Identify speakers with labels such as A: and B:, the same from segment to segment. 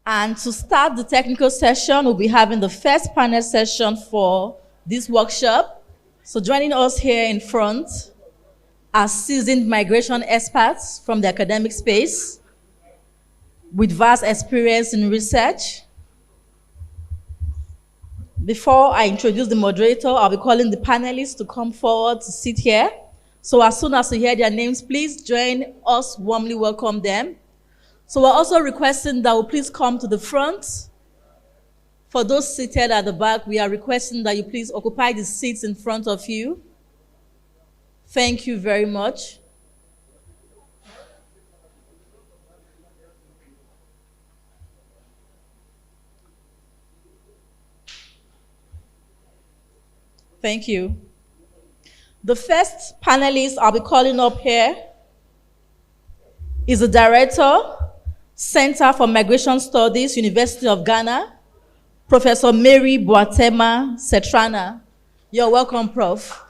A: And to start the technical session, we'll be having the first panel session for this workshop. So joining us here in front are seasoned migration experts from the academic space with vast experience in research. Before I introduce the moderator, I'll be calling the panelists to come forward to sit here. So as soon as you hear their names, please join us, warmly welcome them. So we're also requesting that you please come to the front. For those seated at the back, we are requesting that you please occupy the seats in front of you. Thank you very much. Thank you. The first panelist I'll be calling up here is the Director, Center for Migration Studies, University of Ghana, Professor Mary Boatema Setrana. You're welcome, Prof.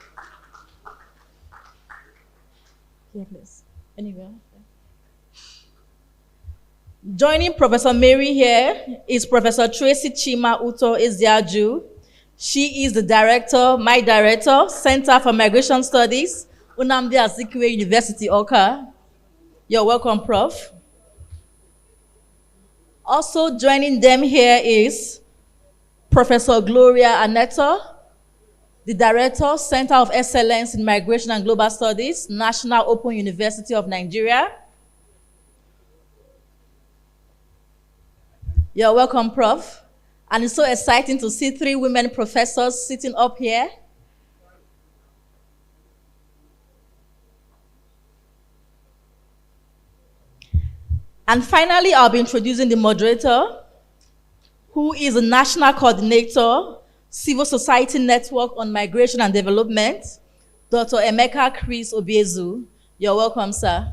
A: Yeah, please. Anywhere. Joining Professor Mary here is Professor Tracy Chima Uto Eziaju. She is the director, my director, Center for Migration Studies, Nnamdi Azikiwe University, Awka. You're welcome, Prof. Also joining them here is Professor Gloria Aneto, the Director, Center of Excellence in Migration and Global Studies, National Open University of Nigeria. You're welcome, Prof. And it's so exciting to see 3 women professors sitting up here. And finally, I'll be introducing the moderator, who is the National Coordinator, Civil Society Network on Migration and Development, Dr. Emeka Chris Obiezu. You're welcome, sir.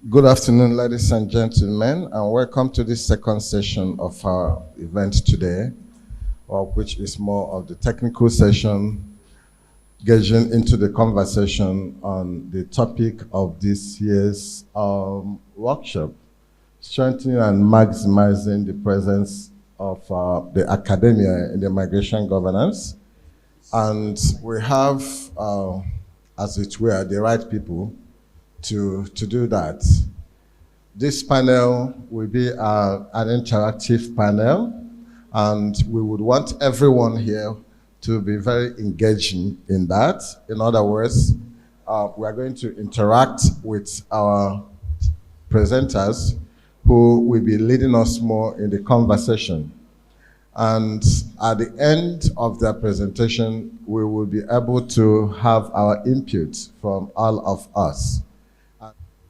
B: Good afternoon, ladies and gentlemen, and welcome to this second session of our event today, which is more of the technical session, getting into the conversation on the topic of this year's workshop, strengthening and maximizing the presence of the academia in the migration governance. And we have, as it were, the right people to do that. This panel will be an interactive panel, and we would want everyone here to be very engaging in that. In other words, we are going to interact with our presenters who will be leading us more in the conversation. And at the end of their presentation, we will be able to have our input from all of us.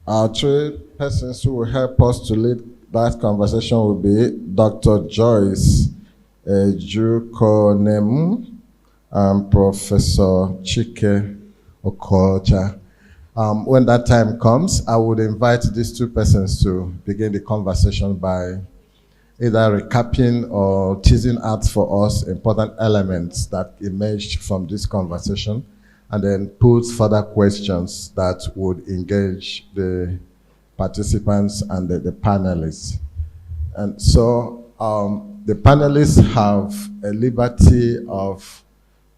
B: Our 3 persons who will help us to lead that conversation will be Dr. Joyce Jukonemu and Professor Chike Okocha. When that time comes, I would invite these 2 persons to begin the conversation by either recapping or teasing out for us important elements that emerged from this conversation, and then pose further questions that would engage the participants and the panelists. And so the panelists have a liberty of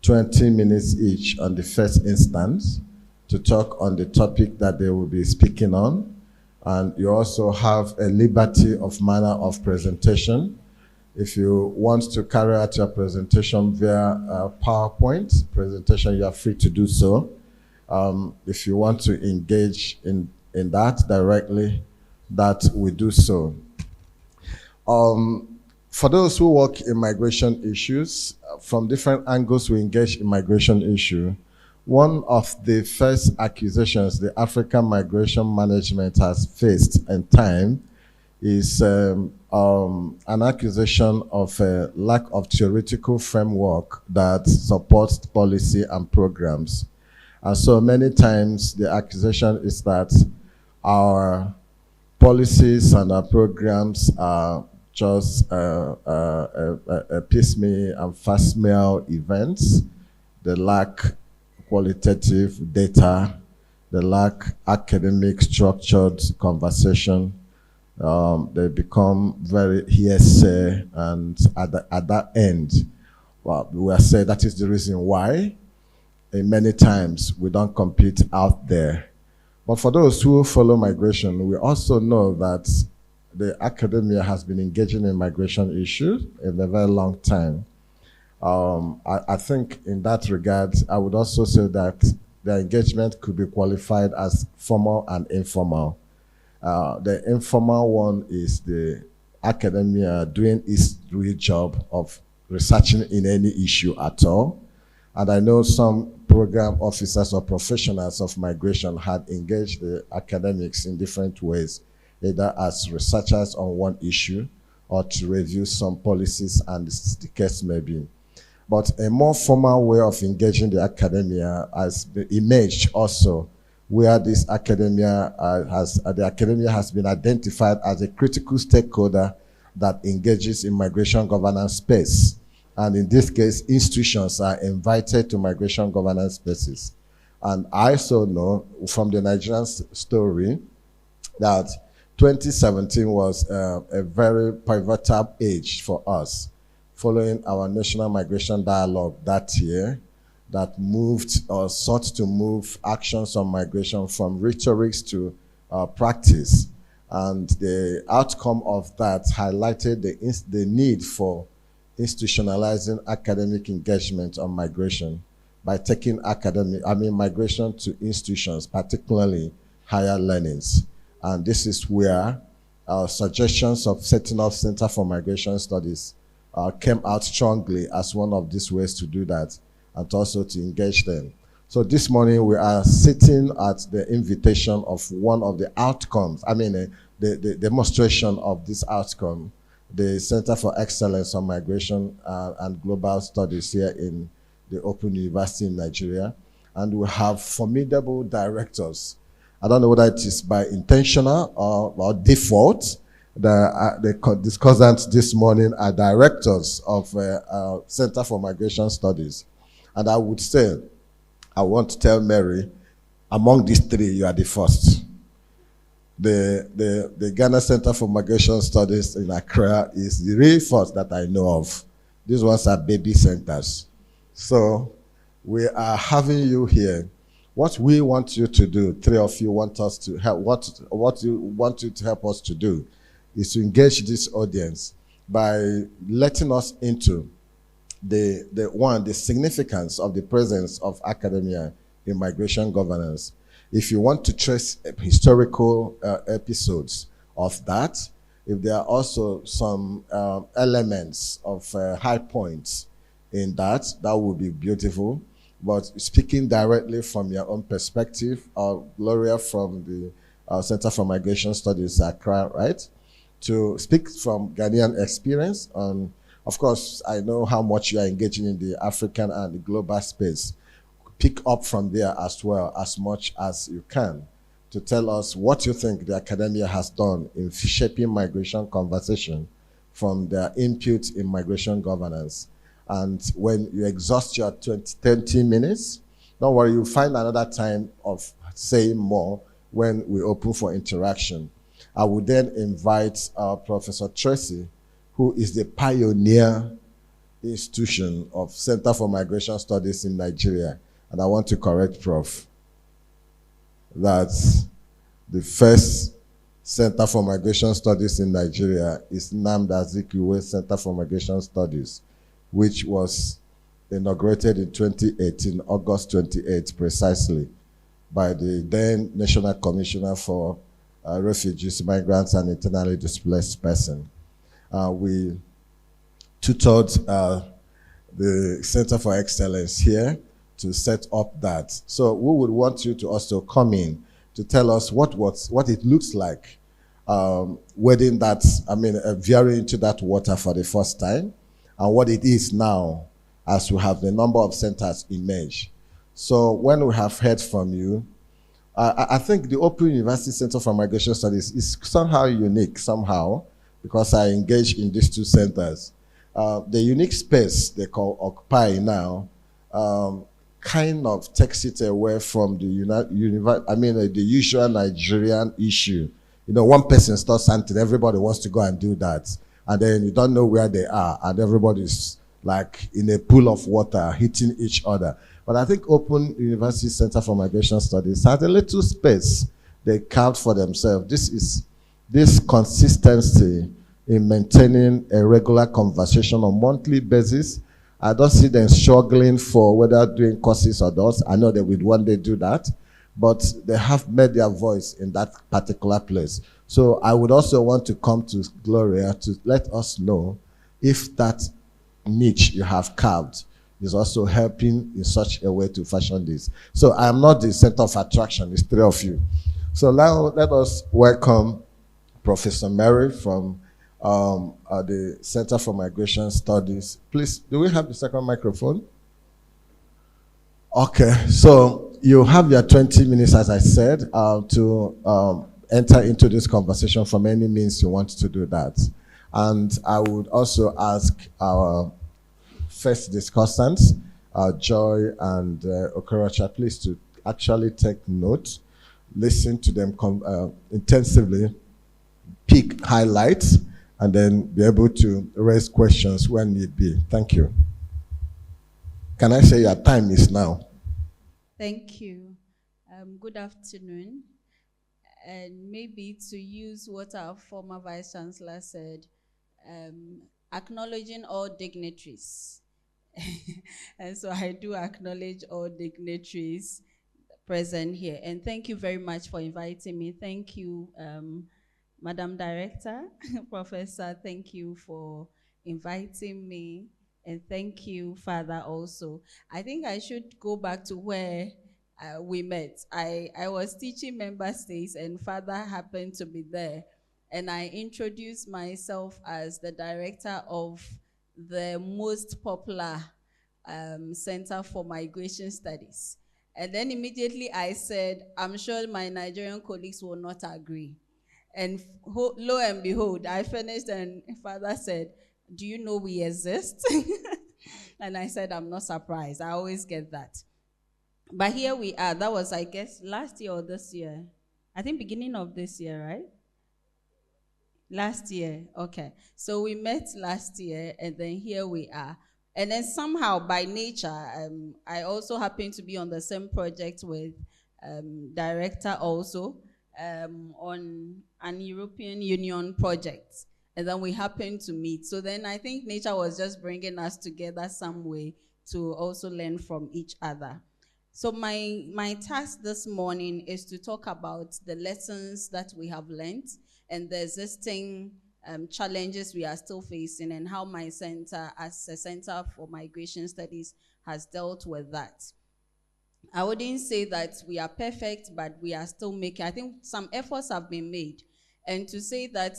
B: 20 minutes each on the first instance to talk on the topic that they will be speaking on. And you also have a liberty of manner of presentation. If you want to carry out your presentation via PowerPoint presentation, you are free to do so. If you want to engage in that directly, that we do so. For those who work in migration issues, from different angles we engage in migration issue. One of the first accusations the African migration management has faced in time is an accusation of a lack of theoretical framework that supports policy and programs. And so many times the accusation is that our policies and our programs are just piecemeal and fast-mail events. They lack qualitative data, they lack academic structured conversation, They become very hearsay, and at that end, well, we are saying that is the reason why many times we don't compete out there. But for those who follow migration, we also know that the academia has been engaging in migration issues in a very long time. I think in that regard, I would also say that the engagement could be qualified as formal and informal. The informal one is the academia doing its real job of researching in any issue at all. And I know some program officers or professionals of migration had engaged the academics in different ways, either as researchers on one issue or to review some policies, and the case may be. But a more formal way of engaging the academia has emerged also, where this academia the academia has been identified as a critical stakeholder that engages in migration governance space. And in this case, institutions are invited to migration governance spaces. And I also know from the Nigerian story that 2017 was a very pivotal age for us, following our national migration dialogue that year, that moved or sought to move actions on migration from rhetorics to practice. And the outcome of that highlighted the need for institutionalizing academic engagement on migration by taking migration to institutions, particularly higher learnings. And this is where suggestions of setting up Center for Migration Studies came out strongly as one of these ways to do that, and also to engage them. So this morning we are sitting at the invitation of one of the outcomes, the demonstration of this outcome, the Center for Excellence on Migration and Global Studies here in the Open University in Nigeria. And we have formidable directors. I don't know whether it is by intentional or default. The discussants this morning are directors of Center for Migration Studies. And I would say, I want to tell Mary, among these three, you are the first. The Ghana Center for Migration Studies in Accra is the real first that I know of. These ones are baby centers. So we are having you here. What we want you to do, three of you want us to help, what you want you to help us to do is to engage this audience by letting us into the significance of the presence of academia in migration governance. If you want to trace historical episodes of that, if there are also some elements of high points in that, that would be beautiful. But speaking directly from your own perspective, Gloria from the Center for Migration Studies, Accra, right? To speak from Ghanaian experience. Of course, I know how much you are engaging in the African and the global space. Pick up from there as well, as much as you can, to tell us what you think the academia has done in shaping migration conversation from their input in migration governance. And when you exhaust your 30 minutes, don't worry, you'll find another time of saying more when we open for interaction. I would then invite Professor Tracy, who is the pioneer institution of Center for Migration Studies in Nigeria. And I want to correct Prof. that the first Center for Migration Studies in Nigeria is Nnamdi Azikiwe Center for Migration Studies, which was inaugurated in 2018, August 28 precisely, by the then National Commissioner for Refugees, Migrants, and Internally Displaced Persons. We tutored the Center for Excellence here to set up that. So we would want you to also come in to tell us what it looks like wading that, veering into that water for the first time, and what it is now as we have the number of centers emerge. So when we have heard from you, I think the Open University Center for Migration Studies is somehow unique, because I engage in these two centers. The unique space they occupy now kind of takes it away from the usual Nigerian issue one person starts something, everybody wants to go and do that. And then you don't know where they are, and everybody's like in a pool of water hitting each other. But I think Open University Center for Migration Studies has a little space they carved for themselves. This consistency in maintaining a regular conversation on monthly basis. I don't see them struggling for whether doing courses or not. I know they would one day do that, but they have made their voice in that particular place. So I would also want to come to Gloria to let us know if that niche you have carved is also helping in such a way to fashion this. So I am not the center of attraction, it's three of you. So now let us welcome Professor Mary from the Center for Migration Studies. Please, do we have the second microphone? Okay, so you have your 20 minutes, as I said, to enter into this conversation from any means you want to do that. And I would also ask our first discussants, Joy and Okorocha, please to actually take notes, listen to them intensively, pick highlights, and then be able to raise questions when need be. Thank you. Can I say your time is now?
C: Thank you. Good afternoon. And maybe to use what our former Vice Chancellor said, acknowledging all dignitaries. And so I do acknowledge all dignitaries present here. And thank you very much for inviting me. Thank you, Madam Director, Professor, thank you for inviting me. And thank you, Father, also. I think I should go back to where we met. I was teaching member states, and Father happened to be there. And I introduced myself as the director of the most popular Center for Migration Studies. And then immediately I said, I'm sure my Nigerian colleagues will not agree. And lo and behold, I finished and Father said, do you know we exist? And I said, I'm not surprised. I always get that. But here we are. That was, I guess, last year or this year. I think beginning of this year, right? Last year, okay. So we met last year, and then here we are. And then somehow, by nature, I also happen to be on the same project with director also on an European Union project. And then we happened to meet. So then I think nature was just bringing us together some way to also learn from each other. So my task this morning is to talk about the lessons that we have learned and the existing challenges we are still facing and how my center, as a Center for Migration Studies, has dealt with that. I wouldn't say that we are perfect, but we are still making, I think some efforts have been made. And to say that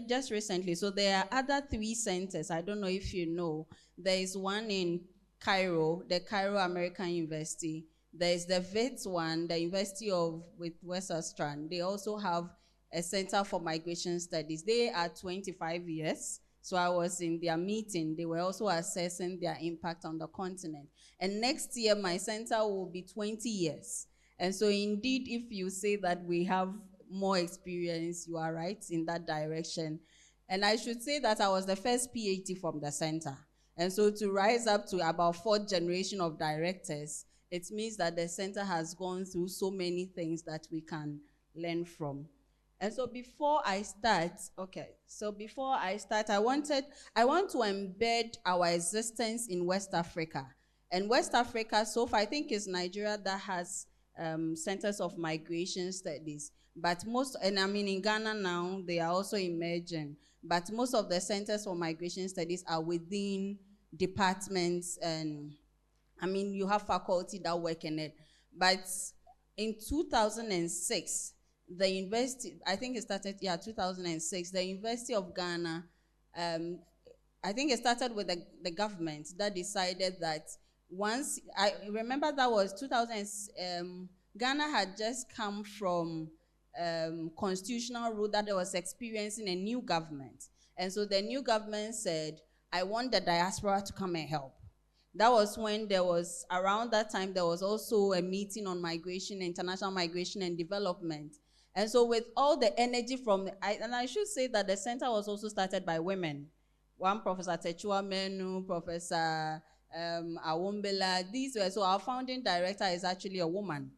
C: just recently, so there are other 3 centers, I don't know if you know, there is one in Cairo, the Cairo American University. There is the VIT one, the University of with West Australian. They also have a Center for Migration Studies. They are 25 years. So I was in their meeting. They were also assessing their impact on the continent. And next year, my center will be 20 years. And so indeed, if you say that we have more experience, you are right in that direction. And I should say that I was the first PhD from the center. And so to rise up to about 4th generation of directors, it means that the center has gone through so many things that we can learn from. And so before I start, I want to embed our existence in West Africa. And West Africa, so far, I think it's Nigeria that has centers of migration studies. But in Ghana now, they are also emerging. But most of the centers for migration studies are within departments, and you have faculty that work in it. But in 2006, the university, I think it started, 2006, the University of Ghana, I think it started with the government that decided that once, I remember that was 2000, Ghana had just come from constitutional rule that it was experiencing a new government. And so the new government said, I want the diaspora to come and help. That was when around that time, there was also a meeting on migration, international migration and development. And so with all the energy from, and I should say that the center was also started by women. One, Professor Techua Menu, Professor Awombela, these were, so our founding director is actually a woman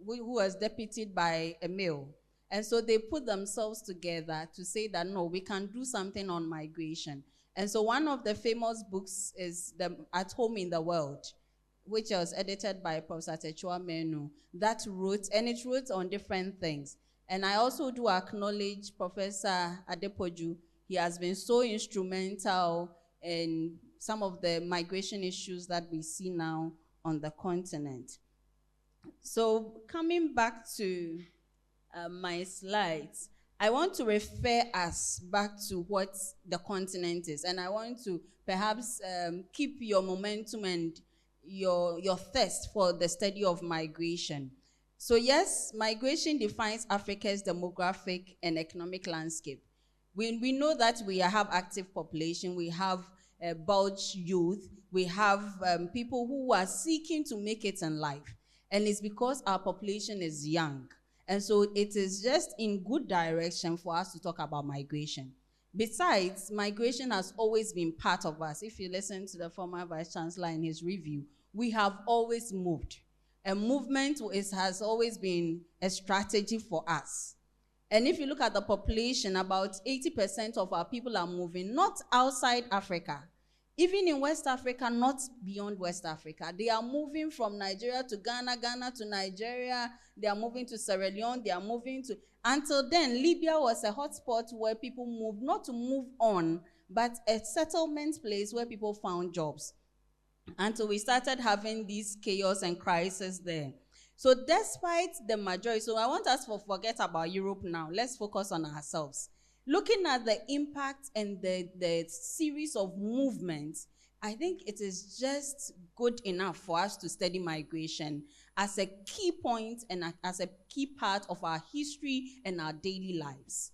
C: who was deputed by a male. And so they put themselves together to say that, no, we can do something on migration. And so one of the famous books is At Home in the World, which was edited by Professor Techua Menu, that wrote, and it wrote on different things. And I also do acknowledge Professor Adepoju. He has been so instrumental in some of the migration issues that we see now on the continent. So coming back to my slides, I want to refer us back to what the continent is, and I want to perhaps keep your momentum and your thirst for the study of migration. So yes, migration defines Africa's demographic and economic landscape. We know that we have active population, we have bulge youth, we have people who are seeking to make it in life. And it's because our population is young. And so it is just in good direction for us to talk about migration. Besides, migration has always been part of us. If you listen to the former Vice Chancellor in his review, we have always moved. And movement has always been a strategy for us. And if you look at the population, about 80% of our people are moving, not outside Africa. Even in West Africa, not beyond West Africa. They are moving from Nigeria to Ghana, Ghana to Nigeria. They are moving to Sierra Leone. They are moving to... Until then, Libya was a hotspot where people moved, not to move on, but a settlement place where people found jobs. Until we started having these chaos and crisis there. So despite the majority, so I want us to forget about Europe now. Let's focus on ourselves. Looking at the impact and the series of movements, I think it is just good enough for us to study migration as a key point and as a key part of our history and our daily lives.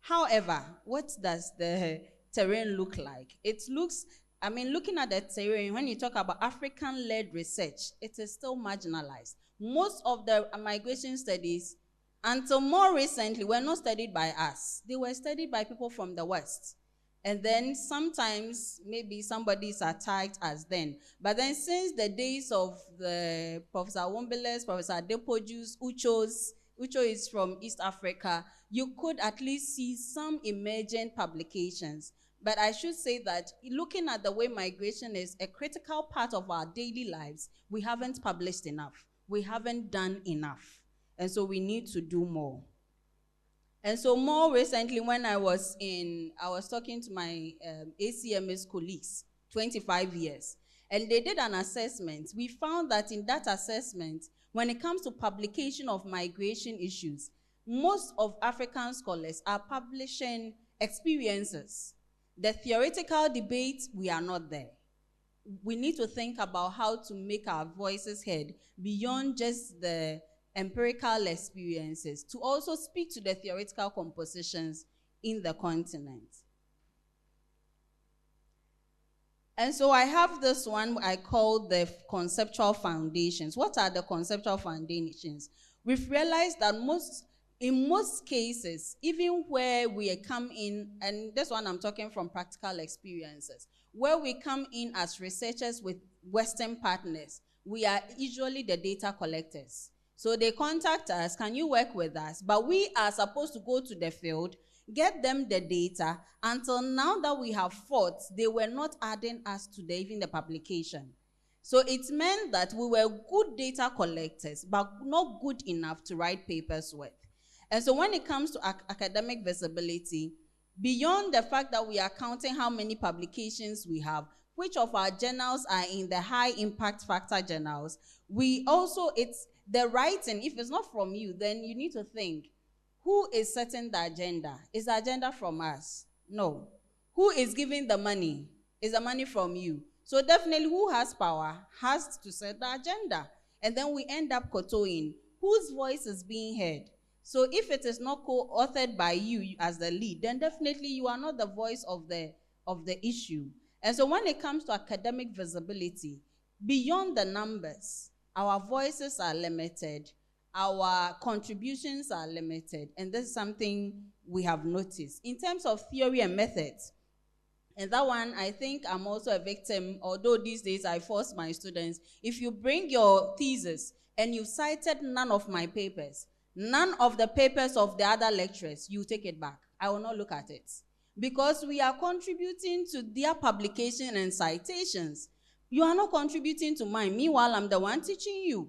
C: However, what does the terrain look like? It looks, looking at the terrain, when you talk about African-led research, it is still marginalized. Most of the migration studies, until more recently, were not studied by us. They were studied by people from the West. And then sometimes, maybe somebody is attacked as then. But then since the days of the Professor Wombeles, Professor Adepojus, Ucho is from East Africa, you could at least see some emergent publications. But I should say that looking at the way migration is a critical part of our daily lives, we haven't published enough. We haven't done enough. And so we need to do more. And so more recently, when I was talking to my ACMS colleagues, 25 years, and they did an assessment. We found that in that assessment, when it comes to publication of migration issues, most of African scholars are publishing experiences. The theoretical debate, we are not there. We need to think about how to make our voices heard beyond just the empirical experiences, to also speak to the theoretical compositions in the continent. And so I have this one I call the conceptual foundations. What are the conceptual foundations? We've realized that in most cases, even where we come in, and this one I'm talking from practical experiences, where we come in as researchers with Western partners, we are usually the data collectors. So they contact us, can you work with us? But we are supposed to go to the field, get them the data, until now that we have fought, they were not adding us to even the publication. So it meant that we were good data collectors, but not good enough to write papers with. And so when it comes to academic visibility, beyond the fact that we are counting how many publications we have, which of our journals are in the high impact factor journals, we also, it's the writing. If it's not from you, then you need to think, who is setting the agenda? Is the agenda from us? No. Who is giving the money? Is the money from you? So definitely who has power has to set the agenda. And then we end up kotoing whose voice is being heard. So if it is not co-authored by you as the lead, then definitely you are not the voice of the issue. And so when it comes to academic visibility, beyond the numbers, our voices are limited. our contributions are limited, and this is something we have noticed. In terms of theory and methods, and that one, I think I'm also a victim, although these days I force my students, if you bring your thesis and you cited none of my papers, none of the papers of the other lecturers, you take it back. I will not look at it. Because we are contributing to their publication and citations. You are not contributing to mine. Meanwhile, I'm the one teaching you.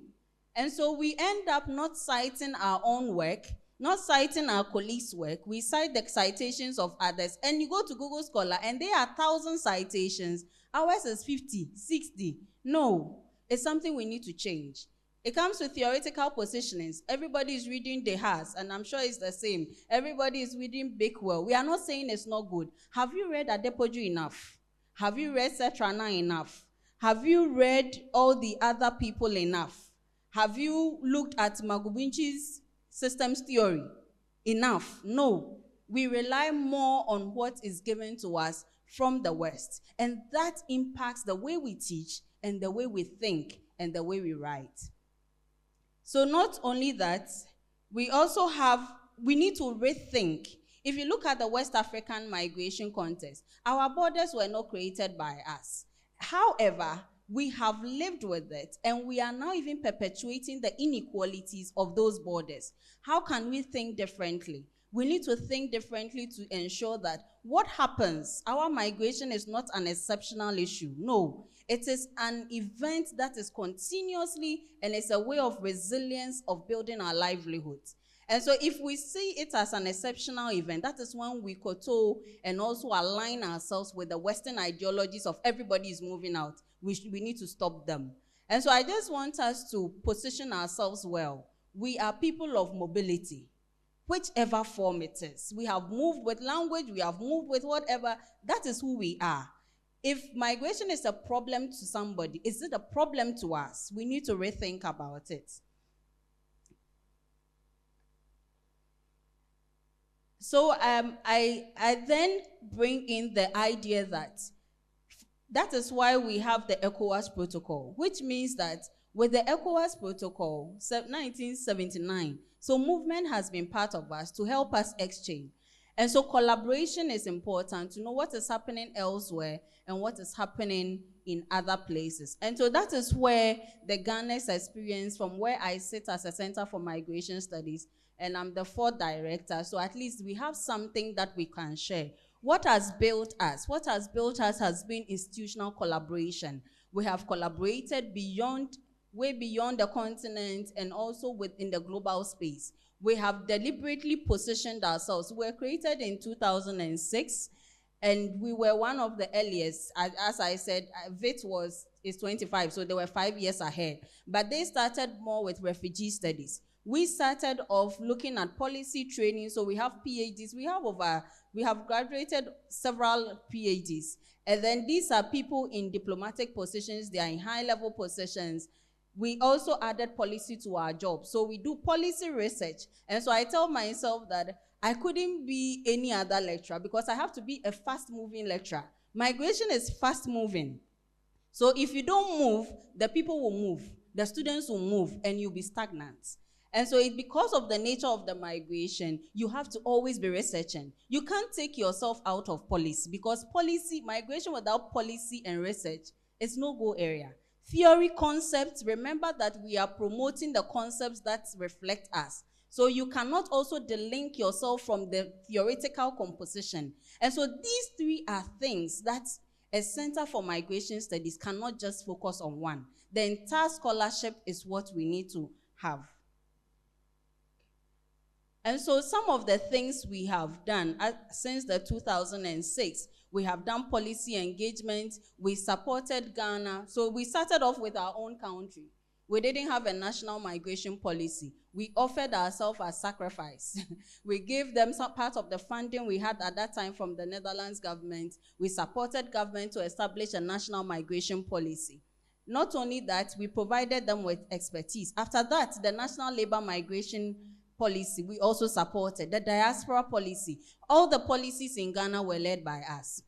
C: And so we end up not citing our own work, not citing our colleagues' work. We cite the citations of others. And you go to Google Scholar, and there are 1,000 citations. Ours is 50, 60. No, it's something we need to change. It comes with theoretical positionings. Everybody is reading De Haas, and I'm sure it's the same. Everybody is reading Bakewell. We are not saying it's not good. Have you read Adepoju enough? Have you read Setrana enough? Have you read all the other people enough? Have you looked at Magubunchi's systems theory enough? No. We rely more on what is given to us from the West, and that impacts the way we teach and the way we think and the way we write. So not only that, we need to rethink. If you look at the West African migration context, our borders were not created by us. However, we have lived with it, and we are now even perpetuating the inequalities of those borders. How can we think differently? We need to think differently to ensure that what happens, our migration is not an exceptional issue. No, it is an event that is continuously, and it's a way of resilience of building our livelihoods. And so if we see it as an exceptional event, that is when we kowtow and also align ourselves with the Western ideologies of everybody is moving out. We need to stop them. And so I just want us to position ourselves well. We are people of mobility, whichever form it is. We have moved with language, we have moved with whatever. That is who we are. If migration is a problem to somebody, is it a problem to us? We need to rethink about it. So I then bring in the idea that is why we have the ECOWAS protocol, which means that with the ECOWAS protocol, 1979, so movement has been part of us to help us exchange. And so collaboration is important to know what is happening elsewhere and what is happening in other places. And so that is where the Ghana's experience, from where I sit as a Center for Migration Studies, and I'm the 4th director, so at least we have something that we can share. What has built us? What has built us has been institutional collaboration. We have collaborated way beyond the continent and also within the global space. We have deliberately positioned ourselves. We were created in 2006, and we were one of the earliest. As I said, VIT is 25, so they were 5 years ahead. But they started more with refugee studies. We started off looking at policy training, so we have PhDs. We have graduated several PhDs. And then these are people in diplomatic positions. They are in high-level positions. We also added policy to our job. So we do policy research. And so I tell myself that I couldn't be any other lecturer because I have to be a fast-moving lecturer. Migration is fast-moving. So if you don't move, the people will move, the students will move, and you'll be stagnant. And so because of the nature of the migration, you have to always be researching. You can't take yourself out of policy because migration without policy and research is no-go area. Theory concepts, remember that we are promoting the concepts that reflect us. So you cannot also delink yourself from the theoretical composition. And so these three are things that a Center for Migration Studies cannot just focus on one. The entire scholarship is what we need to have. And so some of the things we have done since the 2006, we have done policy engagement, we supported Ghana. So we started off with our own country. We didn't have a national migration policy. We offered ourselves as sacrifice. We gave them some part of the funding we had at that time from the Netherlands government. We supported government to establish a national migration policy. Not only that, we provided them with expertise. After that, the National Labor Migration Policy, we also supported. The diaspora policy. All the policies in Ghana were led by us.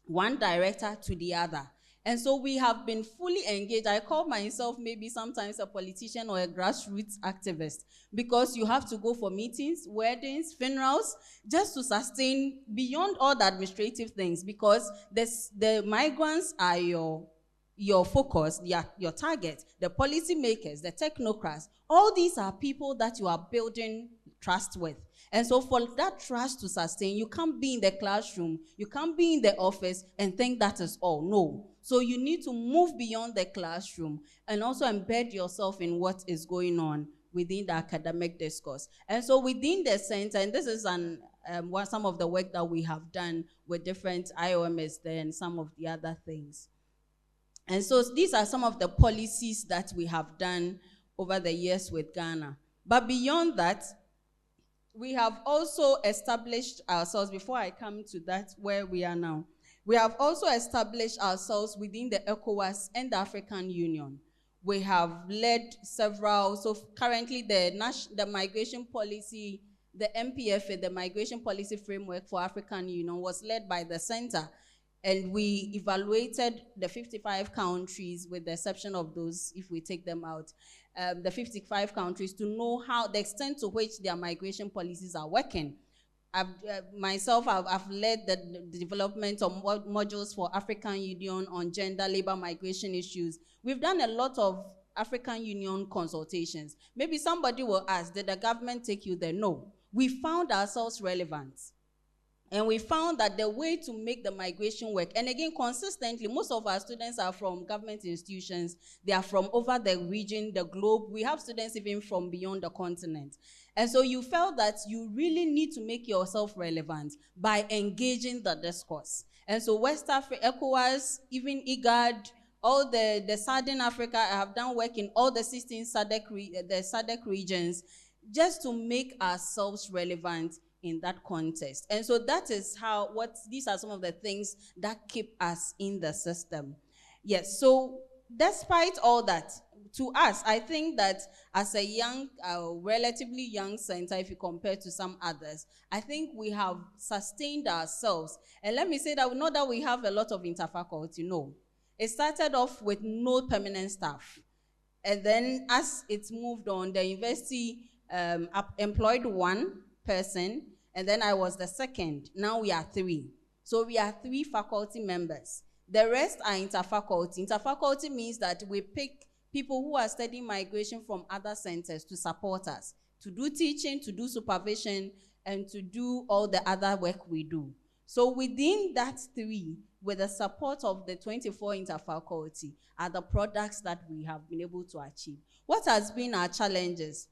C: One director to the other. And so we have been fully engaged. I call myself maybe sometimes a politician or a grassroots activist, because you have to go for meetings, weddings, funerals, just to sustain beyond all the administrative things, because the migrants are your focus, your target, the policymakers, the technocrats. All these are people that you are building trust with. And so for that trust to sustain, you can't be in the classroom, you can't be in the office and think that is all. No. So you need to move beyond the classroom and also embed yourself in what is going on within the academic discourse. And so within the center, and this is some of the work that we have done with different IOMs there and some of the other things. And so these are some of the policies that we have done over the years with Ghana. But beyond that, we have also established ourselves, before I come to that where we are now, we have also established ourselves within the ECOWAS and the African Union. We have led several, so currently the migration policy, the MPFA, the Migration Policy Framework for African Union, was led by the center. And we evaluated the 55 countries, with the exception of those, if we take them out, the 55 countries, to know how the extent to which their migration policies are working. I've led the development of modules for African Union on gender, labor, migration issues. We've done a lot of African Union consultations. Maybe somebody will ask, did the government take you there? No. We found ourselves relevant. And we found that the way to make the migration work, and again, consistently, most of our students are from government institutions. They are from over the region, the globe. We have students even from beyond the continent. And so you felt that you really need to make yourself relevant by engaging the discourse. And so West Africa, ECOWAS, even IGAD, all the Southern Africa, I have done work in all the 16 SADC regions, just to make ourselves relevant in that context. And so that is these are some of the things that keep us in the system. Yes, so despite all that, to us, I think that as a young, relatively young center, if you compare to some others, I think we have sustained ourselves. And let me say that, not that we have a lot of interfaculty, no. It started off with no permanent staff. And then as it's moved on, the university employed one person, and then I was the second. Now we are 3. So we are 3 faculty members. The rest are interfaculty. Interfaculty means that we pick people who are studying migration from other centers to support us, to do teaching, to do supervision, and to do all the other work we do. So within that 3, with the support of the 24 interfaculty, are the products that we have been able to achieve. What has been our challenges?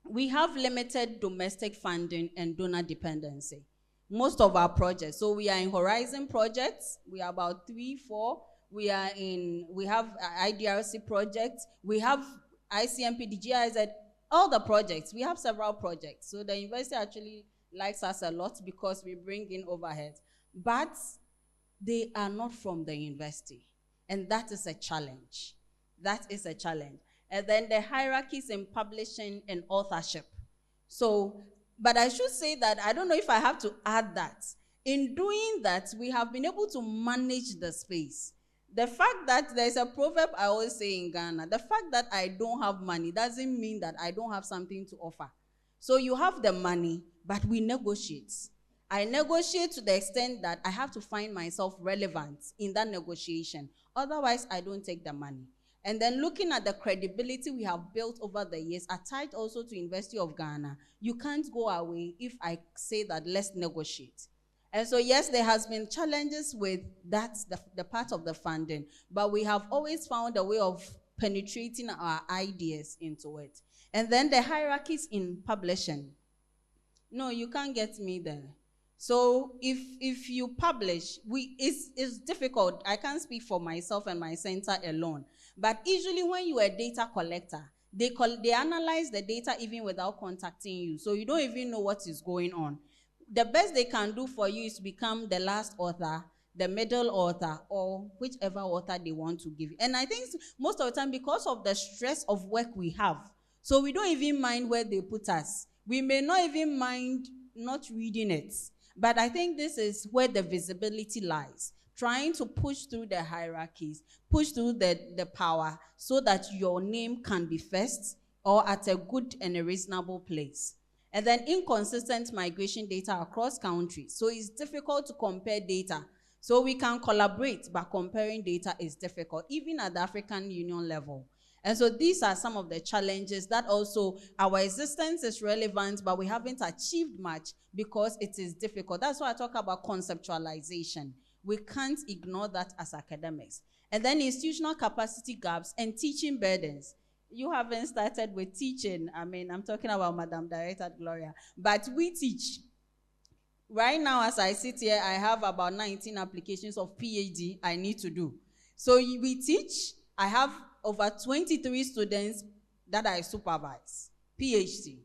C: We have limited domestic funding and donor dependency. Most of our projects, so we are in Horizon projects, we are about 3, 4. We have IDRC projects, we have ICMP, the GIZ, all the projects. We have several projects. So the university actually likes us a lot because we bring in overhead. But they are not from the university. And that is a challenge. That is a challenge. And then the hierarchies in publishing and authorship. So, but I should say that, I don't know if I have to add that. In doing that, we have been able to manage the space. The fact that there's a proverb I always say in Ghana, the fact that I don't have money doesn't mean that I don't have something to offer. So you have the money, but we negotiate. I negotiate to the extent that I have to find myself relevant in that negotiation. Otherwise, I don't take the money. And then looking at the credibility we have built over the years, attached also to University of Ghana, you can't go away if I say that let's negotiate. And so yes, there has been challenges with that, the part of the funding, but we have always found a way of penetrating our ideas into it. And then the hierarchies in publishing. No, you can't get me there. So if you publish, it's difficult. I can't speak for myself and my center alone. But usually when you are a data collector, they analyze the data even without contacting you. So you don't even know what is going on. The best they can do for you is to become the last author, the middle author, or whichever author they want to give. And I think most of the time, because of the stress of work we have, so we don't even mind where they put us. We may not even mind not reading it. But I think this is where the visibility lies. trying to push through the hierarchies, push through the power so that your name can be first or at a good and a reasonable place. And then inconsistent migration data across countries. So it's difficult to compare data. So we can collaborate, but comparing data is difficult, even at the African Union level. And so these are some of the challenges that also our existence is relevant, but we haven't achieved much because it is difficult. That's why I talk about conceptualization. We can't ignore that as academics. And then institutional capacity gaps and teaching burdens. You haven't started with teaching. I mean, I'm talking about Madam Director Gloria, but we teach. Right now, as I sit here, I have about 19 applications of PhD I need to do. So we teach. I have over 23 students that I supervise, PhD.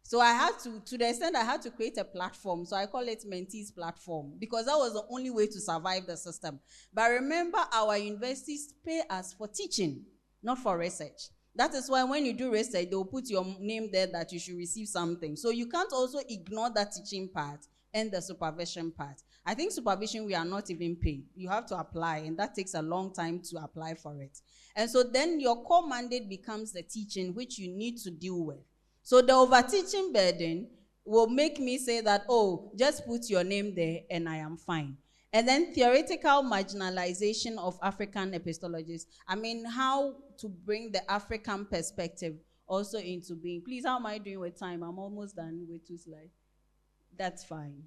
C: So I had to the extent I had to create a platform. So I call it Mentees Platform because that was the only way to survive the system. But remember, our universities pay us for teaching, not for research. That is why when you do research, they will put your name there that you should receive something. So you can't also ignore that teaching part and the supervision part. I think supervision, we are not even paid. You have to apply, and that takes a long time to apply for it. And so then your core mandate becomes the teaching, which you need to deal with. So the overteaching burden will make me say that, oh, just put your name there and I am fine. And then theoretical marginalization of African epistemologists. I mean, how to bring the African perspective also into being. Please, how am I doing with time? I'm almost done with 2 slides. That's fine.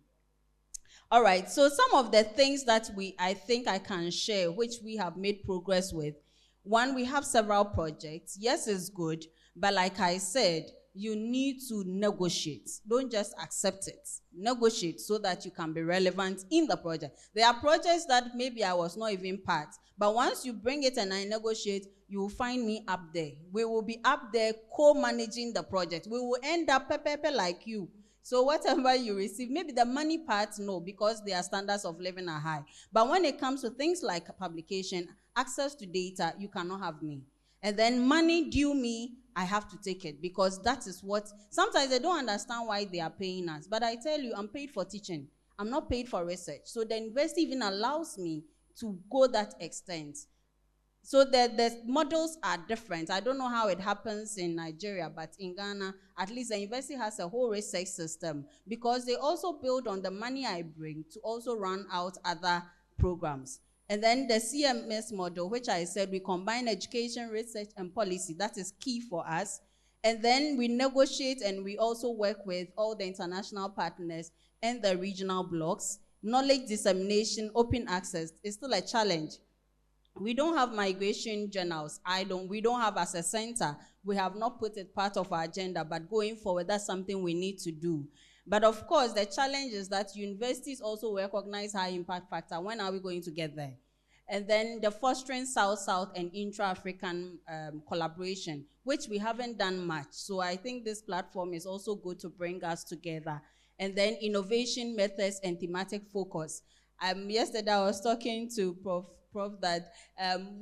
C: All right, so some of the things that I think I can share, which we have made progress with. One, we have several projects. Yes, it's good, but like I said, you need to negotiate. Don't just accept it. Negotiate so that you can be relevant in the project. There are projects that maybe I was not even part, but once you bring it and I negotiate, you will find me up there. We will be up there co-managing the project. We will end up like you. So whatever you receive, maybe the money part, no, because their standards of living are high. But when it comes to things like publication, access to data, you cannot have me. And then money due me, I have to take it because that is what, sometimes they don't understand why they are paying us. But I tell you, I'm paid for teaching. I'm not paid for research. So the university even allows me to go that extent. So the models are different. I don't know how it happens in Nigeria, but in Ghana, at least the university has a whole research system because they also build on the money I bring to also run out other programs. And then the CMS model, which I said we combine education, research, and policy. That is key for us. And then we negotiate and we also work with all the international partners and the regional blocks. Knowledge dissemination, open access is still a challenge. We don't have migration journals. We don't have as a center. We have not put it part of our agenda, but going forward, that's something we need to do. But of course, the challenge is that universities also recognize high impact factor. When are we going to get there? And then the fostering South-South and intra-African collaboration, which we haven't done much. So I think this platform is also good to bring us together. And then innovation methods and thematic focus. Yesterday I was talking to Prof that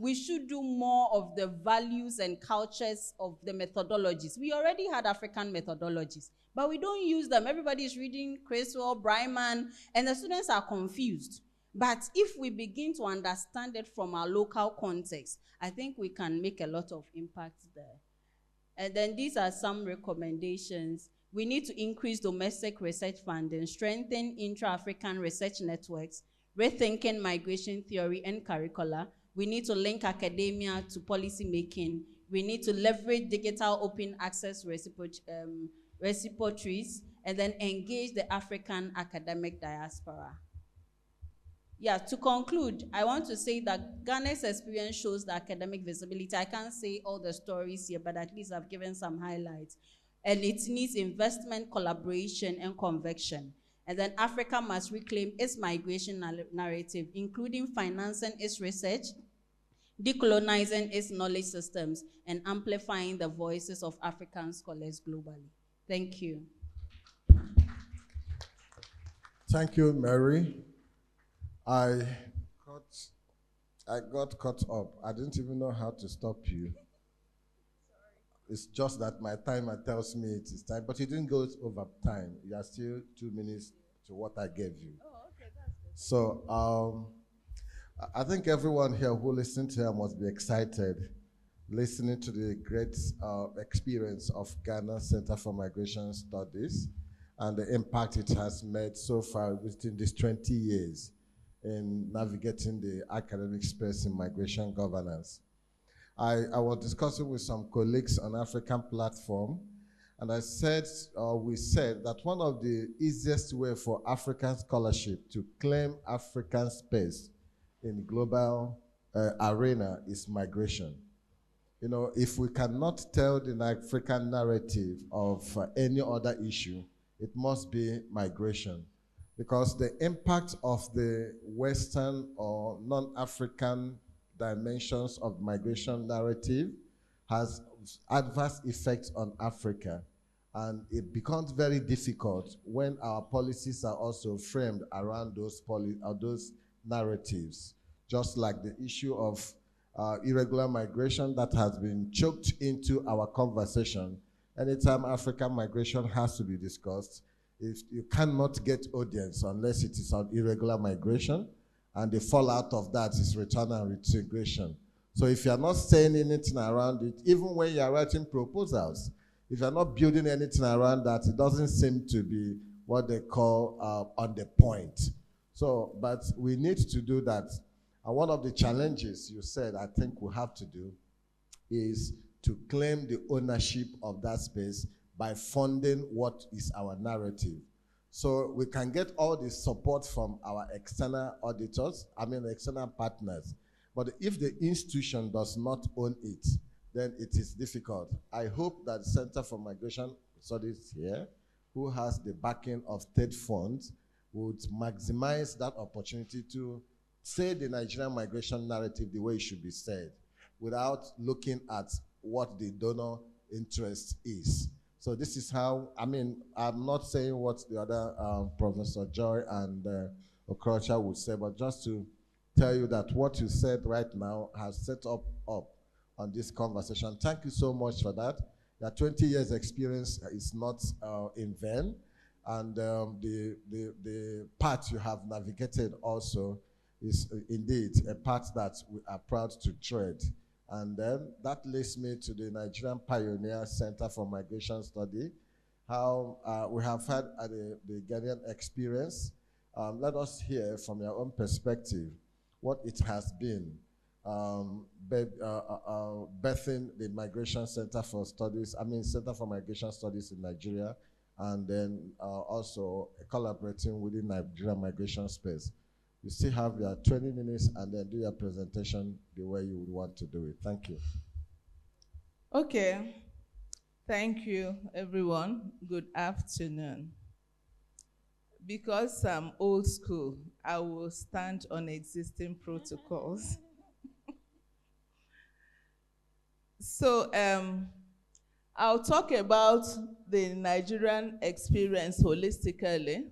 C: we should do more of the values and cultures of the methodologies. We already had African methodologies, but we don't use them. Everybody is reading Criswell, Bryman, and the students are confused. But if we begin to understand it from our local context, I think we can make a lot of impact there. And then these are some recommendations. We need to increase domestic research funding, strengthen intra-African research networks, rethinking migration theory and curricula. We need to link academia to policy making. We need to leverage digital open access repositories, and then engage the African academic diaspora. Yeah, to conclude, I want to say that Ghana's experience shows the academic visibility. I can't say all the stories here, but at least I've given some highlights. And it needs investment, collaboration, and conviction. And then Africa must reclaim its migration narrative, including financing its research, decolonizing its knowledge systems, and amplifying the voices of African scholars globally. Thank you.
B: Thank you, Mary. I got caught up. I didn't even know how to stop you. It's just that my timer tells me it is time, but you didn't go over time. You are still 2 minutes to what I gave you.
C: Oh, okay, that's good.
B: So I think everyone here who listened to her must be excited listening to the great experience of Ghana Center for Migration Studies and the impact it has made so far within these 20 years in navigating the academic space in migration governance. I was discussing with some colleagues on African platform, and we said that one of the easiest way for African scholarship to claim African space in global arena is migration. You know, if we cannot tell the African narrative of any other issue, it must be migration. Because the impact of the Western or non-African dimensions of migration narrative has adverse effects on Africa. And it becomes very difficult when our policies are also framed around those narratives. Just like the issue of irregular migration that has been choked into our conversation. Anytime African migration has to be discussed, if you cannot get audience unless it is on irregular migration, and the fallout of that is return and reintegration. So if you're not saying anything around it, even when you're writing proposals, if you're not building anything around that, it doesn't seem to be what they call on the point. So, but we need to do that. And one of the challenges you said I think we have to do is to claim the ownership of that space by funding what is our narrative. So we can get all the support from our external auditors, external partners. But if the institution does not own it, then it is difficult. I hope that the Center for Migration Studies here, who has the backing of state funds, would maximize that opportunity to say the Nigerian migration narrative the way it should be said, without looking at what the donor interest is. So this is how, I'm not saying what the other Professor Joy and Okrocha would say, but just to tell you that what you said right now has set up on this conversation. Thank you so much for that. That 20 years experience is not in vain, and the path you have navigated also is indeed a path that we are proud to tread. And then that leads me to the Nigerian Pioneer Center for Migration Study, how we have had the Ghanaian experience. Let us hear from your own perspective what it has been birthing the Migration Center for Studies, Center for Migration Studies in Nigeria, and then also collaborating within Nigerian migration space. You still have your 20 minutes and then do your presentation the way you would want to do it. Thank you.
D: Okay. Thank you, everyone. Good afternoon. Because I'm old school, I will stand on existing protocols. So I'll talk about the Nigerian experience holistically.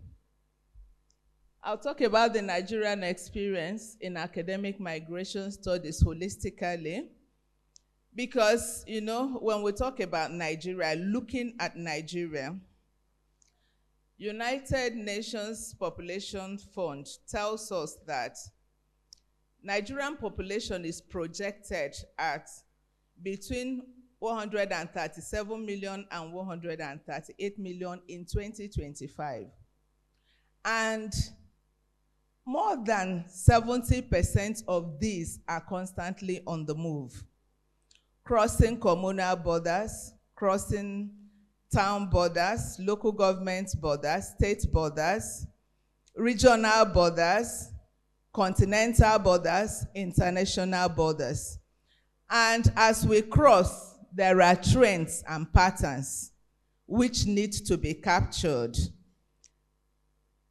D: I'll talk about the Nigerian experience in academic migration studies holistically, because, you know, when we talk about Nigeria, looking at Nigeria, United Nations Population Fund tells us that Nigerian population is projected at between 137 million and 138 million in 2025. And more than 70% of these are constantly on the move, crossing communal borders, crossing town borders, local government borders, state borders, regional borders, continental borders, international borders. And as we cross, there are trends and patterns which need to be captured.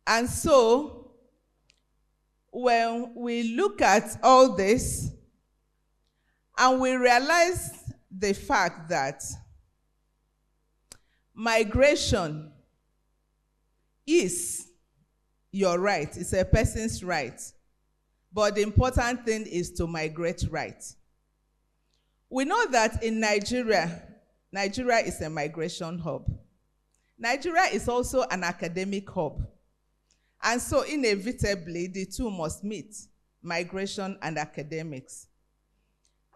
D: And so, when we look at all this and we realize the fact that migration is your right, it's a person's right, but the important thing is to migrate right. We know that in Nigeria, Nigeria is a migration hub. Nigeria is also an academic hub. And so inevitably, the two must meet. migration, and academics.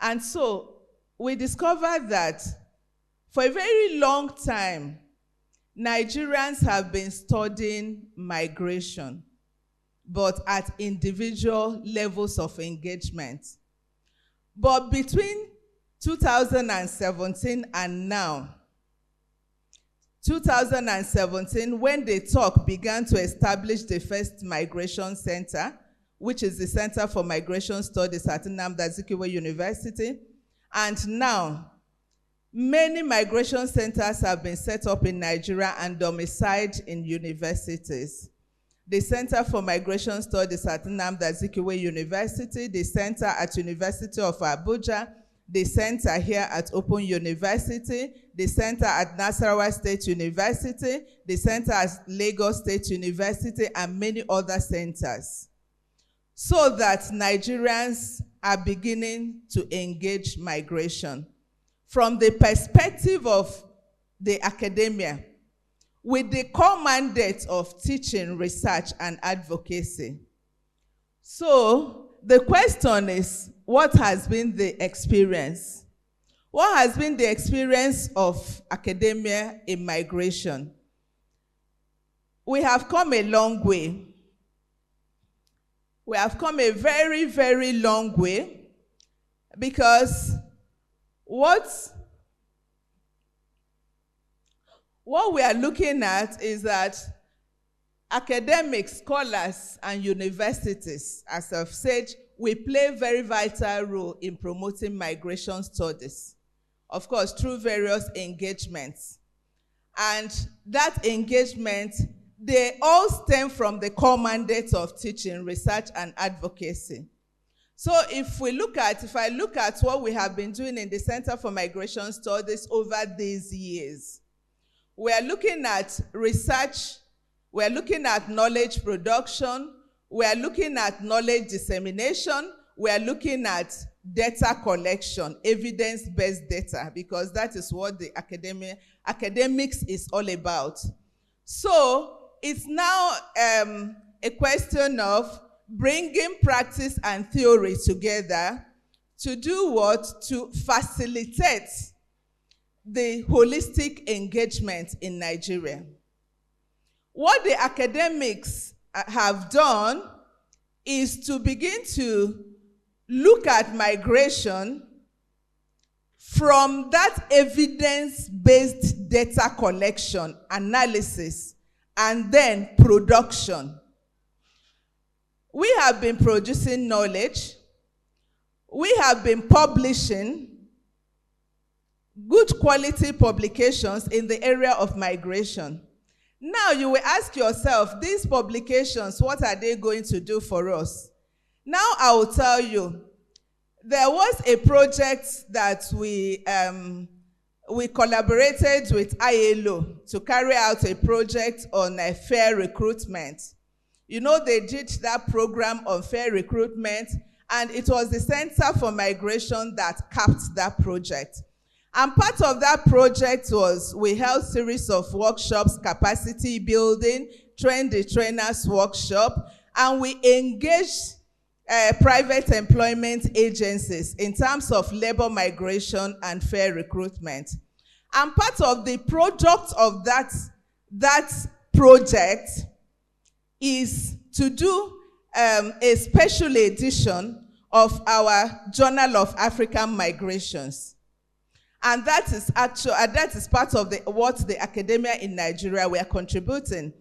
D: And so we discovered that for a very long time, Nigerians have been studying migration, but at individual levels of engagement. But between 2017 and now, 2017, when the talk began to establish the first migration center, which is the Center for Migration Studies at Nnamdi Azikiwe University, and now, many migration centers have been set up in Nigeria and domiciled in universities. The Center for Migration Studies at Nnamdi Azikiwe University, the Center at University of Abuja, the Center here at Open University, the Center at Nasarawa State University, the Center at Lagos State University, and many other centers. So that Nigerians are beginning to engage migration from the perspective of the academia, with the core mandate of teaching, research, and advocacy. So the question is, what has been the experience? What has been the experience of academia in migration? We have come a long way. We have come a very, very long way, because what we are looking at is that academics, scholars, and universities, as I've said, we play a very vital role in promoting migration studies, of course, through various engagements. And that engagement, they all stem from the core mandate of teaching, research, and advocacy. So if I look at what we have been doing in the Center for Migration Studies over these years, we are looking at research, we are looking at knowledge production, we are looking at knowledge dissemination, we are looking at data collection, evidence-based data, because that is what the academics is all about. So it's now a question of bringing practice and theory together to do what? To facilitate the holistic engagement in Nigeria. What the academics have done is to begin to look at migration from that evidence-based data collection, analysis, and then production. We have been producing knowledge. We have been publishing good quality publications in the area of migration. Now you will ask yourself, these publications, what are they going to do for us? Now I will tell you, there was a project that we collaborated with ILO to carry out a project on fair recruitment. You know, they did that program on fair recruitment, and it was the Center for Migration that capped that project. And part of that project was we held a series of workshops, capacity building, train the trainers workshop, and we engaged private employment agencies in terms of labor migration and fair recruitment. And part of the product of that project is to do a special edition of our Journal of African Migrations. And that is part of what the academia in Nigeria were contributing.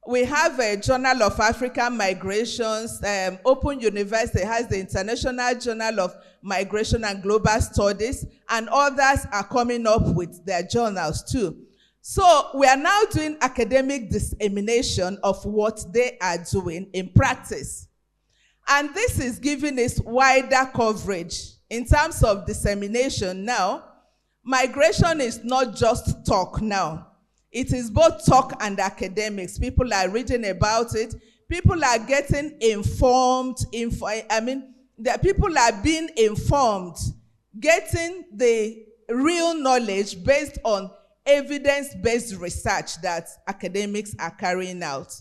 D: We have a Journal of African Migrations. Open University has the International Journal of Migration and Global Studies, and others are coming up with their journals too. So we are now doing academic dissemination of what they are doing in practice. And this is giving us wider coverage. In terms of dissemination now, migration is not just talk now. It is both talk and academics. People are reading about it. People are getting informed. People are being informed, getting the real knowledge based on evidence-based research that academics are carrying out.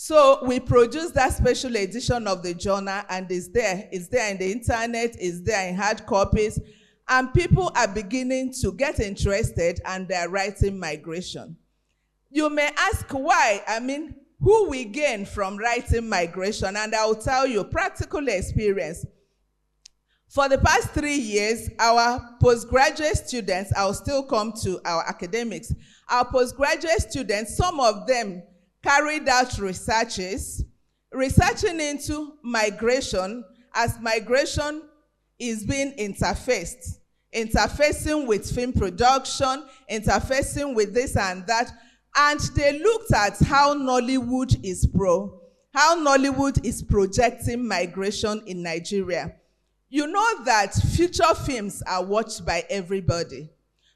D: So we produced that special edition of the journal, and it's there. It's there in the internet, it's there in hard copies, and people are beginning to get interested and they're writing migration. You may ask why. I mean, who we gain from writing migration? And I'll tell you, practical experience. For the past 3 years, our postgraduate students, I'll still come to our academics, our postgraduate students, some of them carried out researching into migration, as migration is being interfacing with film production, interfacing with this and that, and they looked at how Nollywood is projecting migration in Nigeria. You know that feature films are watched by everybody,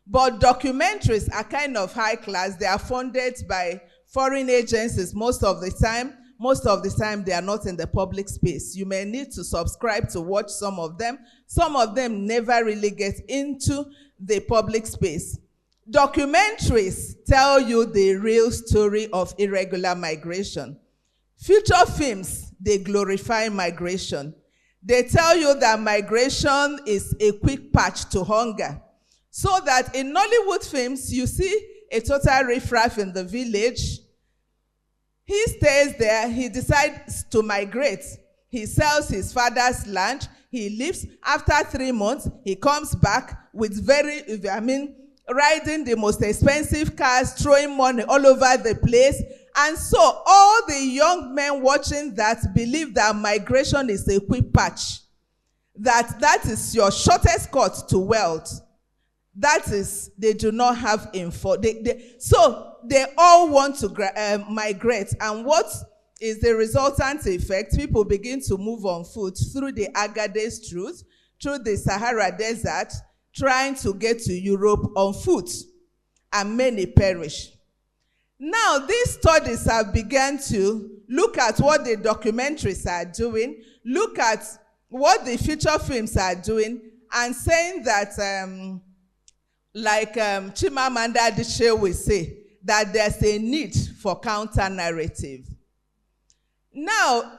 D: but documentaries are kind of high class. They are funded by foreign agencies most of the time. Most of the time, they are not in the public space. You may need to subscribe to watch some of them. Some of them never really get into the public space. Documentaries tell you the real story of irregular migration. Feature films, they glorify migration. They tell you that migration is a quick patch to hunger. So that in Nollywood films, you see a total riffraff in the village. He stays there, he decides to migrate. He sells his father's land, he leaves. After 3 months, he comes back with riding the most expensive cars, throwing money all over the place. And so all the young men watching that believe that migration is a quick patch, that is your shortest cut to wealth. That is, they do not have info. So they all want to migrate. And what is the resultant effect? People begin to move on foot through the Agadez Strait, through the Sahara Desert, trying to get to Europe on foot. And many perish. Now, these studies have begun to look at what the documentaries are doing, look at what the feature films are doing, and saying that, Chimamanda Adichie will say, that there's a need for counter-narrative. Now,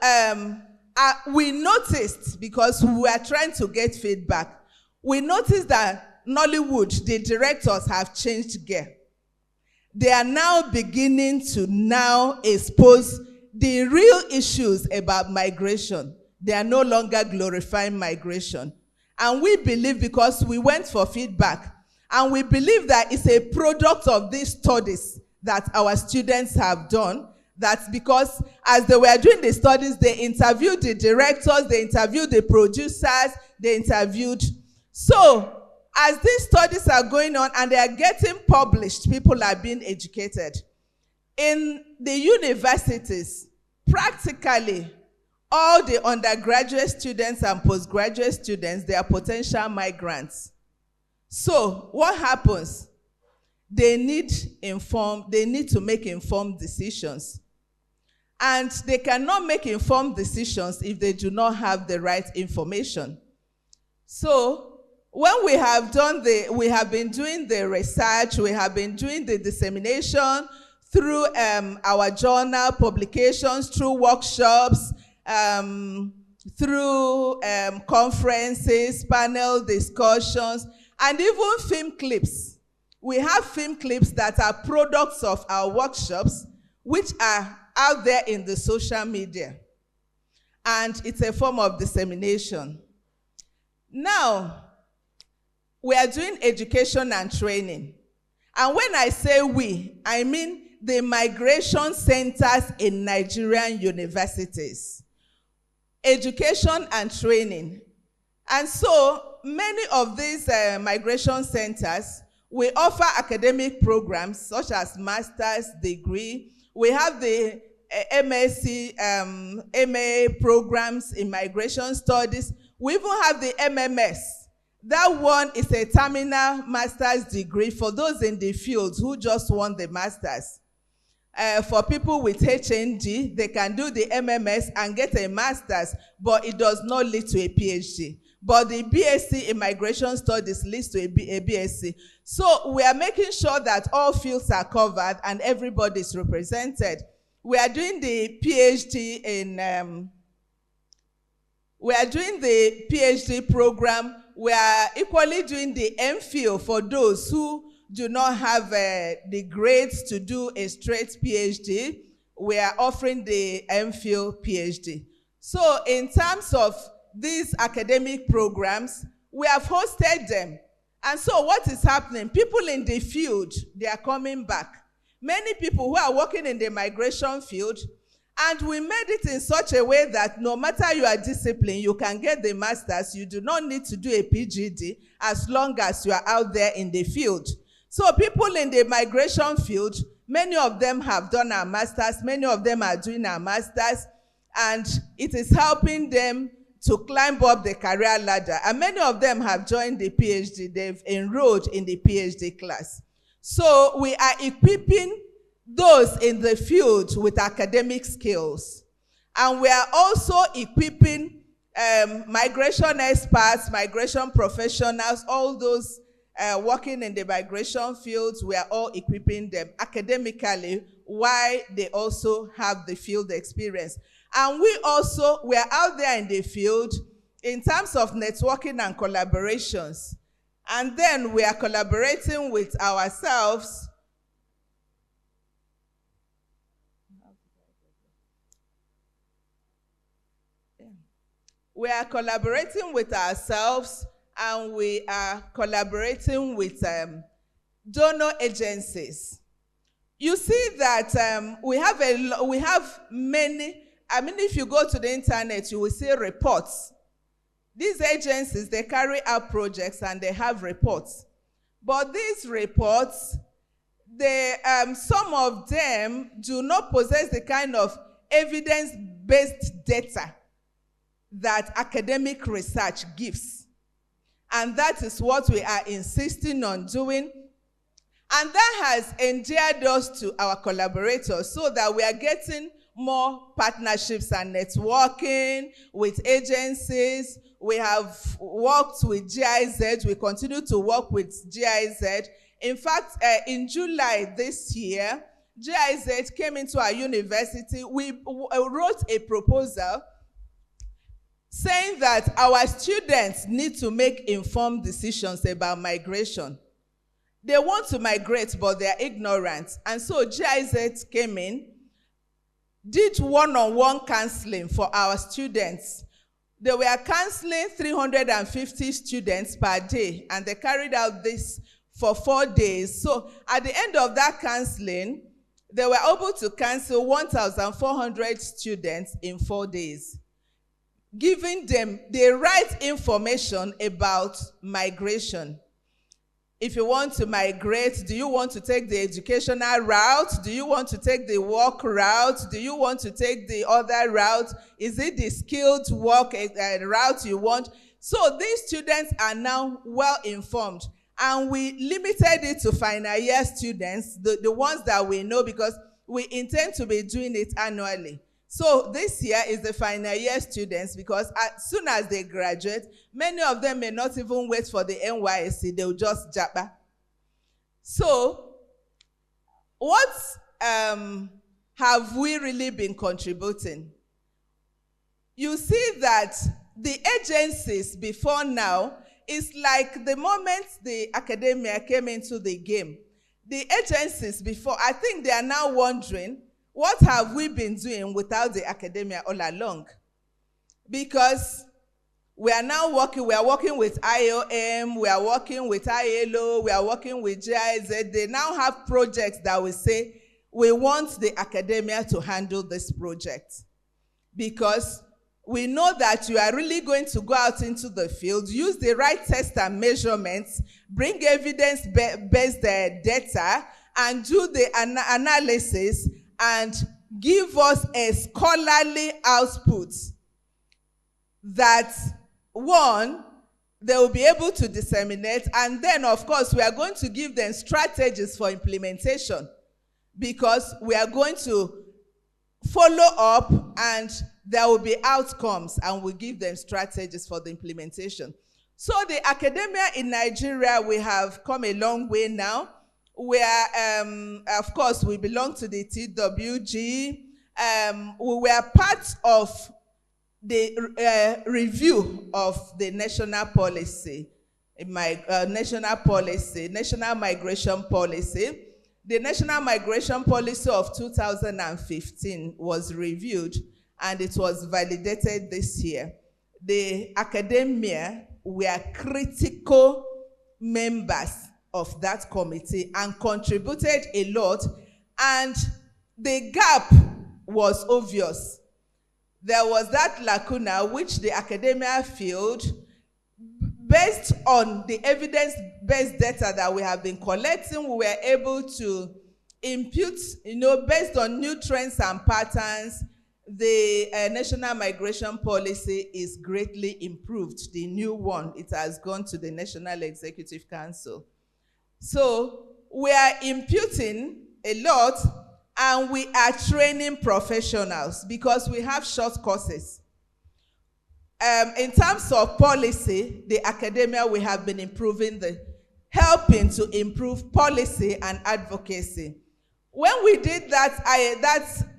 D: we noticed, because we were trying to get feedback, we noticed that Nollywood, the directors have changed gear. They are now beginning to now expose the real issues about migration. They are no longer glorifying migration. And we believe, because we went for feedback, and we believe that it's a product of these studies that our students have done. That's because as they were doing the studies, they interviewed the directors, they interviewed the producers, they interviewed. So, as these studies are going on and they are getting published, people are being educated. In the universities, practically all the undergraduate students and postgraduate students, they are potential migrants. So what happens? They need to make informed decisions. And they cannot make informed decisions if they do not have the right information. So when we have been doing the research, we have been doing the dissemination through our journal publications, through workshops, through conferences, panel discussions, and even film clips. We have film clips that are products of our workshops, which are out there in the social media. And it's a form of dissemination. Now, we are doing education and training. And when I say we, I mean the migration centers in Nigerian universities. Education and training. And so many of these migration centers, we offer academic programs such as master's degree. We have the MSc, MA programs in migration studies. We even have the MMS. That one is a terminal master's degree for those in the field who just want the master's. For people with HND, they can do the MMS and get a master's, but it does not lead to a PhD. But the BSc in migration studies leads to a BSc. So we are making sure that all fields are covered and everybody is represented. We are doing the PhD in, we are doing the PhD program. We are equally doing the MPhil for those who do not have the grades to do a straight PhD. We are offering the MPhil PhD. So in terms of these academic programs, we have hosted them. And so what is happening? People in the field, they are coming back. Many people who are working in the migration field, and we made it in such a way that no matter your discipline, you can get the master's. You do not need to do a PhD as long as you are out there in the field. So people in the migration field, many of them have done our masters, many of them are doing our masters, and it is helping them to climb up the career ladder. And many of them have joined the PhD, they've enrolled in the PhD class. So we are equipping those in the field with academic skills. And we are also equipping migration experts, migration professionals, all those working in the migration fields. We are all equipping them academically while they also have the field experience. And we are out there in the field in terms of networking and collaborations. And then we are collaborating with ourselves. We are collaborating with ourselves, and we are collaborating with donor agencies. You see that we have many. I mean, if you go to the internet, you will see reports. These agencies, they carry out projects and they have reports. But these reports, some of them do not possess the kind of evidence-based data that academic research gives. And that is what we are insisting on doing. And that has endeared us to our collaborators so that we are getting more partnerships and networking with agencies. We have worked with GIZ. We continue to work with GIZ. In fact, in July this year, GIZ came into our university. We wrote a proposal saying that our students need to make informed decisions about migration. They want to migrate, but they're ignorant. And so GIZ came in, did one-on-one counseling for our students. They were counseling 350 students per day, and they carried out this for 4 days. So at the end of that counseling, they were able to counsel 1,400 students in 4 days, giving them the right information about migration. If you want to migrate, do you want to take the educational route? Do you want to take the work route? Do you want to take the other route? Is it the skilled work route you want? So these students are now well informed. And we limited it to final year students, the ones that we know, because we intend to be doing it annually. So this year is the final year students, because as soon as they graduate, many of them may not even wait for the NYSC, they'll just jabba. So what have we really been contributing? You see that the agencies before now, it's like the moment the academia came into the game, the agencies before, I think they are now wondering, what have we been doing without the academia all along? Because we are now working with IOM, we are working with ILO, we are working with GIZ. They now have projects that we say, we want the academia to handle this project. Because we know that you are really going to go out into the field, use the right test and measurements, bring evidence-based data, and do the analysis, and give us a scholarly output that, one, they will be able to disseminate, and then, of course, we are going to give them strategies for implementation, because we are going to follow up, and there will be outcomes, and we'll give them strategies for the implementation. So the academia in Nigeria, we have come a long way now. We are, of course, we belong to the TWG. we were part of the review of the national policy, national migration policy. The national migration policy of 2015 was reviewed and it was validated this year. The academia were critical members of that committee and contributed a lot, and the gap was obvious. There was that lacuna which the academia filled. Based on the evidence-based data that we have been collecting, we were able to impute, based on new trends and patterns, the national migration policy is greatly improved. The new one, it has gone to the National Executive Council. So we are imputing a lot, and we are training professionals because we have short courses. In terms of policy, the academia, we have been helping to improve policy and advocacy. When we did that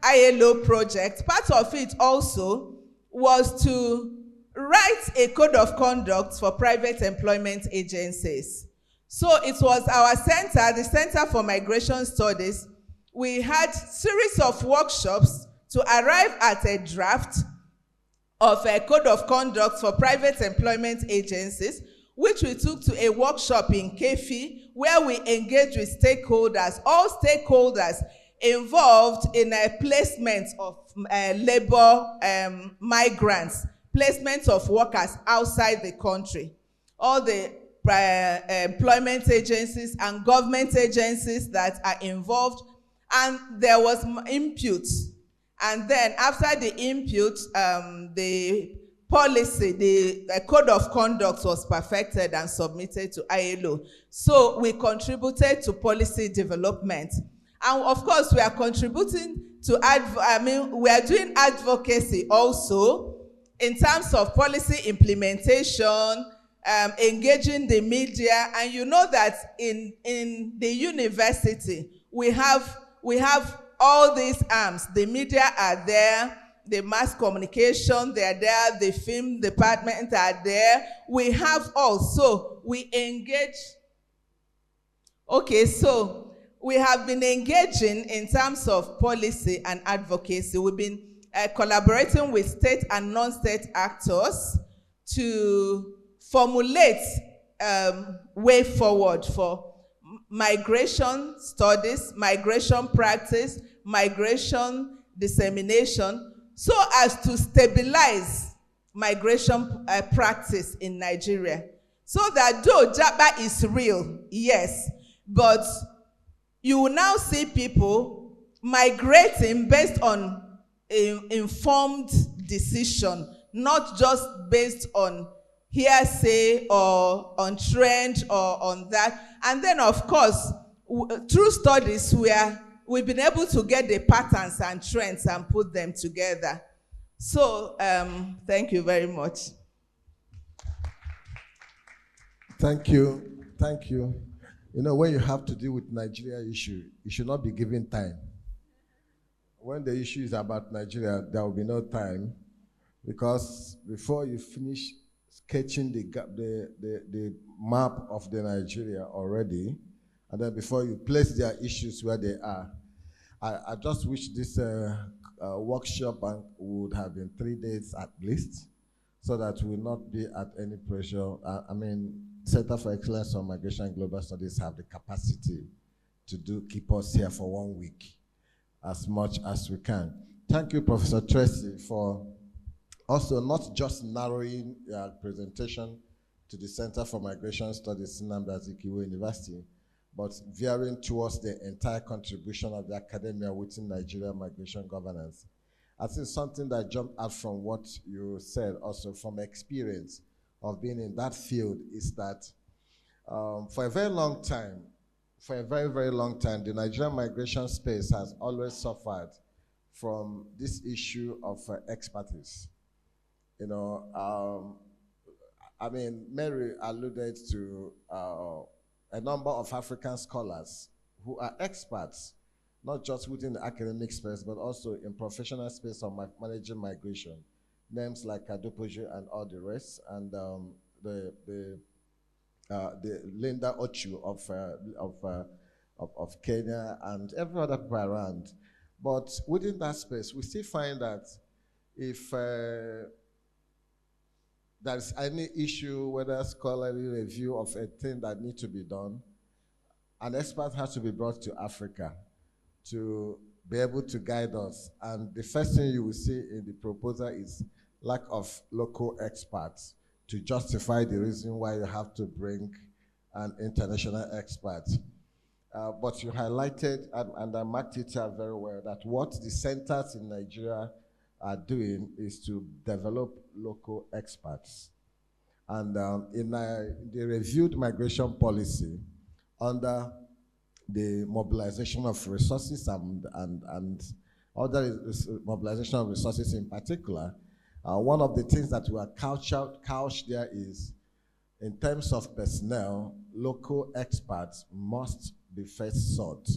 D: ILO project, part of it also was to write a code of conduct for private employment agencies. So it was our center, the Center for Migration Studies. We had series of workshops to arrive at a draft of a code of conduct for private employment agencies, which we took to a workshop in Kefi, where we engaged with stakeholders, all stakeholders involved in a placement of labor migrants, placement of workers outside the country. All the employment agencies and government agencies that are involved, and there was input. And then after the input, the policy, the code of conduct was perfected and submitted to ILO. So we contributed to policy development. And of course, we are contributing to, we are doing advocacy also in terms of policy implementation, engaging the media. And you know that in the university, we have all these arms. The media are there, the mass communication, they are there, the film department are there. We have also, we engage. Okay, so we have been engaging in terms of policy and advocacy. We've been collaborating with state and non-state actors to formulate way forward for migration studies, migration practice, migration dissemination, so as to stabilize migration practice in Nigeria. So that though Japa is real, yes, but you will now see people migrating based on informed decision, not just based on hearsay or on trend or on that. And then, of course, through studies, we've been able to get the patterns and trends and put them together. So, thank you very much.
B: Thank you. Thank you. You know, when you have to deal with Nigeria issue, you should not be given time. When the issue is about Nigeria, there will be no time, because before you finish sketching the map of the Nigeria already, and then before you place their issues where they are, I just wish this workshop would have been 3 days at least, so that we will not be at any pressure. Center for Excellence on Migration and Global Studies have the capacity to keep us here for 1 week as much as we can. Thank you, Professor Tracy, for also not just narrowing your presentation to the Center for Migration Studies in Nnamdi Azikiwe University, but veering towards the entire contribution of the academia within Nigeria migration governance. I think something that jumped out from what you said, also from experience of being in that field, is that for a very long time, the Nigerian migration space has always suffered from this issue of expertise. Mary alluded to a number of African scholars who are experts, not just within the academic space, but also in professional space of managing migration. Names like Adopoju and all the rest, and the Linda Ochu of Kenya and every other people around. But within that space, we still find that if there's any issue, whether scholarly review of a thing that needs to be done, an expert has to be brought to Africa to be able to guide us. And the first thing you will see in the proposal is lack of local experts to justify the reason why you have to bring an international expert. But you highlighted, and I marked it out very well, that what the centers in Nigeria are doing is to develop local experts. And in the reviewed migration policy, under the mobilization of resources and other mobilization of resources in particular, one of the things that we are couched there is, in terms of personnel, local experts must be first sought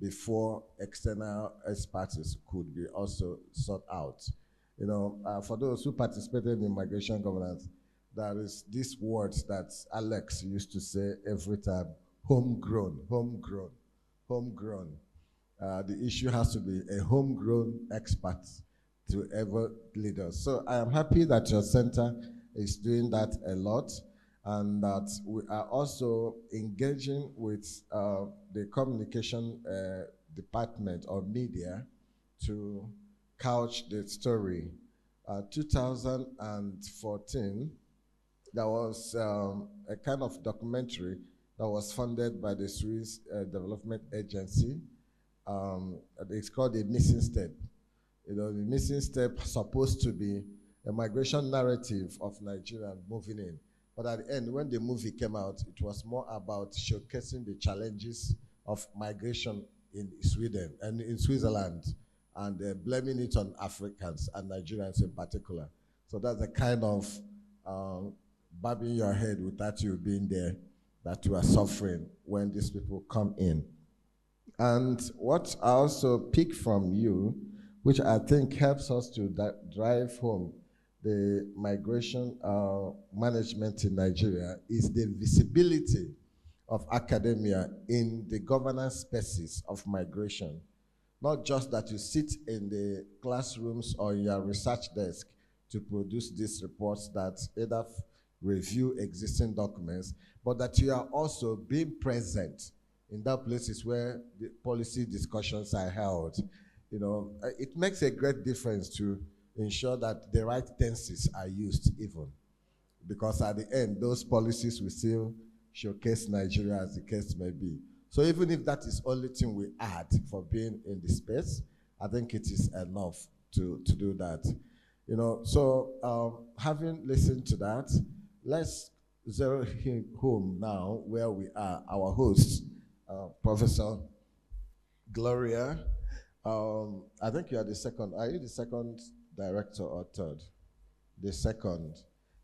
B: before external expertise could be also sought out. You know, for those who participated in migration governance, there is this word that Alex used to say every time: homegrown, homegrown, homegrown. The issue has to be a homegrown expert to ever lead us. So I am happy that your center is doing that a lot, and that we are also engaging with the communication department or media to couch the story. 2014, there was a kind of documentary that was funded by the Swiss Development Agency. It's called The Missing Step. You know, the missing step supposed to be a migration narrative of Nigeria moving in. But at the end, when the movie came out, it was more about showcasing the challenges of migration in Sweden and in Switzerland, and blaming it on Africans and Nigerians in particular. So that's the kind of bobbing your head without you being there that you are suffering when these people come in. And what I also pick from you, which I think helps us to drive home the migration management in Nigeria, is the visibility of academia in the governance spaces of migration. Not just that you sit in the classrooms or your research desk to produce these reports that either review existing documents, but that you are also being present in that places where the policy discussions are held. You know, it makes a great difference to ensure that the right tenses are used even. Because at the end, those policies will still showcase Nigeria as the case may be. So even if that is only thing we add for being in the space, I think it is enough to do that. You know, so having listened to that, let's zero home now where we are. Our host, Professor Gloria. I think you are the second. Are you the second director or third? The second.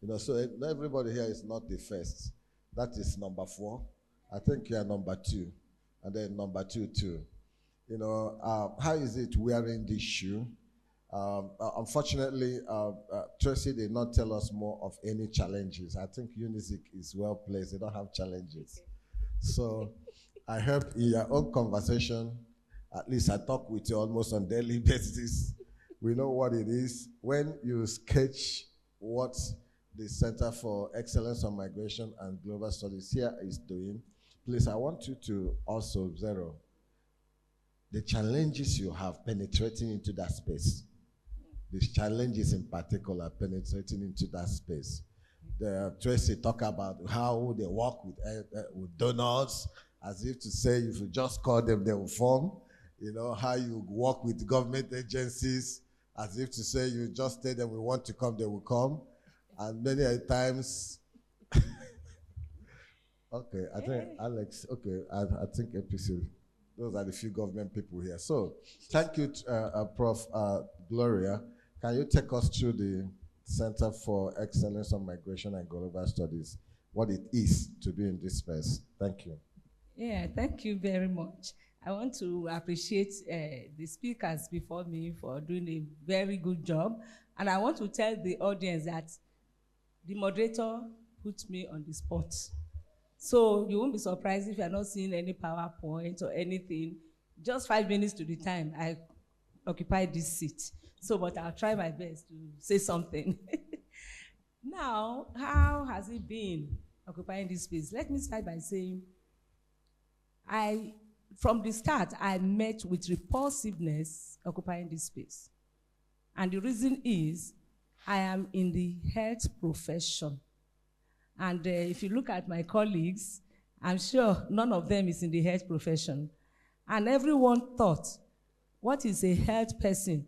B: You know, so not everybody here is not the first. That is number 4. I think you are number 2, and then number 2 too. You know, how is it wearing this shoe? Unfortunately, Tracy did not tell us more of any challenges. I think Unizik is well placed. They don't have challenges. So I hope in your own conversation, at least I talk with you almost on daily basis, we know what it is. When you sketch what the Center for Excellence on Migration and Global Studies here is doing, please, I want you to also zero the challenges you have penetrating into that space. The challenges in particular penetrating into that space. Tracy talk about how they work with donors, as if to say if you just call them, they will form. You know, how you work with government agencies, as if to say you just tell them we want to come, they will come. And many times, okay, I think Alex, okay, I think APC, those are the few government people here. So thank you, Prof. Gloria. Can you take us through the Center for Excellence on Migration and Global Studies, what it is to be in this space? Thank you.
E: Yeah, thank you very much. I want to appreciate the speakers before me for doing a very good job. And I want to tell the audience that the moderator put me on the spot. So you won't be surprised if you're not seeing any PowerPoint or anything. Just 5 minutes to the time, I occupied this seat. So, but I'll try my best to say something. Now, how has it been occupying this space? Let me start by saying, from the start, I met with repulsiveness occupying this space. And the reason is, I am in the health profession. And if you look at my colleagues, I'm sure none of them is in the health profession. And everyone thought, what is a health person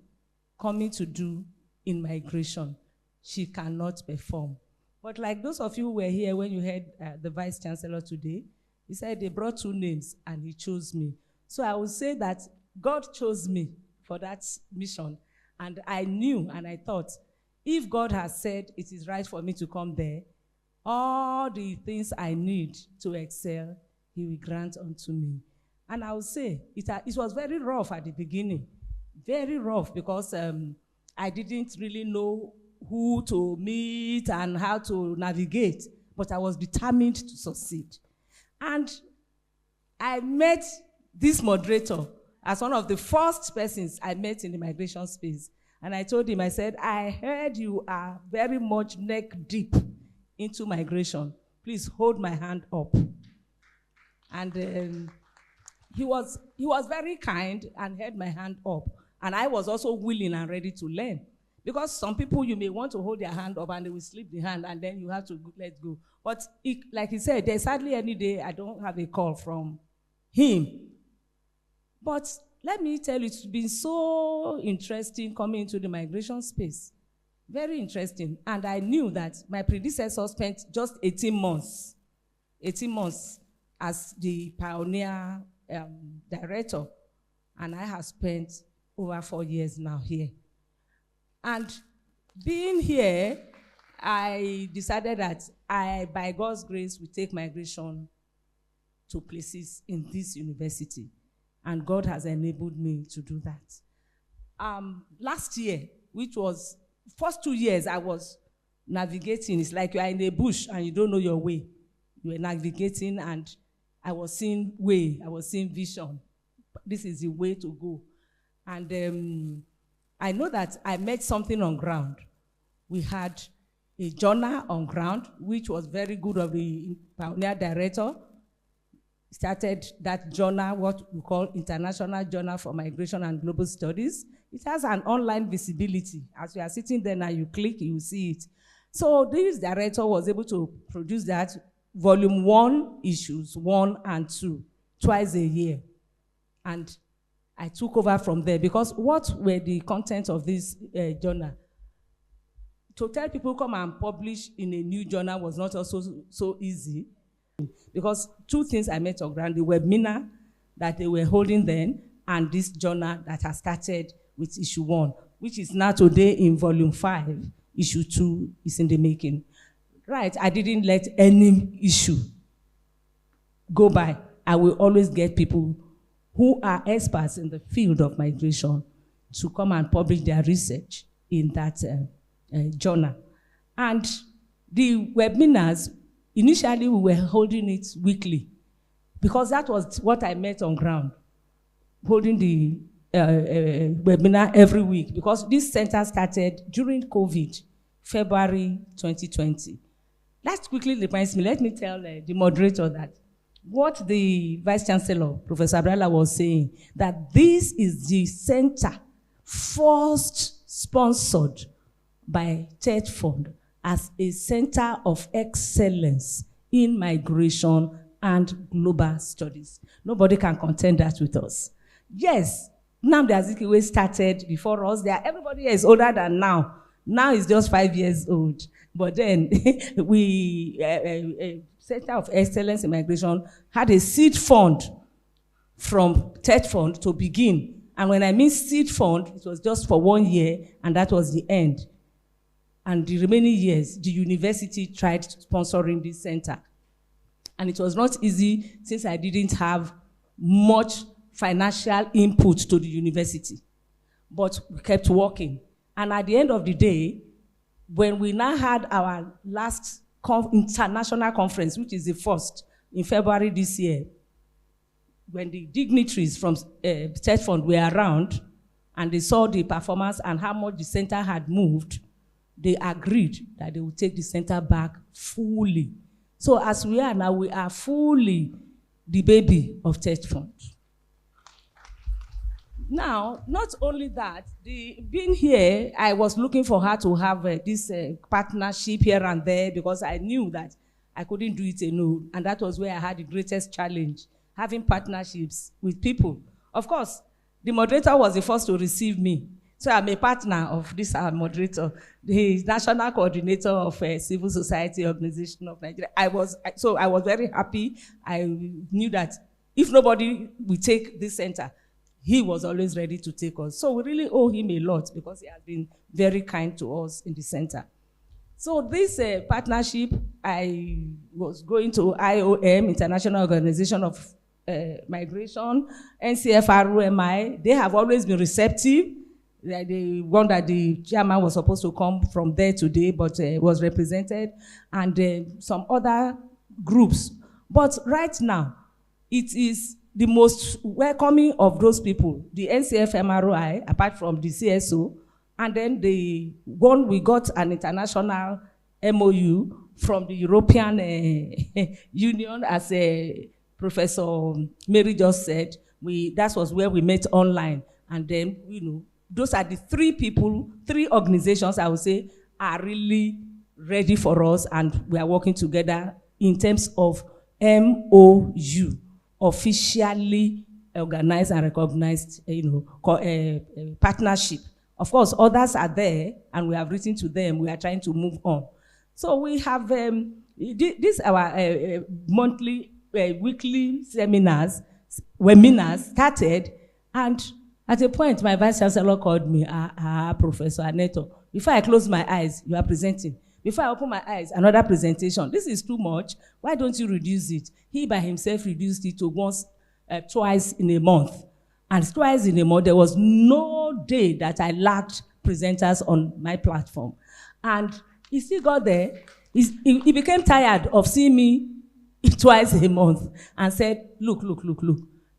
E: coming to do in migration? She cannot perform. But like those of you who were here when you heard the Vice Chancellor today, he said they brought 2 names and he chose me. So I would say that God chose me for that mission. And I knew and I thought, if God has said it is right for me to come there, all the things I need to excel, he will grant unto me. And I would say, it was very rough at the beginning. Very rough, because I didn't really know who to meet and how to navigate, but I was determined to succeed. And I met this moderator as one of the first persons I met in the migration space. And I told him, I said, I heard you are very much neck deep into migration. Please hold my hand up. And he was very kind and held my hand up. And I was also willing and ready to learn. Because some people, you may want to hold their hand up and they will slip the hand and then you have to let go. But like he said, there's hardly any day I don't have a call from him. But let me tell you, it's been so interesting coming into the migration space. Very interesting. And I knew that my predecessor spent just 18 months as the pioneer director. And I have spent over 4 years now here. And being here, I decided that by God's grace, will take migration to places in this university. And God has enabled me to do that. Last year, which was first 2 years, I was navigating. It's like you are in a bush and you don't know your way. You were navigating and I was seeing way, I was seeing vision. This is the way to go. And I know that I met something on ground. We had a journal on ground, which was very good of the pioneer director. Started that journal, what we call International Journal for Migration and Global Studies. It has an online visibility. As you are sitting there now, you click, you see it. So this director was able to produce that volume 1, issues 1 and 2, twice a year. And I took over from there because what were the contents of this journal? To tell people come and publish in a new journal was not also so easy, because 2 things I met on ground: the webinar that they were holding then, and this journal that has started with issue 1, which is now today in volume 5. Issue 2 is in the making. Right, I didn't let any issue go by. I will always get people who are experts in the field of migration to come and publish their research in that journal. And the webinars, initially we were holding it weekly because that was what I met on ground, holding the webinar every week, because this center started during COVID, February 2020. That quickly reminds me, let me tell the moderator that what the Vice Chancellor, Professor Abrala, was saying, that this is the center first sponsored by TED Fund as a center of excellence in migration and global studies. Nobody can contend that with us. Yes, Nnamdi Azikiwe started before us. Everybody is older than now. Now it's just 5 years old. But then we, Center of Excellence in Migration, had a seed fund from TED Fund to begin. And when I mean seed fund, it was just for 1 year, and that was the end. And the remaining years, the university tried sponsoring this center. And it was not easy since I didn't have much financial input to the university. But we kept working. And at the end of the day, when we now had our last international conference, which is the first in February this year, when the dignitaries from Church Fund were around and they saw the performance and how much the center had moved, they agreed that they would take the center back fully. So as we are now, we are fully the baby of Church Fund. Now, not only that, being here, I was looking for her to have this partnership here and there because I knew that I couldn't do it alone. And that was where I had the greatest challenge, having partnerships with people. Of course, the moderator was the first to receive me. So I'm a partner of this moderator, the national coordinator of Civil Society Organization of Nigeria. I was very happy. I knew that if nobody will take this center, he was always ready to take us. So we really owe him a lot because he has been very kind to us in the center. So this partnership, I was going to IOM, International Organization of Migration, NCFROMI. They have always been receptive. The one that the chairman was supposed to come from there today, but was represented, and some other groups. But right now, it is the most welcoming of those people, the NCFMROI, apart from the CSO, and then the one we got an international MOU from the European Union, as Professor Mary just said. That was where we met online, and then those are the three organizations I would say are really ready for us, and we are working together in terms of MOU. Officially organized and recognized, partnership. Of course, others are there, and we have written to them. We are trying to move on. So we have this our monthly, weekly webinars started, and at a point, my vice chancellor called me, Professor Aneto. Before I close my eyes, you are presenting. Before I open my eyes, another presentation. This is too much. Why don't you reduce it? He by himself reduced it to twice in a month. And twice in a month, there was no day that I lacked presenters on my platform. And he still got there. He became tired of seeing me twice a month and said, look.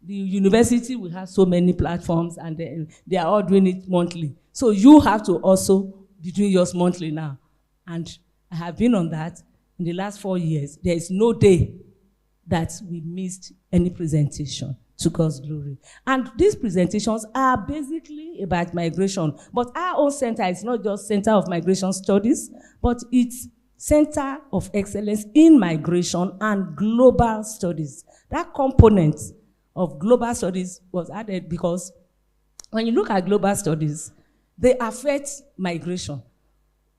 E: The university will have so many platforms, and they are all doing it monthly. So you have to also be doing yours monthly now. And I have been on that in the last 4 years. There is no day that we missed any presentation, to God's glory. And these presentations are basically about migration. But our own center is not just Center of Migration Studies, but it's Center of Excellence in Migration and Global Studies. That component of global studies was added because when you look at global studies, they affect migration.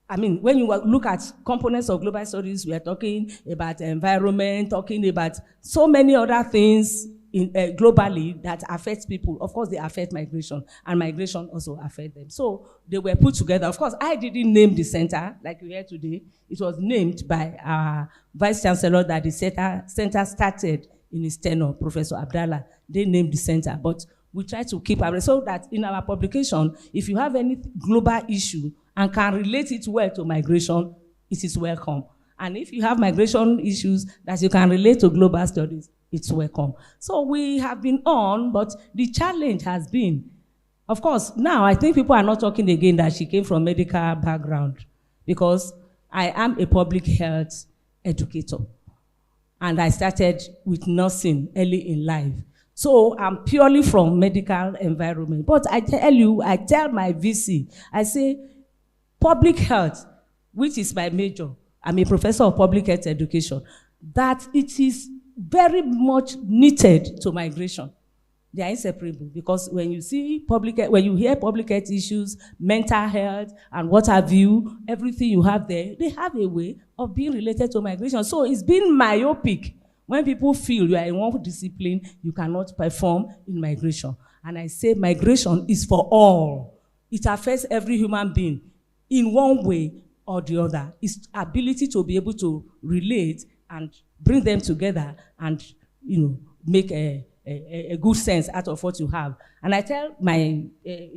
E: I mean, when you look at components of global studies, we are talking about environment, talking about so many other things globally that affect people. Of course, they affect migration, and migration also affects them. So they were put together. Of course, I didn't name the center, like you hear today. It was named by our vice chancellor that the center started in his tenure, Professor Abdallah. They named the center, but we try to keep our, so that in our publication, if you have any global issue and can relate it well to migration, it is welcome. And if you have migration issues that you can relate to global studies, it's welcome. So we have been on, but the challenge has been, of course, now I think people are not talking again that she came from medical background, because I am a public health educator. And I started with nursing early in life. So I'm purely from medical environment. But I tell my VC, I say, public health, which is my major, I'm a professor of public health education, that it is very much knitted to migration. They are inseparable, because when you see when you hear public health issues, mental health, and what have you, everything you have there, they have a way of being related to migration. So it's been myopic when people feel you are in one discipline, you cannot perform in migration. And I say migration is for all. It affects every human being in one way or the other. It's ability to be able to relate and bring them together and, make a good sense out of what you have. And I tell my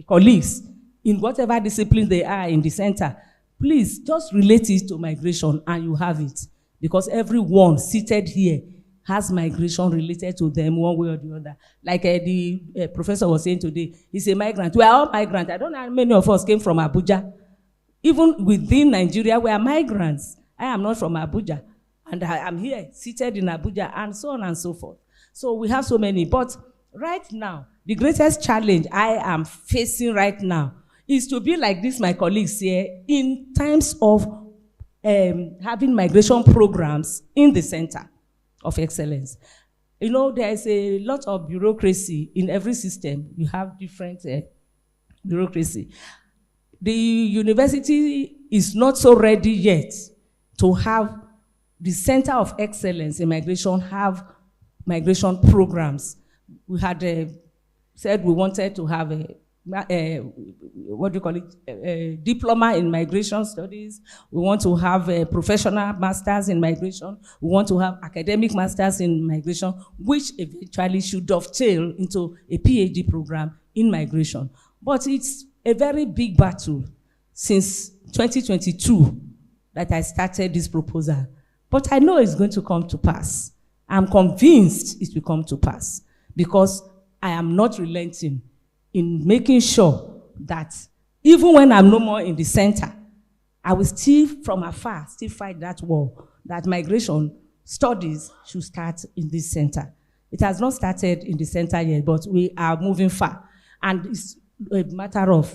E: colleagues, in whatever discipline they are in the center, please just relate it to migration and you have it. Because everyone seated here has migration related to them one way or the other. Like the professor was saying today, he's a migrant. We are all migrants. I don't know how many of us came from Abuja. Even within Nigeria, we are migrants. I am not from Abuja. And I am here, seated in Abuja, and so on and so forth. So we have so many. But right now, the greatest challenge I am facing right now is to be like this, my colleagues here, in terms of having migration programs in the center of excellence. You know, there is a lot of bureaucracy in every system. You have different bureaucracy. The university is not so ready yet to have the center of excellence in migration have migration programs. We had said we wanted to have what do you call it, a diploma in migration studies. We want to have a professional masters in migration. We want to have academic masters in migration, which eventually should dovetail into a PhD program in migration. But it's a very big battle since 2022 that I started this proposal. But I know it's going to come to pass. I'm convinced it will come to pass because I am not relenting in making sure that even when I'm no more in the center, I will still, from afar, still fight that war, that migration studies should start in this center. It has not started in the center yet, but we are moving far. And it's a matter of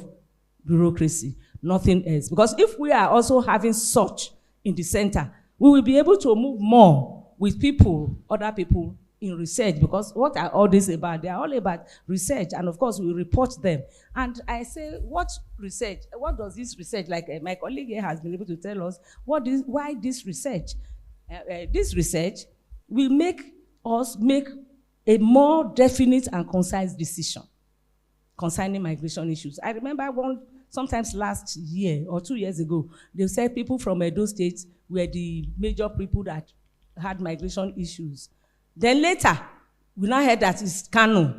E: bureaucracy, nothing else. Because if we are also having such in the center, we will be able to move more with people, other people, in research, because what are all this about? They are all about research, and of course we report them. And I say, what research? What does this research, like my colleague here has been able to tell us, why this research? This research will make us make a more definite and concise decision concerning migration issues. I remember sometimes last year or 2 years ago, they said people from Edo State were the major people that had migration issues. Then later, we now heard that it's Kano.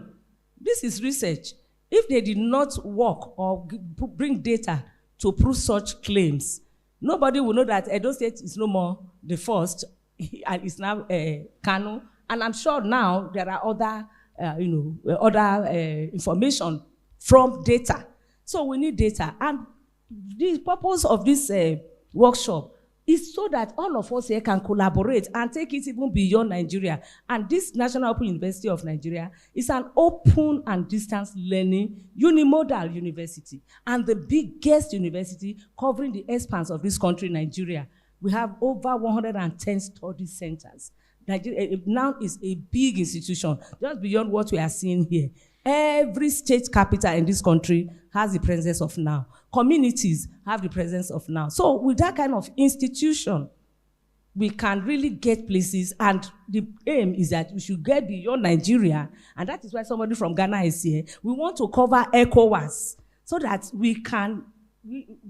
E: This is research. If they did not work or bring data to prove such claims, nobody will know that Edo State is no more the first, and it's now Kano. And I'm sure now there are other, information from data. So we need data. And the purpose of this workshop is so that all of us here can collaborate and take it even beyond Nigeria. And this National Open University of Nigeria is an open and distance learning unimodal university and the biggest university covering the expanse of this country, Nigeria. We have over 110 study centers. Nigeria now is a big institution, just beyond what we are seeing here. Every state capital in this country has the presence of now. Communities have the presence of now. So with that kind of institution, we can really get places, and the aim is that we should get beyond Nigeria, and that is why somebody from Ghana is here. We want to cover ECOWAS so that we can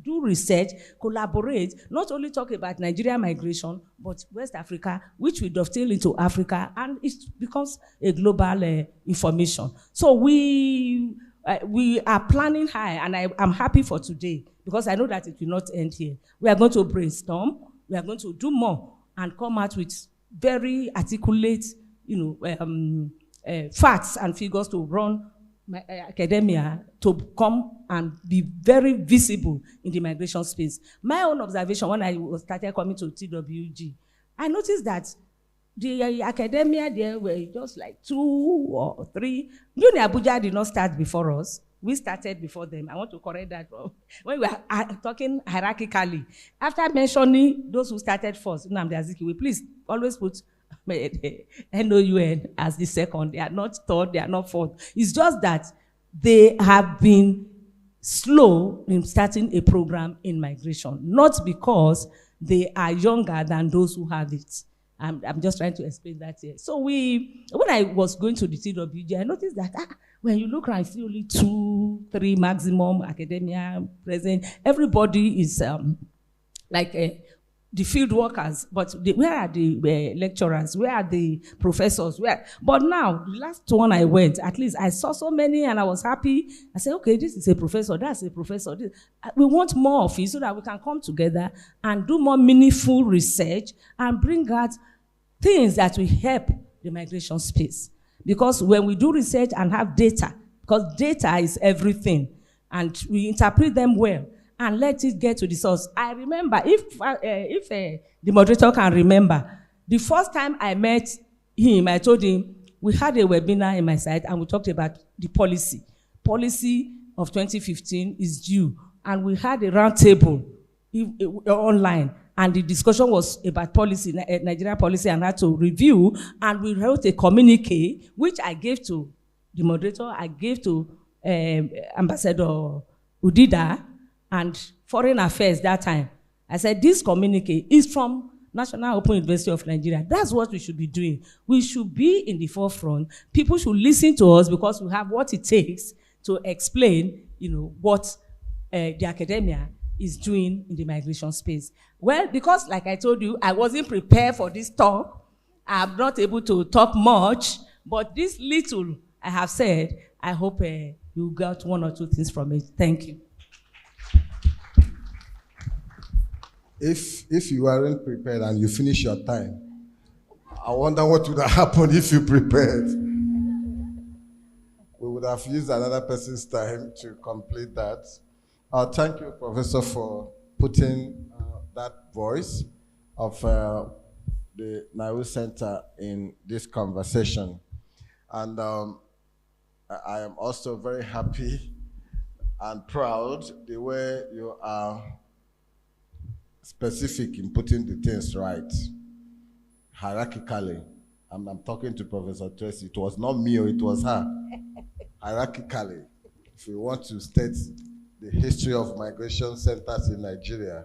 E: do research, collaborate, not only talk about Nigeria migration, but West Africa, which will dovetail into Africa, and it becomes a global information. So we are planning high, and I'm happy for today, because I know that it will not end here. We are going to brainstorm, we are going to do more, and come out with very articulate, facts and figures to run academia to come and be very visible in the migration space. My own observation when I started coming to TWG, I noticed that the academia there were just like 2 or 3. Uni Abuja did not start before us. We started before them. I want to correct that. When we are talking hierarchically, after mentioning those who started first, Nnamdi Azikiwe, please always put NOUN as the second. They are not third, they are not fourth. It's just that they have been slow in starting a program in migration, not because they are younger than those who have it. I'm just trying to explain that here. So when I was going to the TWG, I noticed that when you look around, I see only 2, 3 maximum academia present. Everybody is the field workers, but where are the lecturers? Where are the professors? Where? But now, the last one I went, at least I saw so many and I was happy. I said, okay, this is a professor, that's a professor. We want more of it so that we can come together and do more meaningful research and bring out things that will help the migration space. Because when we do research and have data, because data is everything, and we interpret them well, and let it get to the source. I remember, if the moderator can remember, the first time I met him, I told him, we had a webinar in my site and we talked about the policy. Policy of 2015 is due. And we had a round table online, and the discussion was about policy, Nigeria policy, and how to review. And we wrote a communique, which I gave to the moderator, I gave to Ambassador Udida, and Foreign Affairs that time. I said, this communique is from National Open University of Nigeria. That's what we should be doing. We should be in the forefront. People should listen to us because we have what it takes to explain, what the academia is doing in the migration space. Well, because like I told you, I wasn't prepared for this talk. I'm not able to talk much, but this little I have said, I hope you got one or two things from it. Thank you.
B: If you weren't prepared and you finish your time, I wonder what would have happened if you prepared. We would have used another person's time to complete that. Thank you, Professor, for putting that voice of the Nairu Center in this conversation. And I am also very happy and proud the way you are specific in putting the things right, hierarchically. I'm talking to Professor Tracy. It was not me, or it was her. Hierarchically, if we want to state the history of migration centers in Nigeria,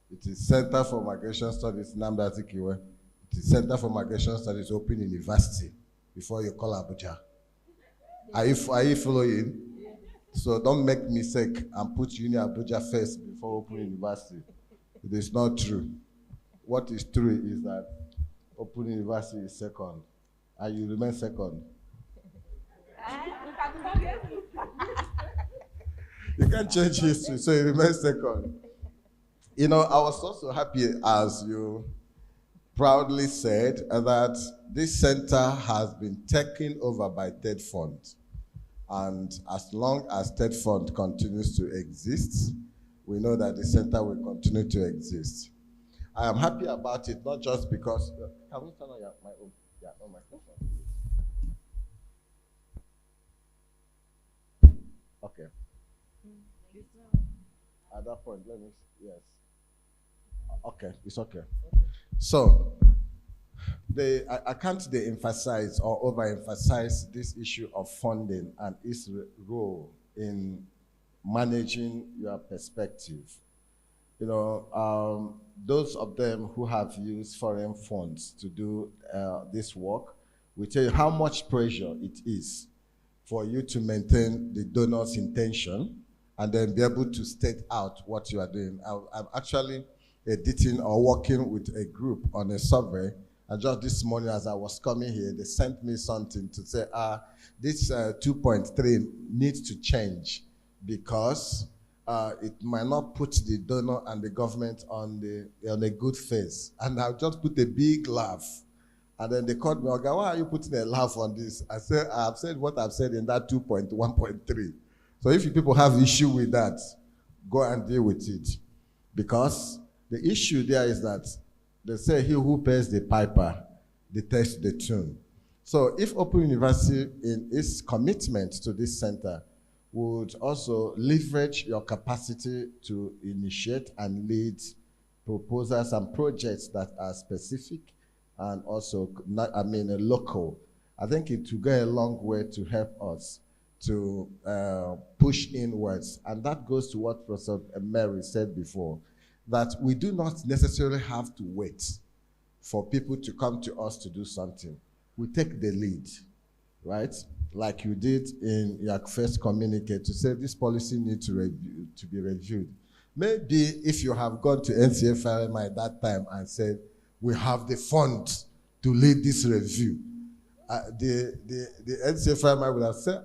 B: it is Center for Migration Studies, Nnamdi Azikiwe. It is Center for Migration Studies, Open University, before you call Abuja. Are you following? So don't make mistake and put Uni Abuja first before Open University. It is not true. What is true is that Open University is second, and you remain second. You can't change history, so you remain second. I was also happy, as you proudly said, that this center has been taken over by Third Fund. And as long as Third Fund continues to exist, we know that the center will continue to exist. I am happy about it, not just because, can we turn on my own microphone? Okay. At that point, yes. Okay, it's okay. So, I can't de-emphasize or overemphasize this issue of funding and its role in managing your perspective. Those of them who have used foreign funds to do this work will tell you how much pressure it is for you to maintain the donor's intention and then be able to state out what you are doing. I'm actually editing or working with a group on a survey, and just this morning as I was coming here, they sent me something to say, this 2.3 needs to change because it might not put the donor and the government on a good face. And I just put a big laugh. And then they called me, okay, why are you putting a laugh on this? I said, I've said what I've said in that 2.1.3. So if you people have issue with that, go and deal with it. Because the issue there is that they say he who pays the piper detests the tune. So if Open University in its commitment to this center would also leverage your capacity to initiate and lead proposals and projects that are specific and also local, I think it will go a long way to help us to push inwards. And that goes to what Professor Mary said before, that we do not necessarily have to wait for people to come to us to do something. We take the lead, right? Like you did in your first communique to say this policy needs to be reviewed. Maybe if you have gone to NCFRMI at that time and said, we have the funds to lead this review, the NCFRMI would have said,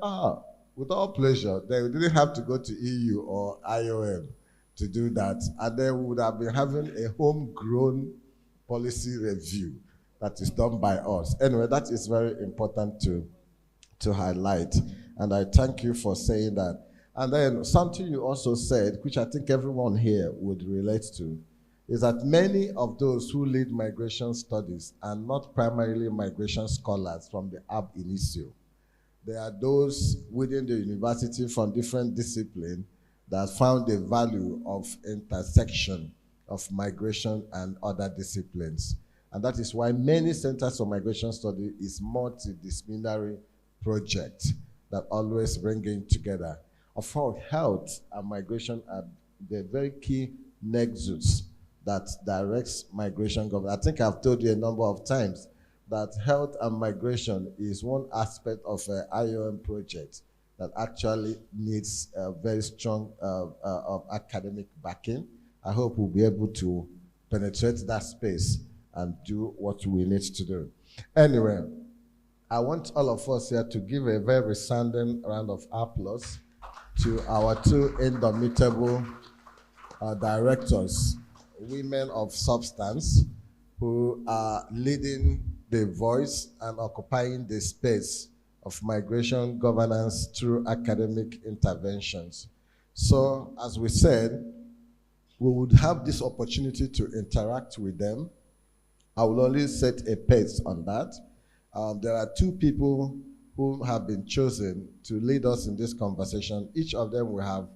B: with all pleasure. They didn't have to go to EU or IOM to do that. And they would have been having a homegrown policy review that is done by us. Anyway, that is very important to highlight. And I thank you for saying that. And then something you also said, which I think everyone here would relate to, is that many of those who lead migration studies are not primarily migration scholars from the ab initio. There are those within the university from different disciplines that found the value of intersection of migration and other disciplines. And that is why many centers for migration study is multidisciplinary project that always bringing together. Of course, health and migration are the very key nexus that directs migration government. I think I've told you a number of times that health and migration is one aspect of an IOM project that actually needs a very strong of academic backing. I hope we'll be able to penetrate that space and do what we need to do. Anyway, I want all of us here to give a very resounding round of applause to our two indomitable directors, women of substance, who are leading the voice and occupying the space of migration governance through academic interventions. So, as we said, we would have this opportunity to interact with them. I will only set a pace on that. There are two people who have been chosen to lead us in this conversation. Each of them will have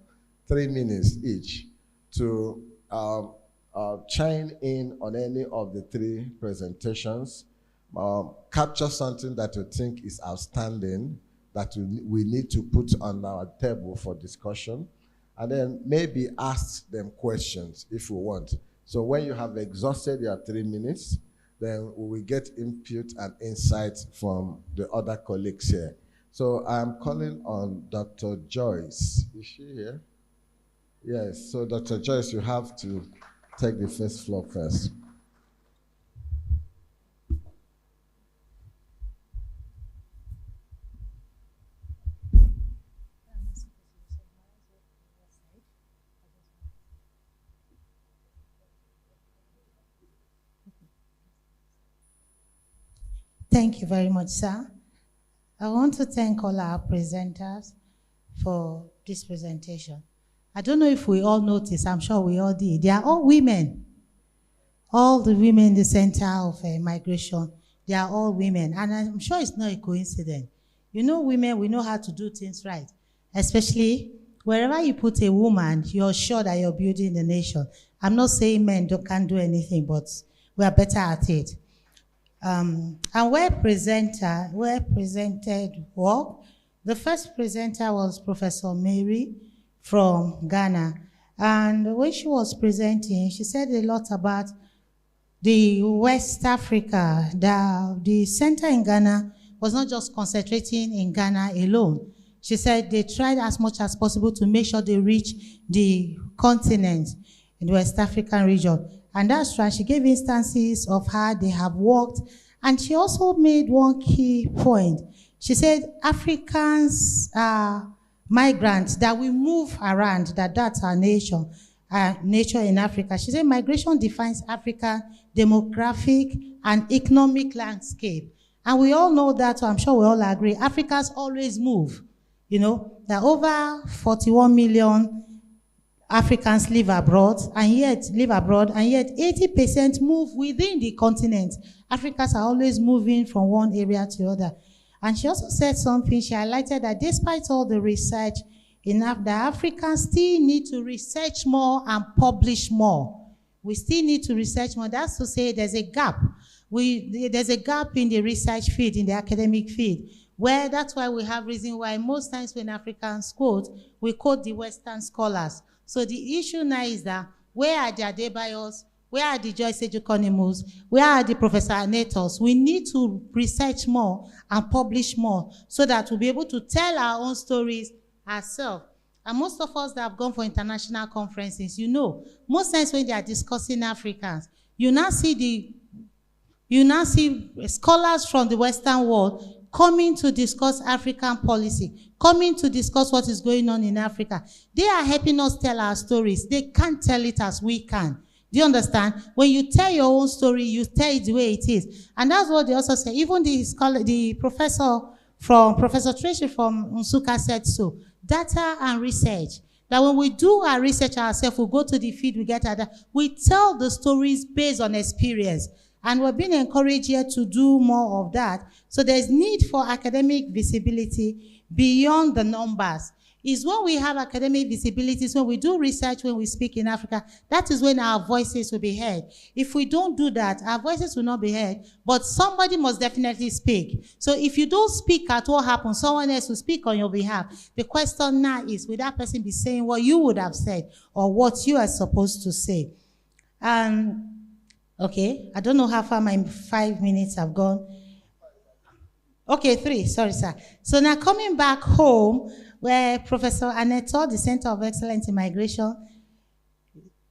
B: 3 minutes each to chime in on any of the 3 presentations, capture something that you think is outstanding, that we need to put on our table for discussion, and then maybe ask them questions if we want. So when you have exhausted your 3 minutes, then we will get input and insights from the other colleagues here. So I'm calling on Dr. Joyce. Is she here? Yes, so Dr. Joyce, you have to take the first floor first.
F: Thank you very much, sir. I want to thank all our presenters for this presentation. I don't know if we all noticed, I'm sure we all did. They are all women. All the women in the center of migration, they are all women. And I'm sure it's not a coincidence. You know, women, we know how to do things right. Especially wherever you put a woman, you're sure that you're building the nation. I'm not saying men can't do anything, but we are better at it. And where presented work, the first presenter was Professor Mary from Ghana. And when she was presenting, she said a lot about the West Africa. The center in Ghana was not just concentrating in Ghana alone. She said they tried as much as possible to make sure they reach the continent in the West African region. And that's right, she gave instances of how they have worked. And she also made one key point. She said Africans are migrants, that we move around, that's our nature in Africa. She said migration defines Africa's demographic and economic landscape. And we all know that, so I'm sure we all agree, Africans always move. You know, there are over 41 million Africans live abroad, and yet 80% move within the continent. Africans are always moving from one area to the other. And she also said something, she highlighted that despite all the research, the Africans still need to research more and publish more. We still need to research more. That's to say there's a gap. There's a gap in the research field, in the academic field, where that's why we have reason why most times when Africans quote, we quote the Western scholars. So the issue now is that where are the Adebayos, where are the Joyce Ejukonimos, where are the Professor Anetos? We need to research more and publish more so that we'll be able to tell our own stories ourselves. And most of us that have gone for international conferences, you know, most times when they are discussing Africans, you now see scholars from the Western world coming to discuss African policy, coming to discuss what is going on in Africa. They are helping us tell our stories. They can't tell it as we can. Do you understand? When you tell your own story, you tell it the way it is. And that's what they also say. Even the Professor Tracy from Nsukka said so. Data and research. That when we do our research ourselves, we go to the field, we get at that, we tell the stories based on experience. And we're being encouraged here to do more of that. So there's need for academic visibility beyond the numbers. Is when we have academic visibilities, when we do research, when we speak in Africa, that is when our voices will be heard. If we don't do that, our voices will not be heard, but somebody must definitely speak. So if you don't speak at what happens, someone else will speak on your behalf. The question now is, will that person be saying what you would have said or what you are supposed to say? Okay, I don't know how far my 5 minutes have gone. Okay, 3, sorry, sir. So now coming back home, where Professor Aneto, the Center of Excellence in Migration,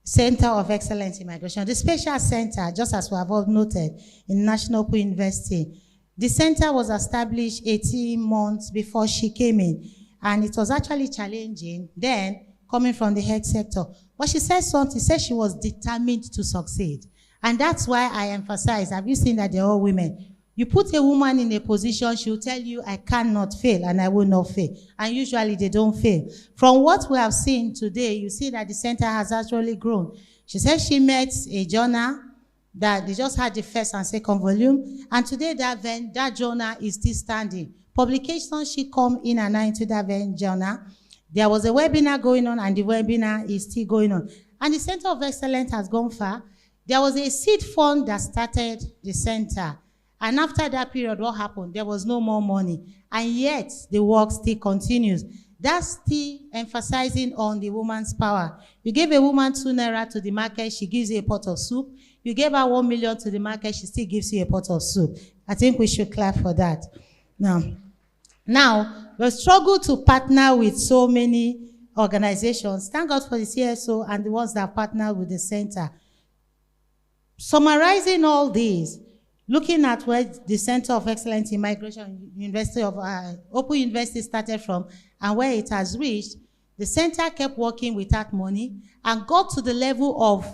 F: the special center, just as we have all noted, in National Open University. The center was established 18 months before she came in, and it was actually challenging then, coming from the health sector. But she said something, said she was determined to succeed. And that's why I emphasize, have you seen that they're all women? You put a woman in a position, she'll tell you, I cannot fail and I will not fail. And usually they don't fail. From what we have seen today, you see that the center has actually grown. She said she met a journal that they just had the first and second volume. And today that journal is still standing. Publications should come in and out into that journal. There was a webinar going on and the webinar is still going on. And the Center of Excellence has gone far. There was a seed fund that started the center. And after that period, what happened? There was no more money. And yet, the work still continues. That's still emphasizing on the woman's power. You give a woman 2 naira to the market, she gives you a pot of soup. You gave her 1 million to the market, she still gives you a pot of soup. I think we should clap for that. Now, we struggle to partner with so many organizations. Thank God for the CSO and the ones that partner with the center. Summarizing all these, looking at where the Center of Excellence in Migration, Open University started from and where it has reached, the center kept working without money and got to the level of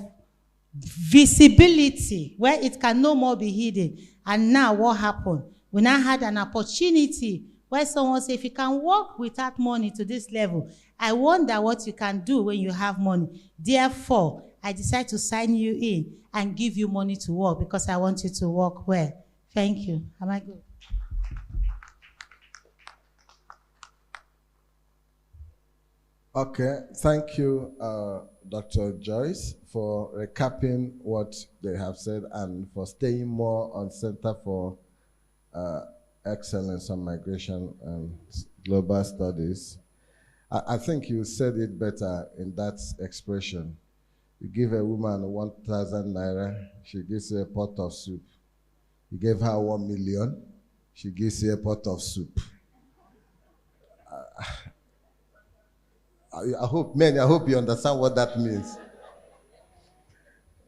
F: visibility where it can no more be hidden. And now what happened? We now had an opportunity where someone said, if you can work without money to this level, I wonder what you can do when you have money. Therefore, I decide to sign you in and give you money to work because I want you to work well. Thank you. Am I good?
B: Okay, thank you, Dr. Joyce, for recapping what they have said and for staying more on Center for Excellence on Migration and Global Studies. I think you said it better in that expression. You give a woman 1,000 naira, she gives you a pot of soup. You gave her 1 million, she gives you a pot of soup. I hope you understand what that means.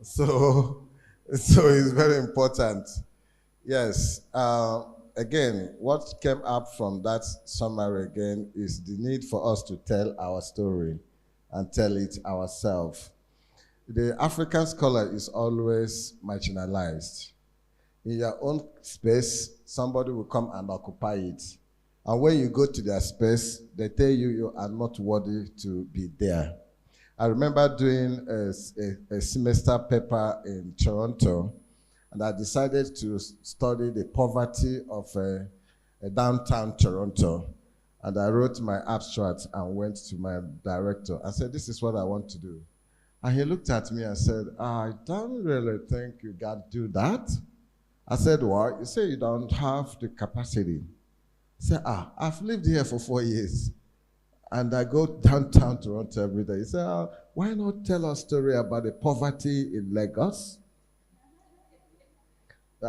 B: So it's very important. Yes. Again, what came up from that summary again is the need for us to tell our story and tell it ourselves. The African scholar is always marginalized. In your own space, somebody will come and occupy it. And when you go to their space, they tell you you are not worthy to be there. I remember doing a semester paper in Toronto, and I decided to study the poverty of a downtown Toronto. And I wrote my abstract and went to my director. I said, this is what I want to do. And he looked at me and said, I don't really think you got to do that. I said, what? You say you don't have the capacity. He said, I've lived here for 4 years. And I go downtown Toronto every day. He said, why not tell a story about the poverty in Lagos?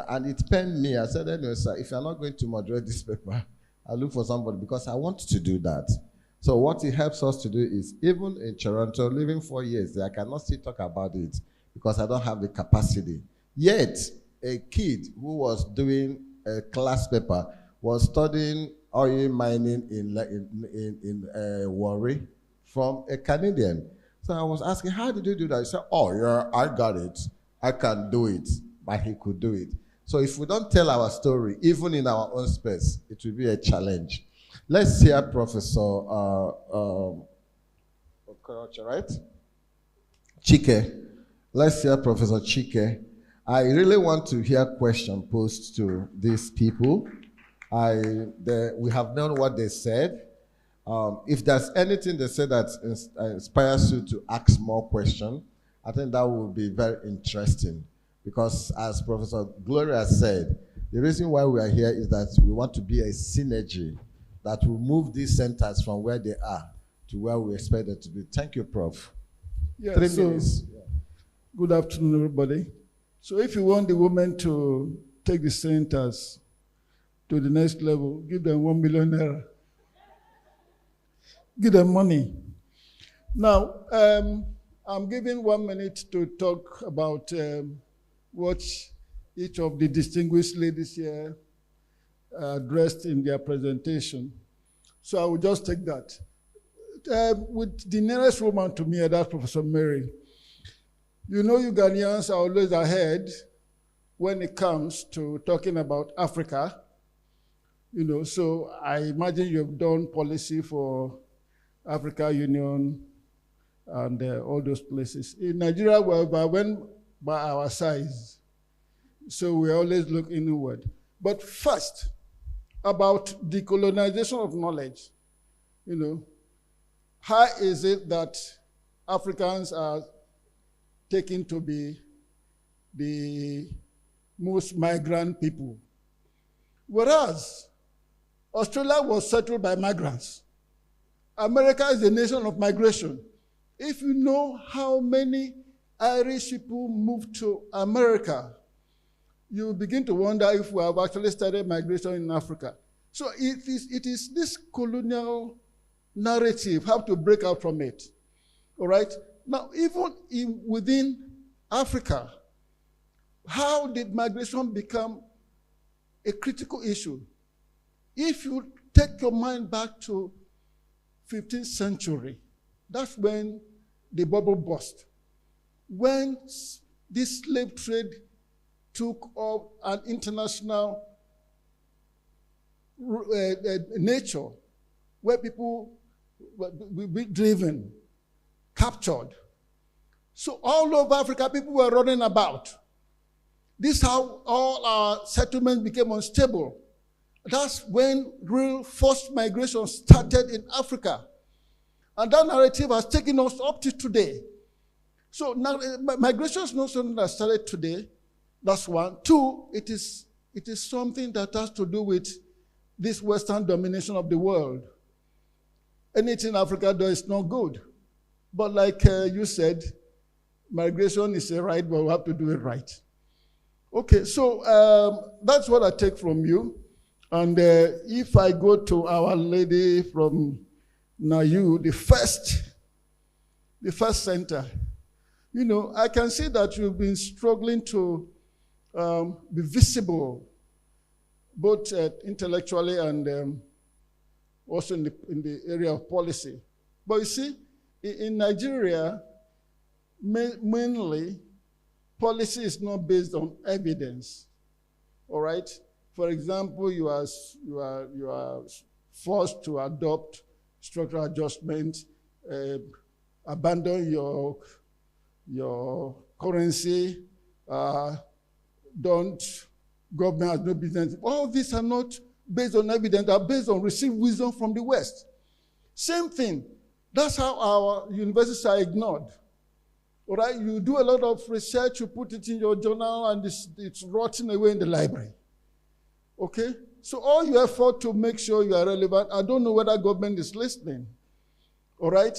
B: And it pained me. I said, anyway, sir, if you're not going to moderate this paper, I'll look for somebody because I want to do that. So what it helps us to do is, even in Toronto, living 4 years, I cannot still talk about it because I don't have the capacity. Yet, a kid who was doing a class paper was studying oil mining in Warri from a Canadian. So I was asking, how did you do that? He said, oh, yeah, I got it. I can do it. But he could do it. So if we don't tell our story, even in our own space, it will be a challenge. Let's hear Professor right? Chike. Let's hear Professor Chike. I really want to hear questions posed to these people. We have known what they said. If there's anything they said that inspires you to ask more questions, I think that will be very interesting. Because as Professor Gloria said, the reason why we are here is that we want to be a synergy that will move these centers from where they are to where we expect them to be. Thank you, Prof.
G: Yeah,
B: 3 minutes.
G: Good afternoon, everybody. So if you want the women to take the centers to the next level, give them 1 million naira. Give them money. Now, I'm giving 1 minute to talk about what each of the distinguished ladies here addressed in their presentation. So I will just take that. With the nearest woman to me, that's Professor Mary. You know, you Ghanaians are always ahead when it comes to talking about Africa. You know, so I imagine you've done policy for Africa Union and all those places. In Nigeria, we went by our size, so we always look inward. But first, about decolonization of knowledge, you know, how is it that Africans are taken to be the most migrant people? Whereas Australia was settled by migrants. America is a nation of migration. If you know how many Irish people moved to America, you begin to wonder if we have actually started migration in Africa. So it is this colonial narrative, have to break out from it. All right? Now, even within Africa, how did migration become a critical issue? If you take your mind back to 15th century, that's when the bubble burst. When this slave trade took up an international nature, where people will be driven, captured. So all over Africa, people were running about. This is how all our settlements became unstable. That's when real forced migration started in Africa. And that narrative has taken us up to today. So now, migration is not something that started today. That's one. Two, it is something that has to do with this Western domination of the world. Anything Africa does is not good. But like you said, migration is a right, but we have to do it right. Okay, so that's what I take from you. And if I go to our lady from Nayu, the first center, you know, I can see that you've been struggling to be visible, both intellectually and also in the area of policy. But you see, in Nigeria, mainly, policy is not based on evidence, all right? For example, you are forced to adopt structural adjustment, abandon your currency, government has no business. All these are not based on evidence, they are based on received wisdom from the West. Same thing. That's how our universities are ignored. All right, you do a lot of research, you put it in your journal, and it's rotting away in the library. Okay? So all your effort to make sure you are relevant, I don't know whether government is listening. All right?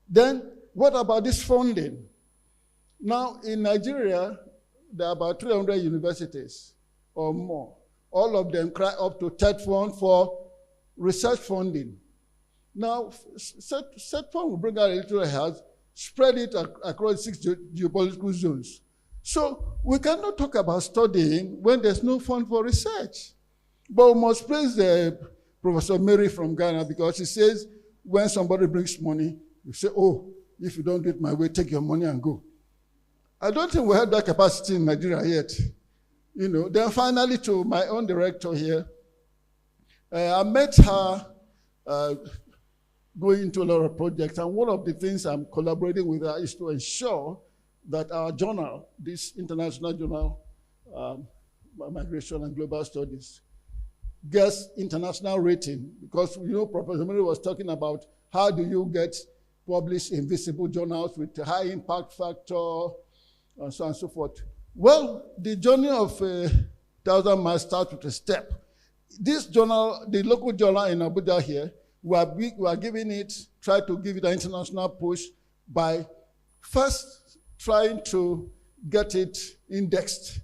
G: Then, what about this funding? Now, in Nigeria, there are about 300 universities or more. All of them cry up to third fund for research funding. Now, set point will bring out electoral health, spread it across 6 geopolitical zones. So we cannot talk about studying when there's no fund for research. But we must praise Professor Mary from Ghana, because she says when somebody brings money, you say, oh, if you don't do it my way, take your money and go. I don't think we have that capacity in Nigeria yet. Then finally, to my own director here, I met her going into a lot of projects, and one of the things I'm collaborating with her is to ensure that our journal, this international journal, Migration and Global Studies, gets international rating. Because, Professor Mary was talking about how do you get published in visible journals with a high impact factor, and so on and so forth. Well, the journey of 1,000 miles starts with a step. This journal, the local journal in Abuja here, we are giving it, try to give it an international push by first trying to get it indexed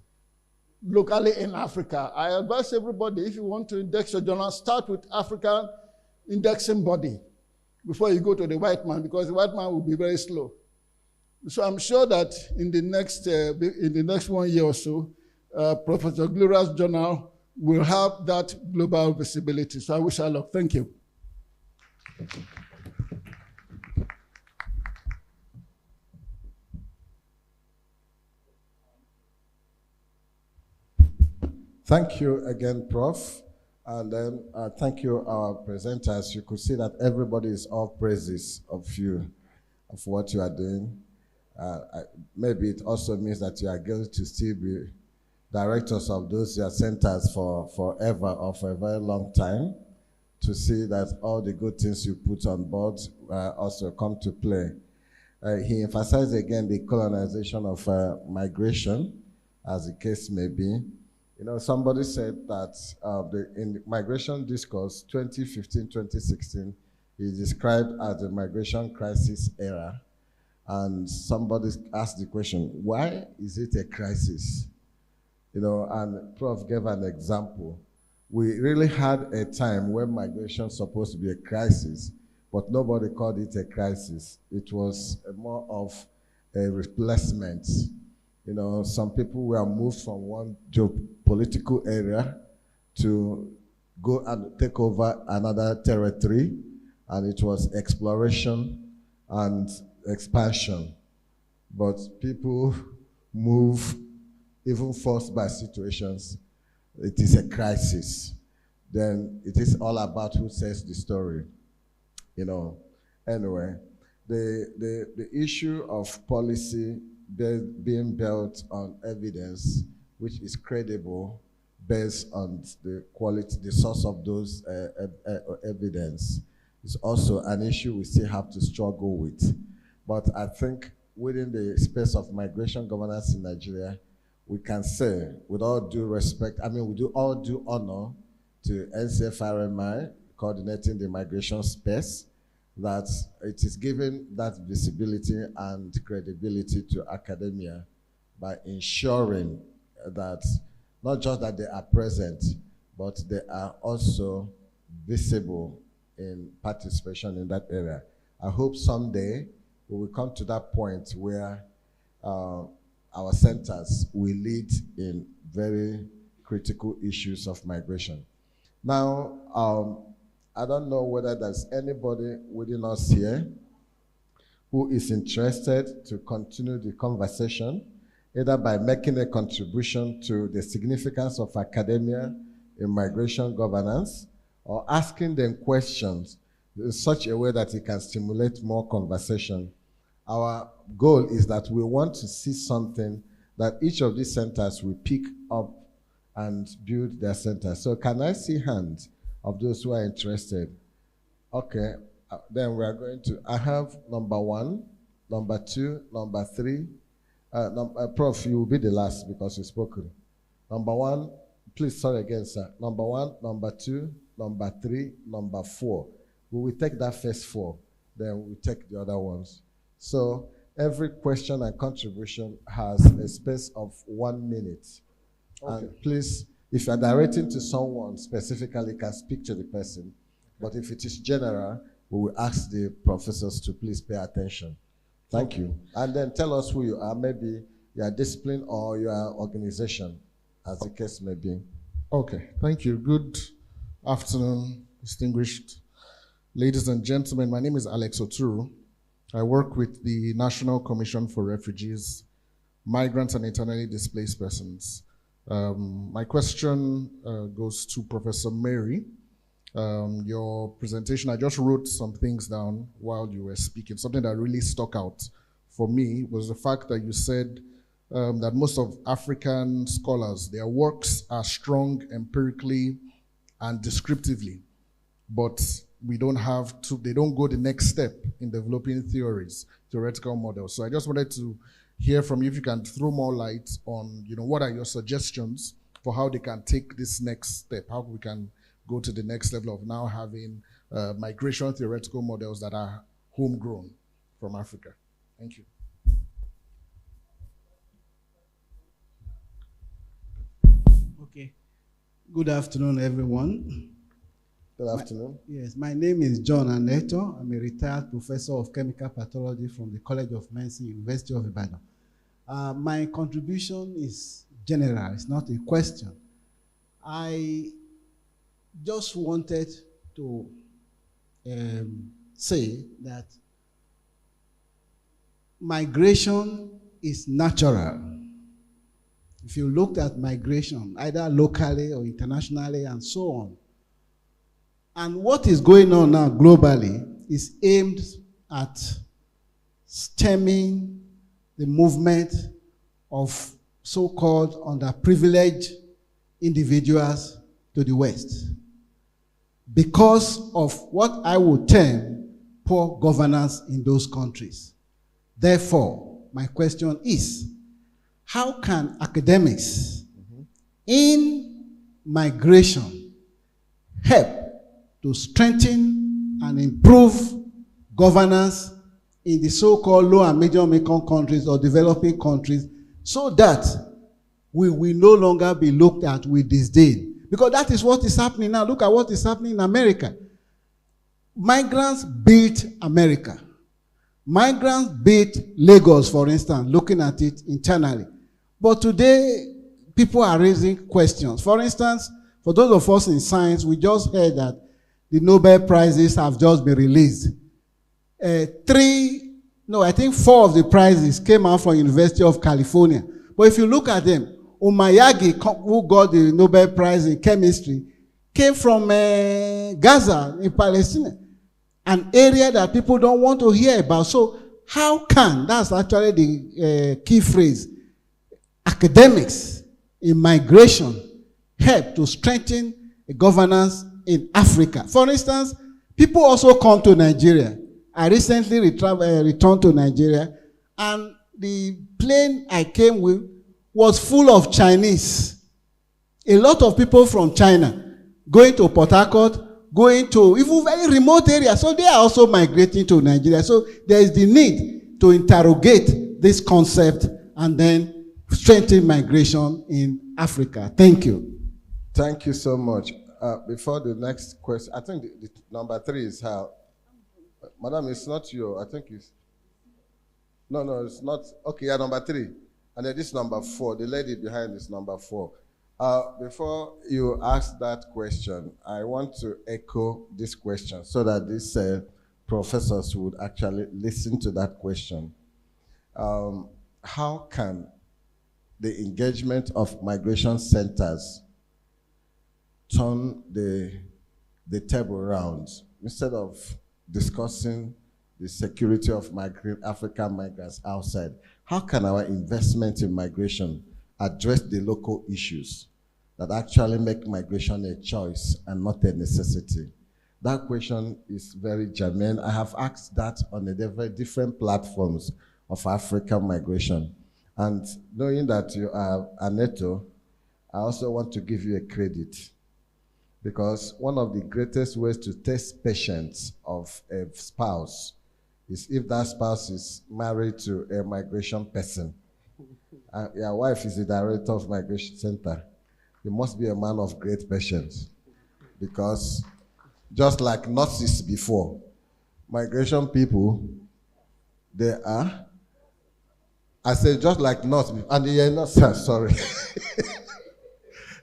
G: locally in Africa. I advise everybody, if you want to index your journal, start with African indexing body before you go to the white man, because the white man will be very slow. So I'm sure that in the next 1 year or so, Professor Gloria's journal will have that global visibility. So I wish her luck. Thank you.
B: Thank you again, Prof. And then thank you, our presenters. You could see that everybody is all praises of you, of what you are doing. Maybe it also means that you are going to still be directors of those your centers for forever or for a very long time, to see that all the good things you put on board also come to play. He emphasized again the colonization of migration, as the case may be. Somebody said that in the migration discourse 2015-2016 is described as the migration crisis era. And somebody asked the question, why is it a crisis? And Prof gave an example. We really had a time when migration was supposed to be a crisis, but nobody called it a crisis. It was more of a replacement. Some people were moved from one geopolitical area to go and take over another territory, and it was exploration and expansion. But people move, even forced by situations. It is a crisis. Then it is all about who says the story. Anyway, the issue of policy being built on evidence, which is credible, based on the quality, the source of those evidence, is also an issue we still have to struggle with. But I think within the space of migration governance in Nigeria, we can say, with all due respect, we do all due honor to NCFRMI coordinating the migration space, that it is giving that visibility and credibility to academia by ensuring that not just that they are present, but they are also visible in participation in that area. I hope someday we will come to that point where our centers will lead in very critical issues of migration. Now, I don't know whether there's anybody within us here who is interested to continue the conversation, either by making a contribution to the significance of academia in migration governance, or asking them questions in such a way that it can stimulate more conversation. Our goal is that we want to see something that each of these centers will pick up and build their center. So can I see hands of those who are interested? Okay, then we are going to, I have number 1, number 2, number 3. Prof, you will be the last because you spoke. Number 1, please, sorry again, sir. Number 1, number 2, number 3, number 4. We will take that first 4, then we'll take the other ones. So every question and contribution has a space of 1 minute. Okay. And please, if you're directing to someone specifically, can speak to the person. But if it is general, we will ask the professors to please pay attention. Thank you. And then tell us who you are, maybe your discipline or your organization, as the case may be.
H: Okay, thank you. Good afternoon, distinguished ladies and gentlemen. My name is Alex Oturu. I work with the National Commission for Refugees, Migrants and Internally Displaced Persons. My question goes to Professor Mary. Your presentation, I just wrote some things down while you were speaking. Something that really stuck out for me was the fact that you said that most of African scholars, their works are strong empirically and descriptively, but we don't have to, they don't go the next step in developing theories, theoretical models. So I just wanted to hear from you if you can throw more light on, what are your suggestions for how they can take this next step, how we can go to the next level of now having migration theoretical models that are homegrown from Africa. Thank you.
I: Okay. Good afternoon, everyone.
B: Good afternoon.
I: Yes, my name is John Aneto. I'm a retired professor of chemical pathology from the College of Medicine, University of Ibadan. My contribution is general, it's not a question. I just wanted to say that migration is natural. If you looked at migration, either locally or internationally and so on, and what is going on now globally is aimed at stemming the movement of so-called underprivileged individuals to the West because of what I would term poor governance in those countries. Therefore, my question is, how can academics in migration help to strengthen and improve governance in the so-called low and medium income countries or developing countries so that we will no longer be looked at with disdain? Because that is what is happening now. Look at what is happening in America. Migrants built America. Migrants built Lagos, for instance, looking at it internally. But today, people are raising questions. For instance, for those of us in science, we just heard that the Nobel Prizes have just been released. I think 4 of the prizes came out from University of California. But if you look at them, Umayagi, who got the Nobel Prize in chemistry, came from Gaza in Palestine, an area that people don't want to hear about. So how can, that's actually the key phrase, academics in migration help to strengthen governance in Africa? For instance, people also come to Nigeria. I recently returned to Nigeria, and the plane I came with was full of Chinese. A lot of people from China going to Port Harcourt, going to even very remote areas. So they are also migrating to Nigeria. So there is the need to interrogate this concept and then strengthen migration in Africa. Thank you.
B: Thank you so much. Before the next question, I think the number 3 is how. Madam, it's not you. I think it's. No, it's not. Okay, yeah, number 3. And then this number 4. The lady behind is number 4. Before you ask that question, I want to echo this question so that these professors would actually listen to that question. How can the engagement of migration centers turn the table around instead of discussing the security of African migrants outside? How can our investment in migration address the local issues that actually make migration a choice and not a necessity? That question is very germane. I have asked that on the different platforms of African migration. And knowing that you are Aneto, I also want to give you a credit, because one of the greatest ways to test patience of a spouse is if that spouse is married to a migration person. Your wife is the director of migration center. You must be a man of great patience, because just like nurses before, migration people, they are, I said, just like North, and they are not, sorry.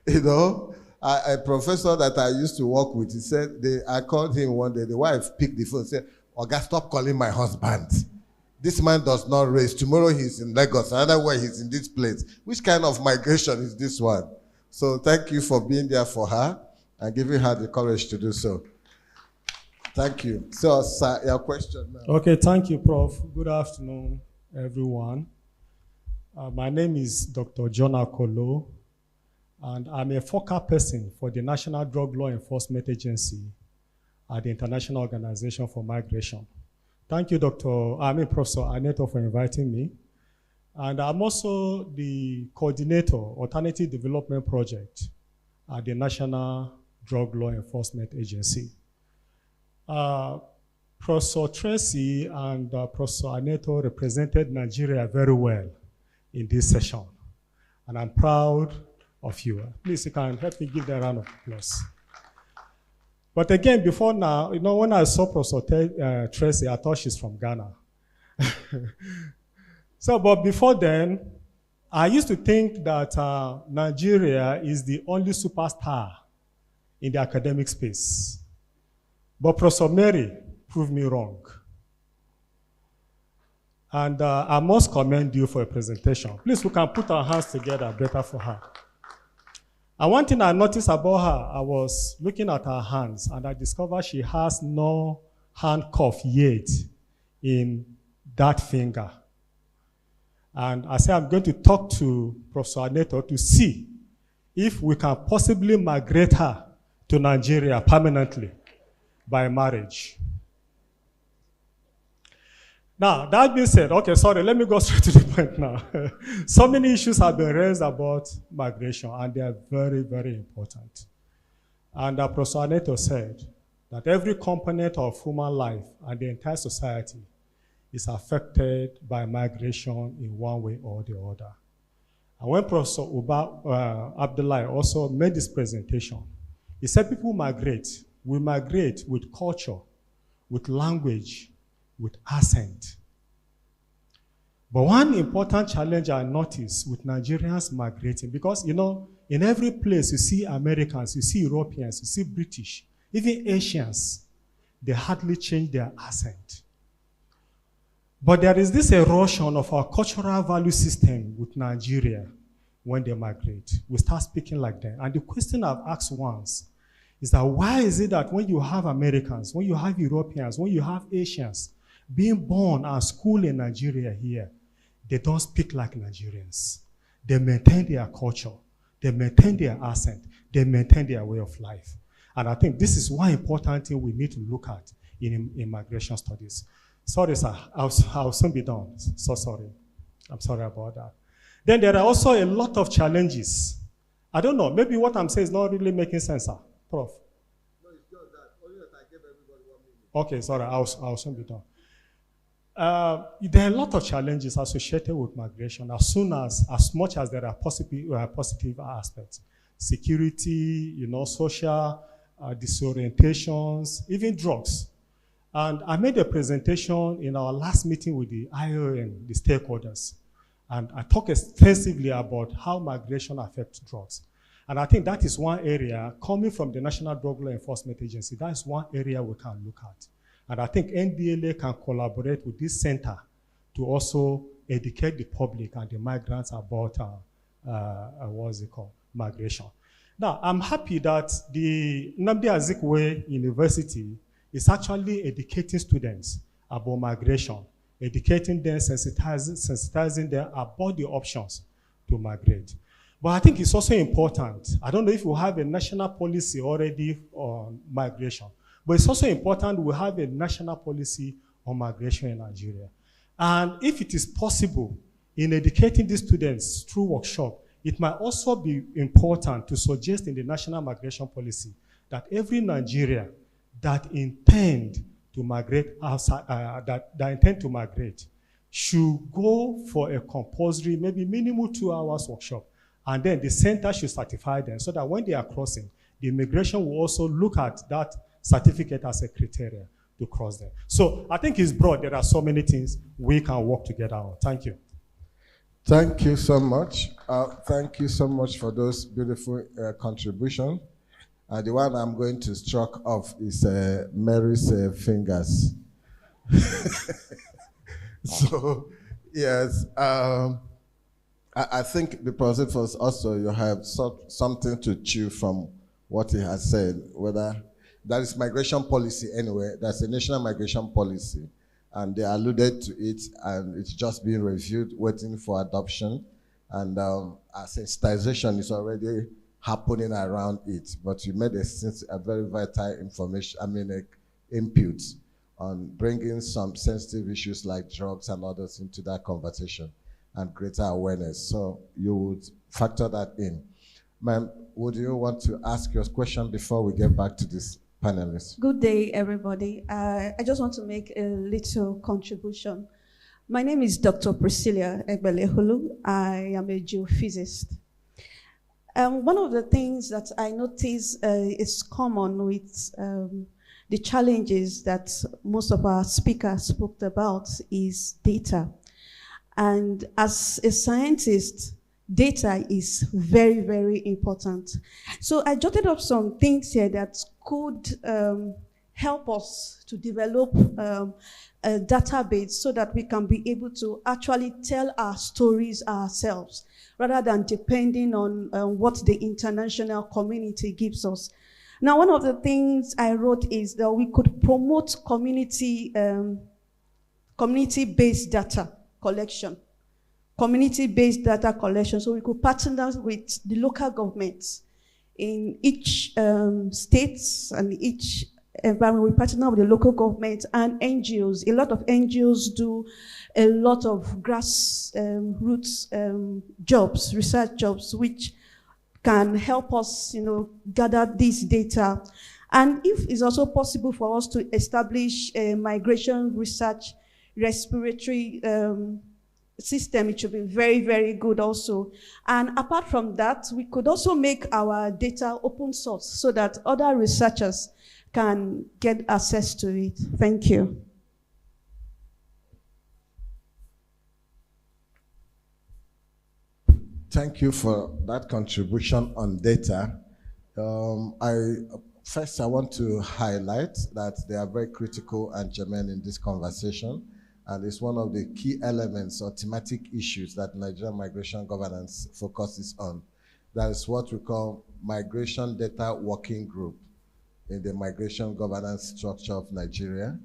B: You know, a professor that I used to work with, he said, I called him one day, the wife picked the phone and said, Oga, stop calling my husband. This man does not raise. Tomorrow he's in Lagos, another way he's in this place. Which kind of migration is this one? So thank you for being there for her and giving her the courage to do so. Thank you. So, sir, your question now.
J: Okay, thank you, Prof. Good afternoon, everyone. My name is Dr. John Akolo, and I'm a focal person for the National Drug Law Enforcement Agency at the International Organization for Migration. Thank you, Professor Aneto, for inviting me. And I'm also the coordinator, Alternative Development Project at the National Drug Law Enforcement Agency. Professor Tracy and Professor Aneto represented Nigeria very well in this session. And I'm proud of you. Please, you can help me give them a round of applause. But again, before now, you know, when I saw Professor Tracy, I thought she's from Ghana. So, but before then, I used to think that Nigeria is the only superstar in the academic space. But Professor Mary proved me wrong. And I must commend you for a presentation. Please, we can put our hands together better for her. And one thing I noticed about her, I was looking at her hands and I discovered she has no handcuff yet in that finger. And I said, I'm going to talk to Professor Aneto to see if we can possibly migrate her to Nigeria permanently by marriage. Now, that being said, okay, sorry, let me go straight to the point now. So many issues have been raised about migration, and they are very, very important. And Professor Aneto said that every component of human life and the entire society is affected by migration in one way or the other. And when Professor Abdullahi also made this presentation, he said people migrate. We migrate with culture, with language, with accent. But one important challenge I noticed with Nigerians migrating, because, you know, in every place you see Americans, you see Europeans, you see British, even Asians, they hardly change their accent. But there is this erosion of our cultural value system with Nigeria when they migrate. We start speaking like them. And the question I've asked once is that why is it that when you have Americans, when you have Europeans, when you have Asians being born and schooled in Nigeria here, they don't speak like Nigerians. They maintain their culture. They maintain their accent. They maintain their way of life. And I think this is one important thing we need to look at in immigration studies. Sorry, sir. I'll soon be done. So sorry. I'm sorry about that. Then there are also a lot of challenges. I don't know. Maybe what I'm saying is not really making sense, sir. Prof. No, it's just that. Only that I gave everybody 1 minute. Okay, sorry. I'll soon be done. There are a lot of challenges associated with migration as much as there are positive aspects. Security, you know, social disorientations, even drugs. And I made a presentation in our last meeting with the IOM, the stakeholders. And I talked extensively about how migration affects drugs. And I think that is one area, coming from the National Drug Law Enforcement Agency, that is one area we can look at. And I think NDLA can collaborate with this center to also educate the public and the migrants about migration. Now, I'm happy that the Nnamdi Azikiwe University is actually educating students about migration, educating them, sensitizing them about the options to migrate. But I think it's also important. I don't know if we have a national policy already on migration, but it's also important we have a national policy on migration in Nigeria. And if it is possible in educating these students through workshop, it might also be important to suggest in the national migration policy that every Nigerian that intend to migrate outside, that intend to migrate should go for a compulsory, maybe minimum 2 hours workshop. And then the center should certify them so that when they are crossing, the immigration will also look at that certificate as a criteria to cross there. So I think it's broad. There are so many things we can work together on. Thank you.
B: Thank you so much. Thank you so much for those beautiful contributions. The one I'm going to struck off is Mary's fingers. So, yes, I think because it was also you have something to chew from what he has said, whether that is migration policy anyway, that's a national migration policy. And they alluded to it, and it's just being reviewed, waiting for adoption. And sensitization is already happening around it. But you made a very vital input on bringing some sensitive issues like drugs and others into that conversation and greater awareness. So you would factor that in. Ma'am, would you want to ask your question before we get back to this panelist?
K: Good day, everybody. I just want to make a little contribution. My name is Dr. Priscilla Egbelehulu. I am a geophysicist. One of the things that I notice is common with the challenges that most of our speakers spoke about is data. And as a scientist, data is very, very important. So I jotted up some things here that could help us to develop a database so that we can be able to actually tell our stories ourselves, rather than depending on what the international community gives us. Now, one of the things I wrote is that we could promote community-based data collection. Community-based data collection, so we could partner with the local governments in each state and each environment. We partner with the local government and NGOs. A lot of NGOs do a lot of grassroots jobs, research jobs, which can help us, gather this data. And if it's also possible for us to establish a migration research respiratory system, it should be very, very good also. And apart from that, we could also make our data open source so that other researchers can get access to it. Thank you.
B: Thank you for that contribution on data. First, I want to highlight that they are very critical and germane in this conversation. And it's one of the key elements or thematic issues that Nigerian migration governance focuses on. That is what we call Migration Data Working Group in the migration governance structure of Nigeria,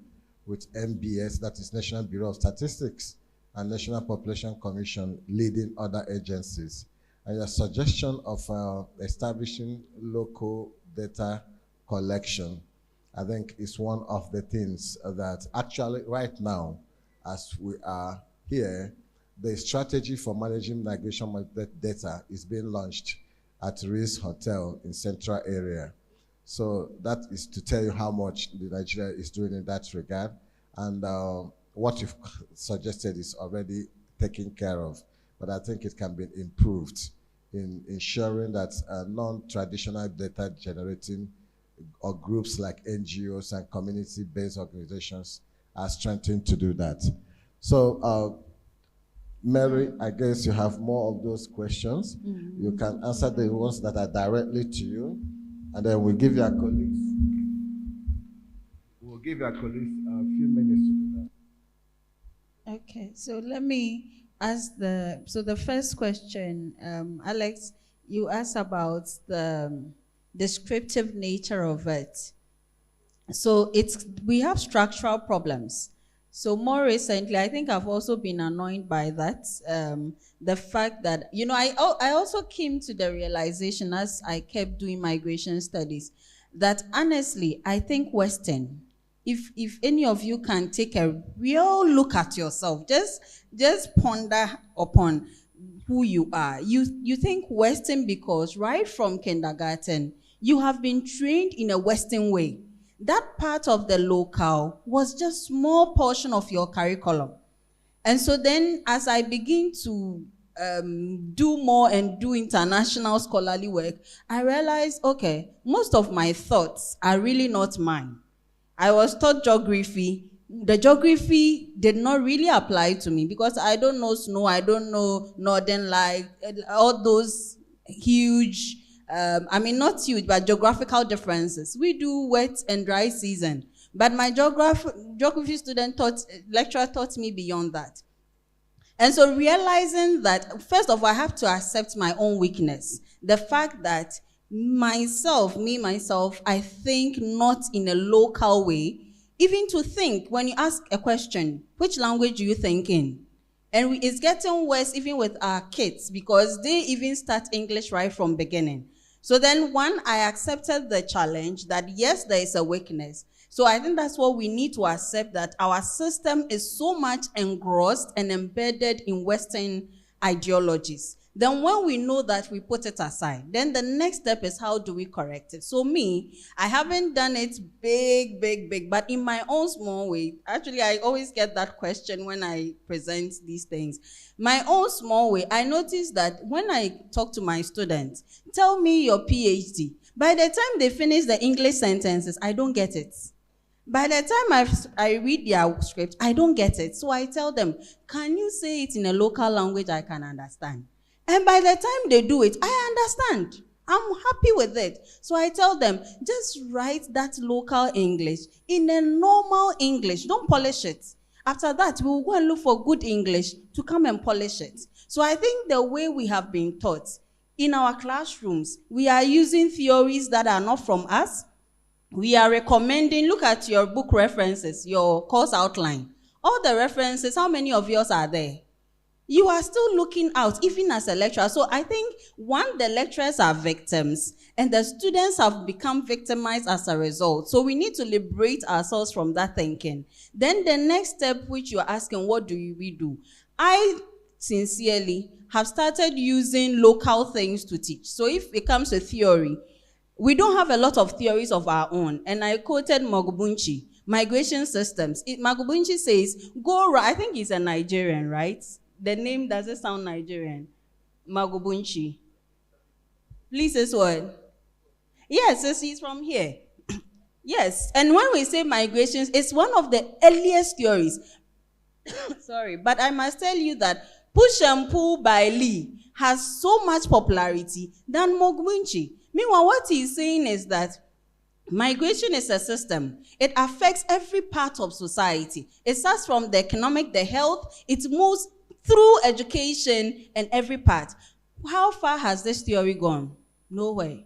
B: with NBS, that is National Bureau of Statistics, and National Population Commission leading other agencies. And your suggestion of establishing local data collection, I think is one of the things that actually right now, as we are here, the strategy for managing migration data is being launched at Riz Hotel in Central area. So that is to tell you how much the Nigeria is doing in that regard. And what you've suggested is already taken care of. But I think it can be improved in ensuring that non-traditional data generating or groups like NGOs and community-based organizations are strengthened to do that. So, Mary, I guess you have more of those questions. Mm-hmm. You can answer the ones that are directly to you, and then we'll give your colleagues. We'll give your colleagues a few minutes to do that.
C: Okay, so let me ask the first question, Alex, you asked about the descriptive nature of it. So we have structural problems. So more recently, I think I've also been annoyed by that. The fact that, I also came to the realization as I kept doing migration studies that honestly, I think Western, if any of you can take a real look at yourself, just ponder upon who you are. You think Western because right from kindergarten, you have been trained in a Western way. That part of the local was just small portion of your curriculum. And so then as I begin to do more and do international scholarly work, I realized, okay, most of my thoughts are really not mine. I was taught geography. The geography did not really apply to me because I don't know snow, I don't know northern light, all those huge, not huge, but geographical differences. We do wet and dry season. But my geography lecturer taught me beyond that. And so realizing that, first of all, I have to accept my own weakness. The fact that myself, I think not in a local way. Even to think, when you ask a question, which language do you think in? And it's getting worse even with our kids because they even start English right from beginning. So then I accepted the challenge that yes, there is a weakness. So I think that's what we need to accept, that our system is so much engrossed and embedded in Western ideologies. Then when we know that, we put it aside. Then the next step is, how do we correct it? So I haven't done it big, but in my own small way. Actually, I always get that question when I present these things. My own small way, I noticed that when I talk to my students, tell me your PhD. By the time they finish the English sentences, I don't get it. By the time I read their script, I don't get it. So I tell them, can you say it in a local language I can understand? And by the time they do it, I understand. I'm happy with it. So I tell them, just write that local English in a normal English. Don't polish it. After that, we will go and look for good English to come and polish it. So I think the way we have been taught in our classrooms, we are using theories that are not from us. We are recommending, look at your book references, your course outline. All the references, how many of yours are there? You are still looking out, even as a lecturer. So I think, one, the lecturers are victims, and the students have become victimized as a result. So we need to liberate ourselves from that thinking. Then the next step, which you're asking, what do we do? I sincerely have started using local things to teach. So if it comes to theory, we don't have a lot of theories of our own. And I quoted Mogubunchi, migration systems. Mogubunchi says, I think he's a Nigerian, right? The name doesn't sound Nigerian. Mogubunchi. Please, this word. Yes, he's from here. Yes, and when we say migrations, it's one of the earliest theories. Sorry, but I must tell you that Push and Pull by Lee has so much popularity than Mogubunchi. Meanwhile, what he's saying is that migration is a system. It affects every part of society. It starts from the economic, the health, it moves through education and every part. How far has this theory gone? Nowhere.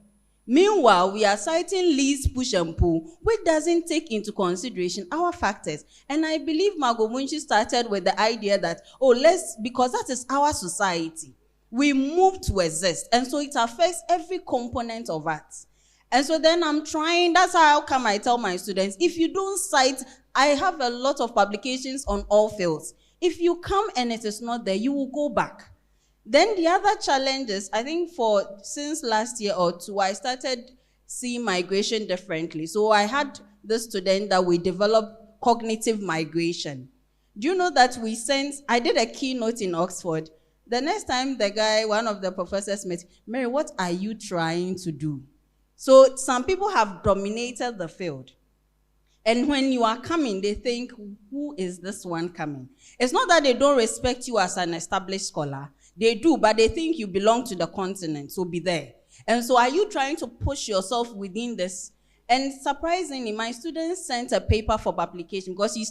C: Meanwhile, we are citing Lee's push and pull, which doesn't take into consideration our factors. And I believe Mogubunchi started with the idea that, because that is our society. We move to exist, and so it affects every component of us. And so then that's how come I tell my students, if you don't cite, I have a lot of publications on all fields. If you come and it is not there, you will go back. Then the other challenge is, I think since last year or two, I started seeing migration differently. So I had this student that we developed cognitive migration. Do you know that I did a keynote in Oxford. The next time one of the professors met, Mary, what are you trying to do? So some people have dominated the field. And when you are coming, they think, who is this one coming? It's not that they don't respect you as an established scholar. They do, but they think you belong to the continent, so be there. And so are you trying to push yourself within this? And surprisingly, my student sent a paper for publication because he's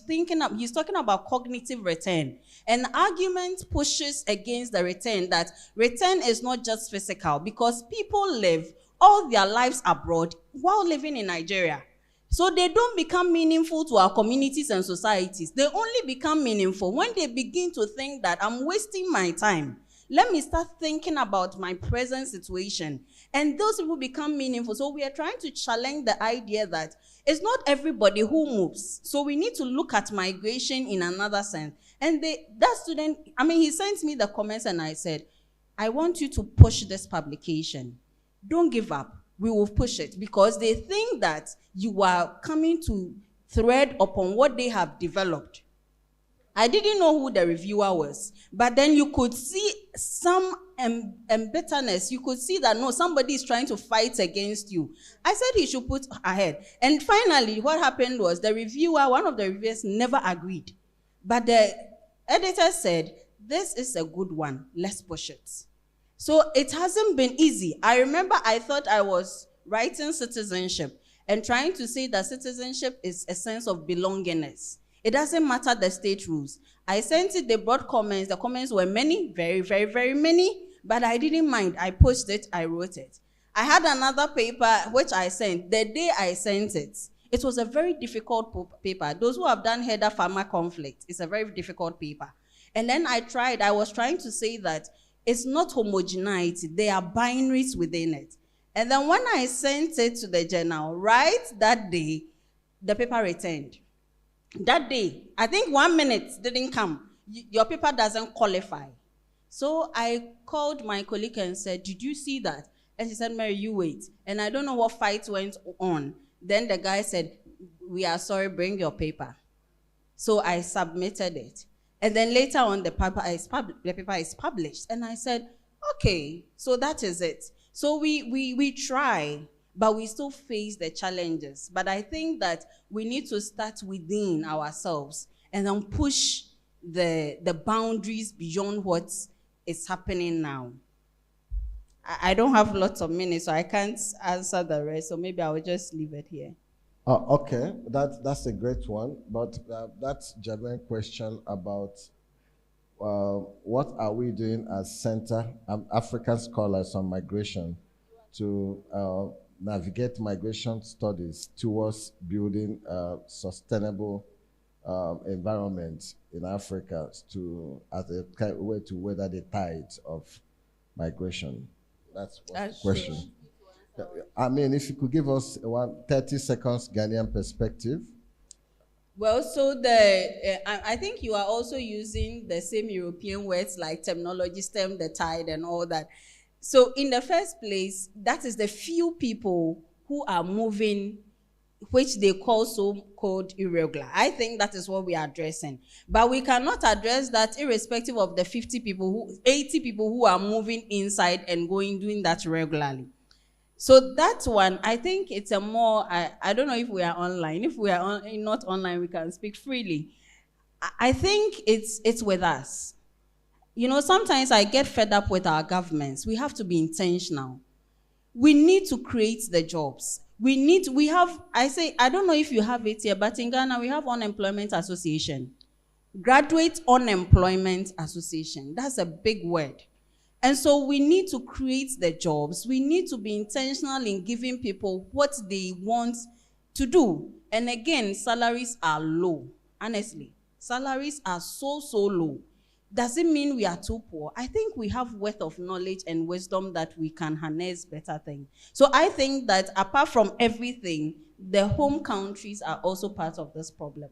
C: talking about cognitive return. And argument pushes against the return, that return is not just physical, because people live all their lives abroad while living in Nigeria. So they don't become meaningful to our communities and societies. They only become meaningful when they begin to think that I'm wasting my time. Let me start thinking about my present situation. And those people become meaningful. So we are trying to challenge the idea that it's not everybody who moves. So we need to look at migration in another sense. And that student, he sent me the comments and I said, I want you to push this publication. Don't give up. We will push it, because they think that you are coming to thread upon what they have developed. I didn't know who the reviewer was, but then you could see some bitterness. You could see that, no, somebody is trying to fight against you. I said he should put ahead. And finally, what happened was the reviewer, one of the reviewers, never agreed. But the editor said, this is a good one. Let's push it. So it hasn't been easy. I remember I thought I was writing citizenship and trying to say that citizenship is a sense of belongingness. It doesn't matter the state rules. I sent it, they brought comments. The comments were many, very, very, very many, but I didn't mind. I pushed it, I wrote it. I had another paper which I sent. The day I sent it, it was a very difficult paper. Those who have done header-farmer conflict, it's a very difficult paper. And then I was trying to say that it's not homogeneity. There are binaries within it. And then when I sent it to the journal, right that day, the paper returned. That day, I think 1 minute didn't come. Your paper doesn't qualify. So I called my colleague and said, did you see that? And she said, Mary, you wait. And I don't know what fight went on. Then the guy said, we are sorry, bring your paper. So I submitted it. And then later on, the paper is published. And I said, okay, so that is it. So we try, but we still face the challenges. But I think that we need to start within ourselves and then push the boundaries beyond what is happening now. I don't have lots of minutes, so I can't answer the rest, so maybe I will just leave it here.
B: Okay, that's a great one, but that's a genuine question about what are we doing as Center African Scholars on Migration to navigate migration studies towards building sustainable environment in Africa as a way to weather the tides of migration. That's the question. I mean, if you could give us 30 seconds Ghanaian perspective.
C: Well, so I think you are also using the same European words like terminology, stem the tide and all that. So in the first place, that is the few people who are moving, which they call so-called irregular. I think that is what we are addressing. But we cannot address that irrespective of the 80 people who are moving inside and doing that regularly. So that one, I think it's a more, I don't know if we are online. If we are not online, we can speak freely. I think it's with us. You know, sometimes I get fed up with our governments. We have to be intentional. We need to create the jobs. I don't know if you have it here, but in Ghana, we have Unemployment Association. Graduate Unemployment Association. That's a big word. And so we need to create the jobs. We need to be intentional in giving people what they want to do. And again, salaries are low. Honestly, salaries are so low. Does it mean we are too poor? I think we have worth of knowledge and wisdom that we can harness better things. So I think that apart from everything, the home countries are also part of this problem.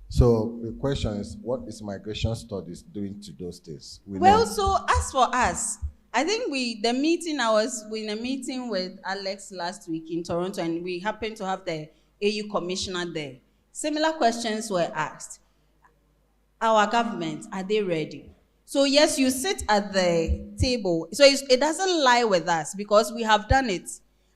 B: So the question is, what is migration studies doing to those days?
C: So as for us, I think I was in a meeting with Alex last week in Toronto, and we happened to have the AU commissioner there. Similar questions were asked. Our government, are they ready? So yes, you sit at the table. So it doesn't lie with us because we have done it.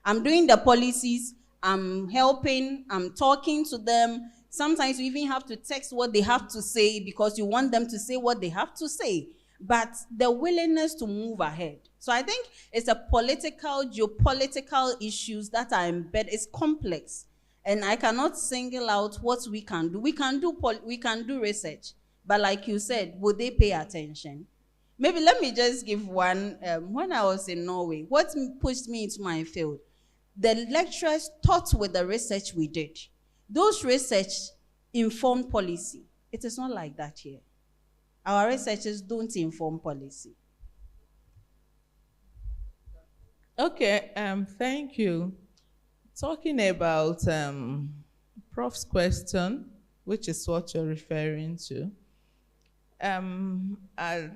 C: I'm doing the policies, I'm helping, I'm talking to them. Sometimes you even have to text what they have to say because you want them to say what they have to say. But the willingness to move ahead. So I think it's a political, geopolitical issues that are embedded. It's complex. And I cannot single out what we can do. We can do research. But like you said, would they pay attention? Maybe let me just give one. When I was in Norway, what pushed me into my field? The lecturers taught with the research we did. Those research informed policy. It is not like that here. Our researchers don't inform policy.
D: Okay, thank you. Talking about Prof's question, which is what you're referring to, at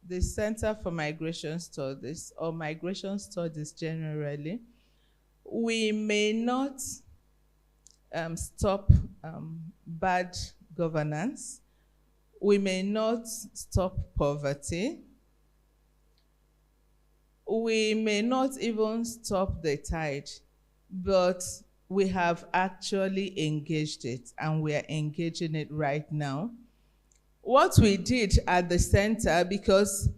D: the Center for Migration Studies, or Migration Studies generally, we may not stop bad governance. we may not stop poverty. We may not even stop the tide, but we have actually engaged it, and we are engaging it right now. What we did at the center, because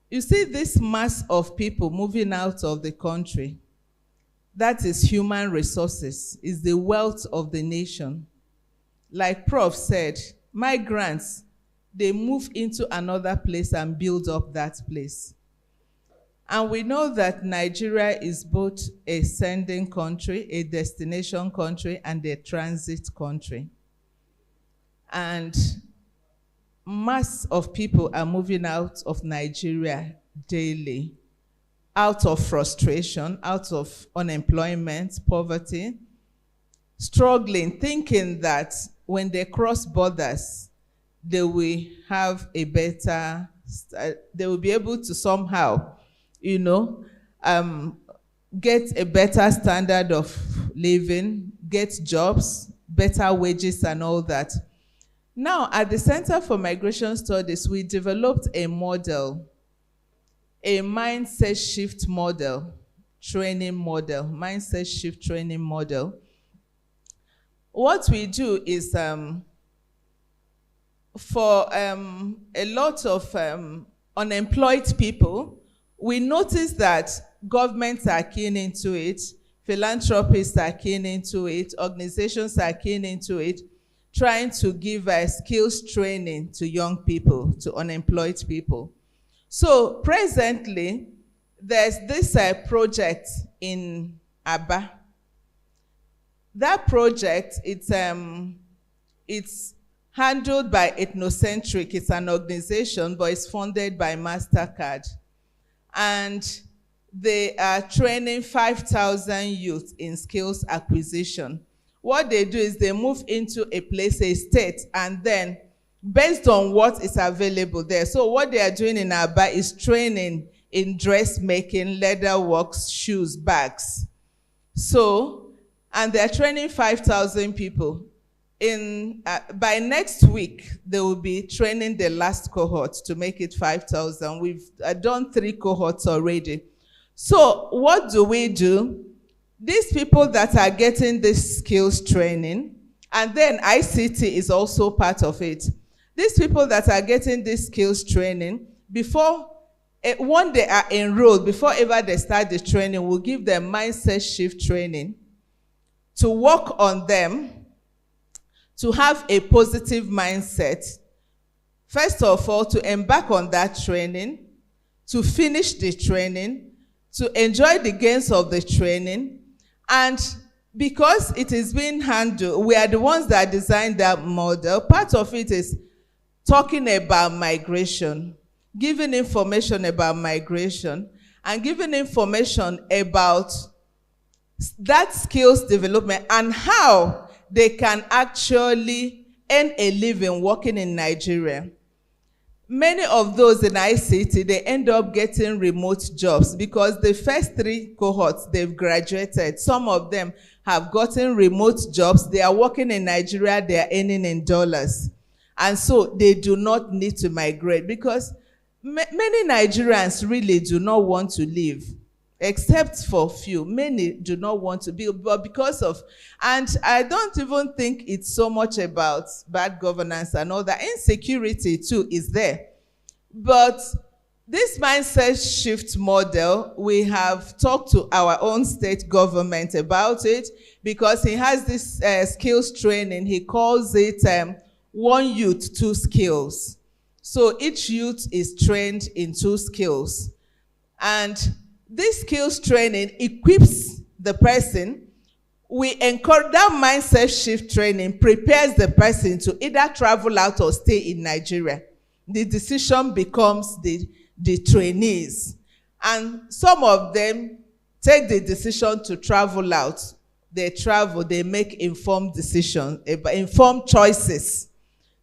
D: you see this mass of people moving out of the country, that is human resources, is the wealth of the nation. Like Prof said, migrants, they move into another place and build up that place. And we know that Nigeria is both a sending country, a destination country, and a transit country. And mass of people are moving out of Nigeria daily, out of frustration, out of unemployment, poverty, struggling, thinking that when they cross borders, they will have a better, they will be able to somehow, get a better standard of living, get jobs, better wages and all that. Now, at the Center for Migration Studies, we developed a model, a mindset shift model, mindset shift training model. What we do is for a lot of unemployed people, we notice that governments are keen into it, philanthropists are keen into it, organizations are keen into it, trying to give skills training to young people, to unemployed people. So presently, there's this project in Aba. That project, it's handled by Ethnocentric. It's an organization, but it's funded by MasterCard. And they are training 5,000 youth in skills acquisition. What they do is they move into a place, a state, and then based on what is available there. So what they are doing in Aba is training in dressmaking, leather works, shoes, bags. So, and they're training 5,000 people. By next week, they will be training the last cohort to make it 5,000. We've done 3 cohorts already. So what do? These people that are getting this skills training, and then ICT is also part of it. These people that are getting this skills training, when they are enrolled, before ever they start the training, we'll give them mindset shift training to work on them, to have a positive mindset. First of all, to embark on that training, to finish the training, to enjoy the gains of the training. And because it is being handled, we are the ones that designed that model. Part of it is talking about migration, giving information about migration, and giving information about that skills development and how they can actually earn a living working in Nigeria. Many of those in ICT, they end up getting remote jobs because the first 3 cohorts, they've graduated. Some of them have gotten remote jobs. They are working in Nigeria. They are earning in dollars. And so they do not need to migrate because many Nigerians really do not want to leave, except for few. Many do not want to be, but because of, and I don't even think it's so much about bad governance and all that. Insecurity too is there. But this mindset shift model, we have talked to our own state government about it because he has this skills training. He calls it 1 youth, 2 skills. So each youth is trained in 2 skills. And this skills training equips the person. We encourage that mindset shift training, prepares the person to either travel out or stay in Nigeria. The decision becomes the trainees. And some of them take the decision to travel out. They travel, they make informed decisions, informed choices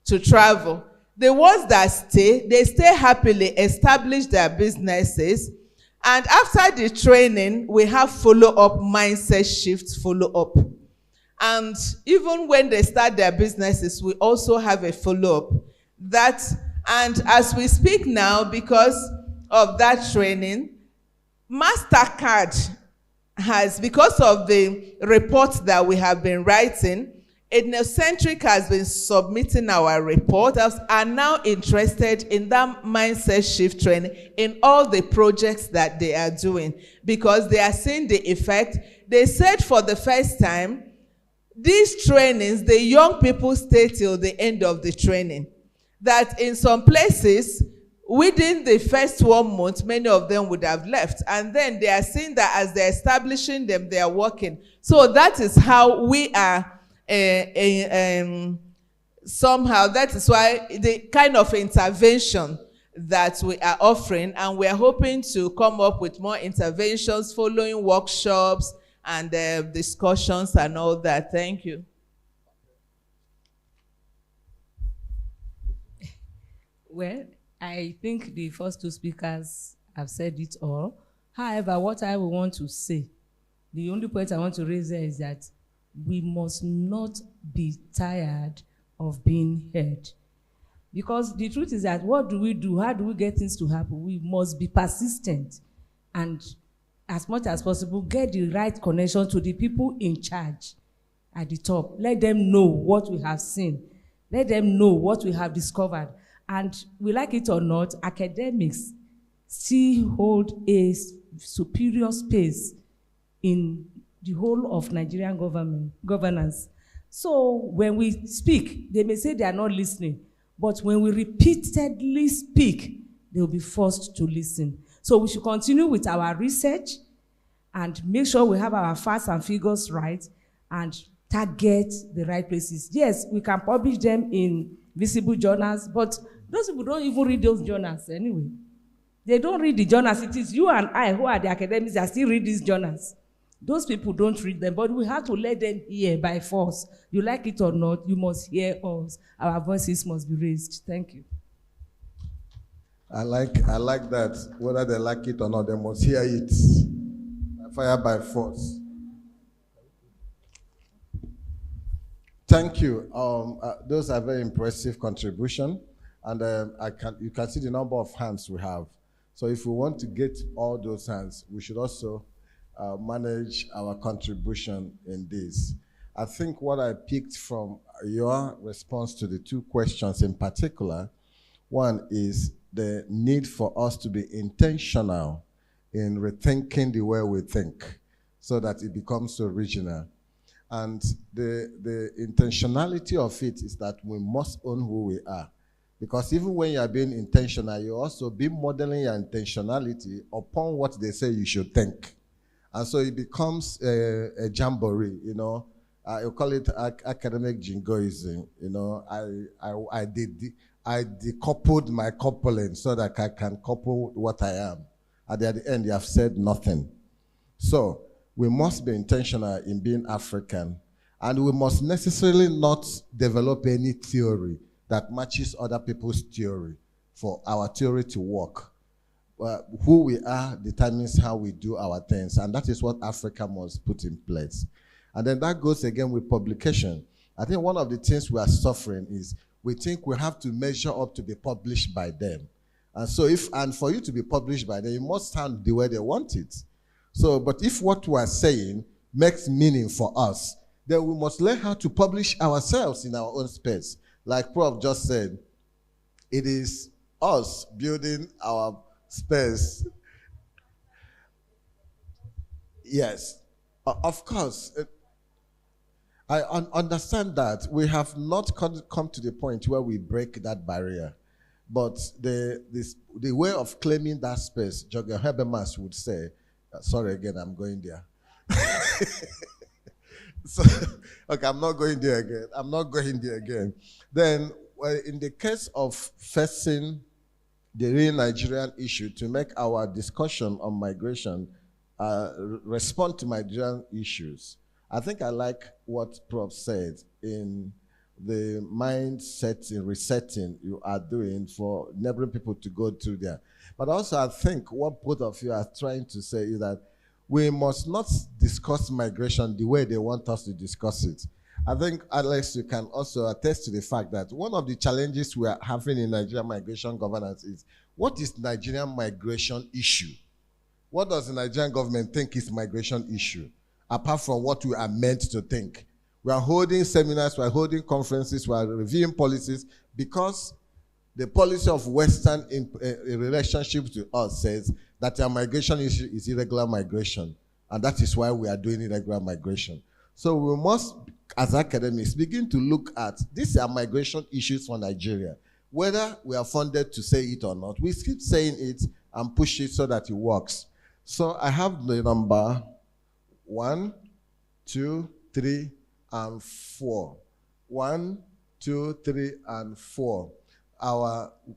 D: to travel. The ones that stay, they stay happily, establish their businesses. And after the training, we have follow-up, mindset shift follow-up. And even when they start their businesses, we also have a follow-up. That, and as we speak now, because of that training, MasterCard has, because of the report that we have been writing, Ethnocentric has been submitting our report, are now interested in that mindset shift training in all the projects that they are doing, because they are seeing the effect. They said for the first time, these trainings, the young people stay till the end of the training. That in some places, within the first 1 month, many of them would have left. And then they are seeing that as they're establishing them, they are working. So that is how we are somehow, that is why the kind of intervention that we are offering, and we are hoping to come up with more interventions following workshops and discussions and all that. Thank you.
E: Well, I think the first two speakers have said it all. However, what I will want to say, the only point I want to raise there is that we must not be tired of being heard. Because the truth is that what do we do? How do we get things to happen? We must be persistent and, as much as possible, get the right connection to the people in charge at the top. Let them know what we have seen. Let them know what we have discovered. And we like it or not, academics still hold a superior space in the whole of Nigerian governance. So when we speak, they may say they are not listening, but when we repeatedly speak, they will be forced to listen. So we should continue with our research and make sure we have our facts and figures right and target the right places. Yes, we can publish them in visible journals, but those people don't even read those journals anyway. They don't read the journals. It is you and I who are the academics that still read these journals. Those people don't read them, but we have to let them hear by force. You like it or not, you must hear us. Our voices must be raised. Thank you.
B: I like that. Whether they like it or not, they must hear it. Fire by force. Thank you. Those are very impressive contribution, and you can see the number of hands we have. So if we want to get all those hands, we should also manage our contribution in this. I think what I picked from your response to the two questions in particular, one is the need for us to be intentional in rethinking the way we think so that it becomes original. And the intentionality of it is that we must own who we are. Because even when you are being intentional, you also be modeling your intentionality upon what they say you should think. And so it becomes a jamboree, you know. You call it academic jingoism, you know. I decoupled my coupling so that I can couple what I am. At the end, you have said nothing. So we must be intentional in being African, and we must necessarily not develop any theory that matches other people's theory for our theory to work. Who we are determines how we do our things, and that is what Africa must put in place. And then that goes again with publication. I think one of the things we are suffering is we think we have to measure up to be published by them. And so for you to be published by them, you must sound the way they want it. So, but if what we are saying makes meaning for us, then we must learn how to publish ourselves in our own space. Like Prof just said, it is us building our space. Yes, of course. I understand that. We have not come to the point where we break that barrier. But the way of claiming that space, Jürgen Habermas would say, sorry again, I'm going there. So, okay, I'm not going there again. Then, well, in the case of facing the real Nigerian issue, to make our discussion on migration respond to Nigerian issues, I think I like what Prof said in the mindset in resetting you are doing for neighboring people to go through there. But also I think what both of you are trying to say is that we must not discuss migration the way they want us to discuss it. I think, Alex, you can also attest to the fact that one of the challenges we are having in Nigerian migration governance is, what is Nigerian migration issue? What does the Nigerian government think is migration issue, apart from what we are meant to think? We are holding seminars, we are holding conferences, we are reviewing policies because the policy of Western in relationship to us says that our migration issue is irregular migration, and that is why we are doing irregular migration. So we must, as academics, begin to look at these are migration issues for Nigeria. Whether we are funded to say it or not, we keep saying it and push it so that it works. So I have the number 1, 2, 3, and 4. 1, 2, 3, and 4.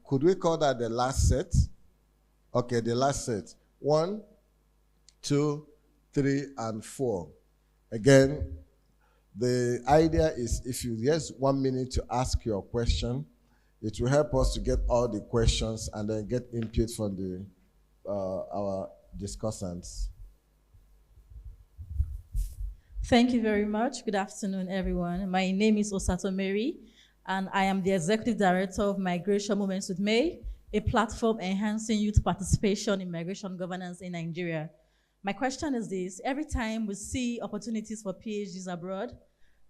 B: Could we call that the last set? Okay, the last set. 1, 2, 3, and 4. Again, the idea is if you just 1 minute to ask your question, it will help us to get all the questions and then get input from the our discussants.
A: Thank you very much. Good afternoon, everyone. My name is Osato Mary, and I am the Executive Director of Migration Moments with May, a platform enhancing youth participation in migration governance in Nigeria. My question is this: every time we see opportunities for PhDs abroad,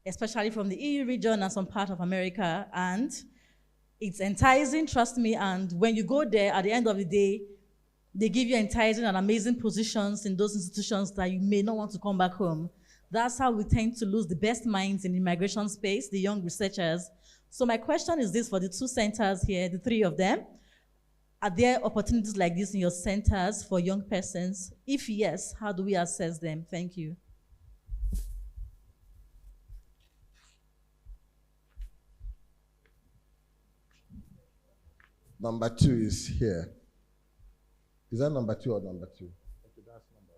A: especially from the EU region and some part of America, and it's enticing, trust me, and when you go there, at the end of the day, they give you enticing and amazing positions in those institutions that you may not want to come back home. That's how we tend to lose the best minds in the immigration space, the young researchers. So my question is this for the 2 centers here, the 3 of them. Are there opportunities like this in your centers for young persons? If yes, how do we assess them? Thank you.
B: Number 2 is here. Is that number 2 or number 2? Okay,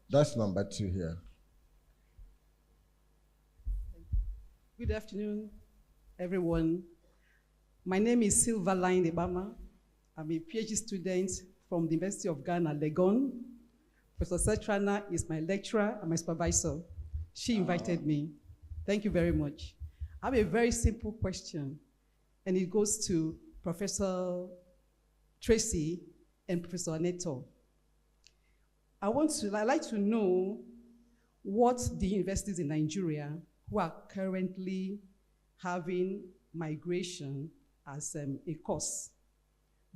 B: that's number 2 here.
L: Good afternoon, everyone. My name is Silva Line Ibama. I'm a PhD student from the University of Ghana, Legon. Professor Setrana is my lecturer and my supervisor. She invited me. Thank you very much. I have a very simple question, and it goes to Professor Tracy and Professor Aneto. I'd like to know what the universities in Nigeria who are currently having migration as a course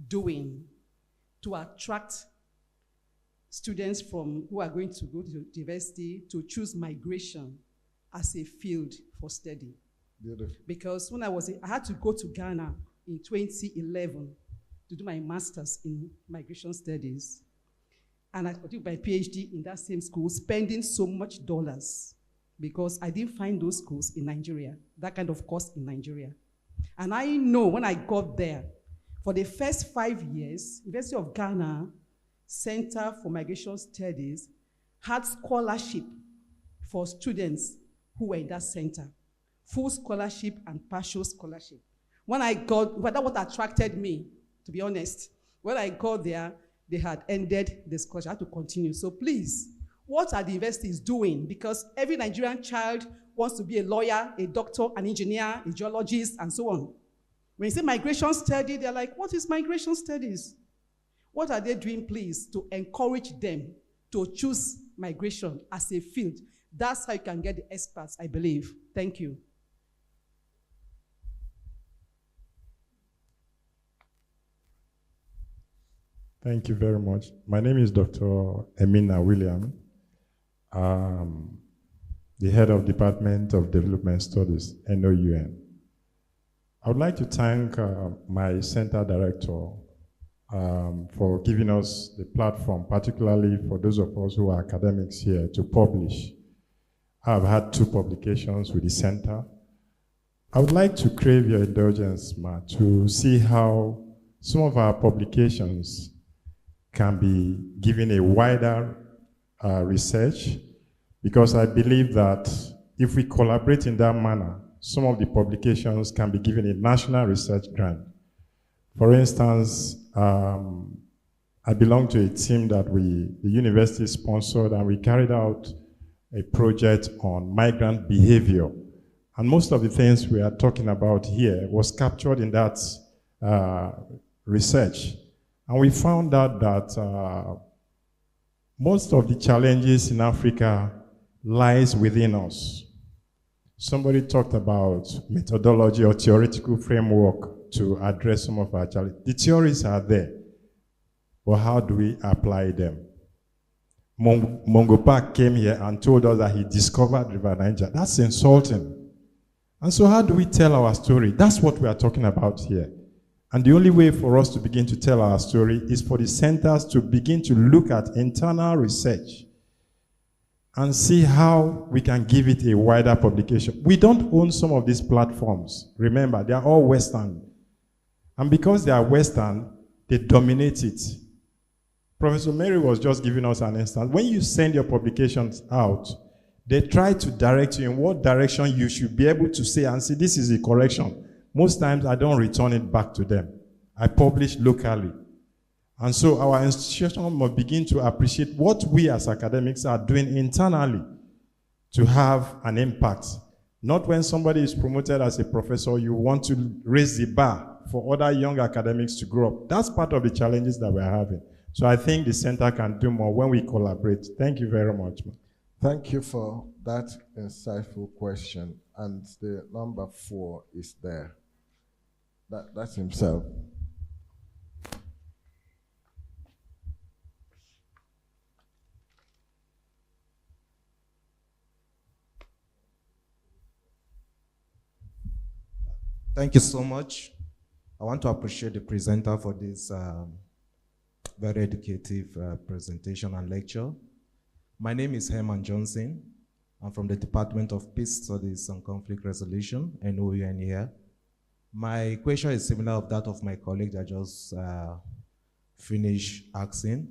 L: doing to attract students who are going to go to university to choose migration as a field for study.
B: Beautiful.
L: Because when I had to go to Ghana in 2011 to do my master's in migration studies. And I did my PhD in that same school, spending so much dollars because I didn't find those schools in Nigeria, that kind of course in Nigeria. And I know when I got there, for the first 5 years, University of Ghana Center for Migration Studies had scholarship for students who were in that center, full scholarship and partial scholarship. When I got, well, that's what attracted me, to be honest. When I got there, they had ended the scholarship. I had to continue. So please, what are the universities doing? Because every Nigerian child wants to be a lawyer, a doctor, an engineer, a geologist, and so on. When you say migration study, they're like, what is migration studies? What are they doing, please, to encourage them to choose migration as a field? That's how you can get the experts, I believe. Thank you.
J: Thank you very much. My name is Dr. Emina William, the head of Department of Development Studies, NOUN. I would like to thank my center director for giving us the platform, particularly for those of us who are academics here, to publish. I've had 2 publications with the center. I would like to crave your indulgence, Ma, to see how some of our publications can be given a wider research, because I believe that if we collaborate in that manner, some of the publications can be given a national research grant. For instance, I belong to a team that the university sponsored, and we carried out a project on migrant behavior And most of the things we are talking about here was captured in that research. And we found out that most of the challenges in Africa lies within us. Somebody talked about methodology or theoretical framework to address some of our challenges. The theories are there, but how do we apply them? Mongo Park came here and told us that he discovered River Niger. That's insulting. And so how do we tell our story? That's what we are talking about here. And the only way for us to begin to tell our story is for the centers to begin to look at internal research and see how we can give it a wider publication. We don't own some of these platforms. Remember, they are all Western. And because they are Western, they dominate it. Professor Mary was just giving us an instance. When you send your publications out, they try to direct you in what direction you should be able to say and say, this is a correction. Most times, I don't return it back to them. I publish locally. And so our institution must begin to appreciate what we as academics are doing internally to have an impact. Not when somebody is promoted as a professor, you want to raise the bar for other young academics to grow up. That's part of the challenges that we're having. So I think the center can do more when we collaborate. Thank you very much.
B: Thank you for that insightful question. And the number 4 is there. That's himself.
M: Thank you so much. I want to appreciate the presenter for this very educative presentation and lecture. My name is Herman Johnson. I'm from the Department of Peace Studies and Conflict Resolution, NOUN here. My question is similar of that of my colleague that just finished asking.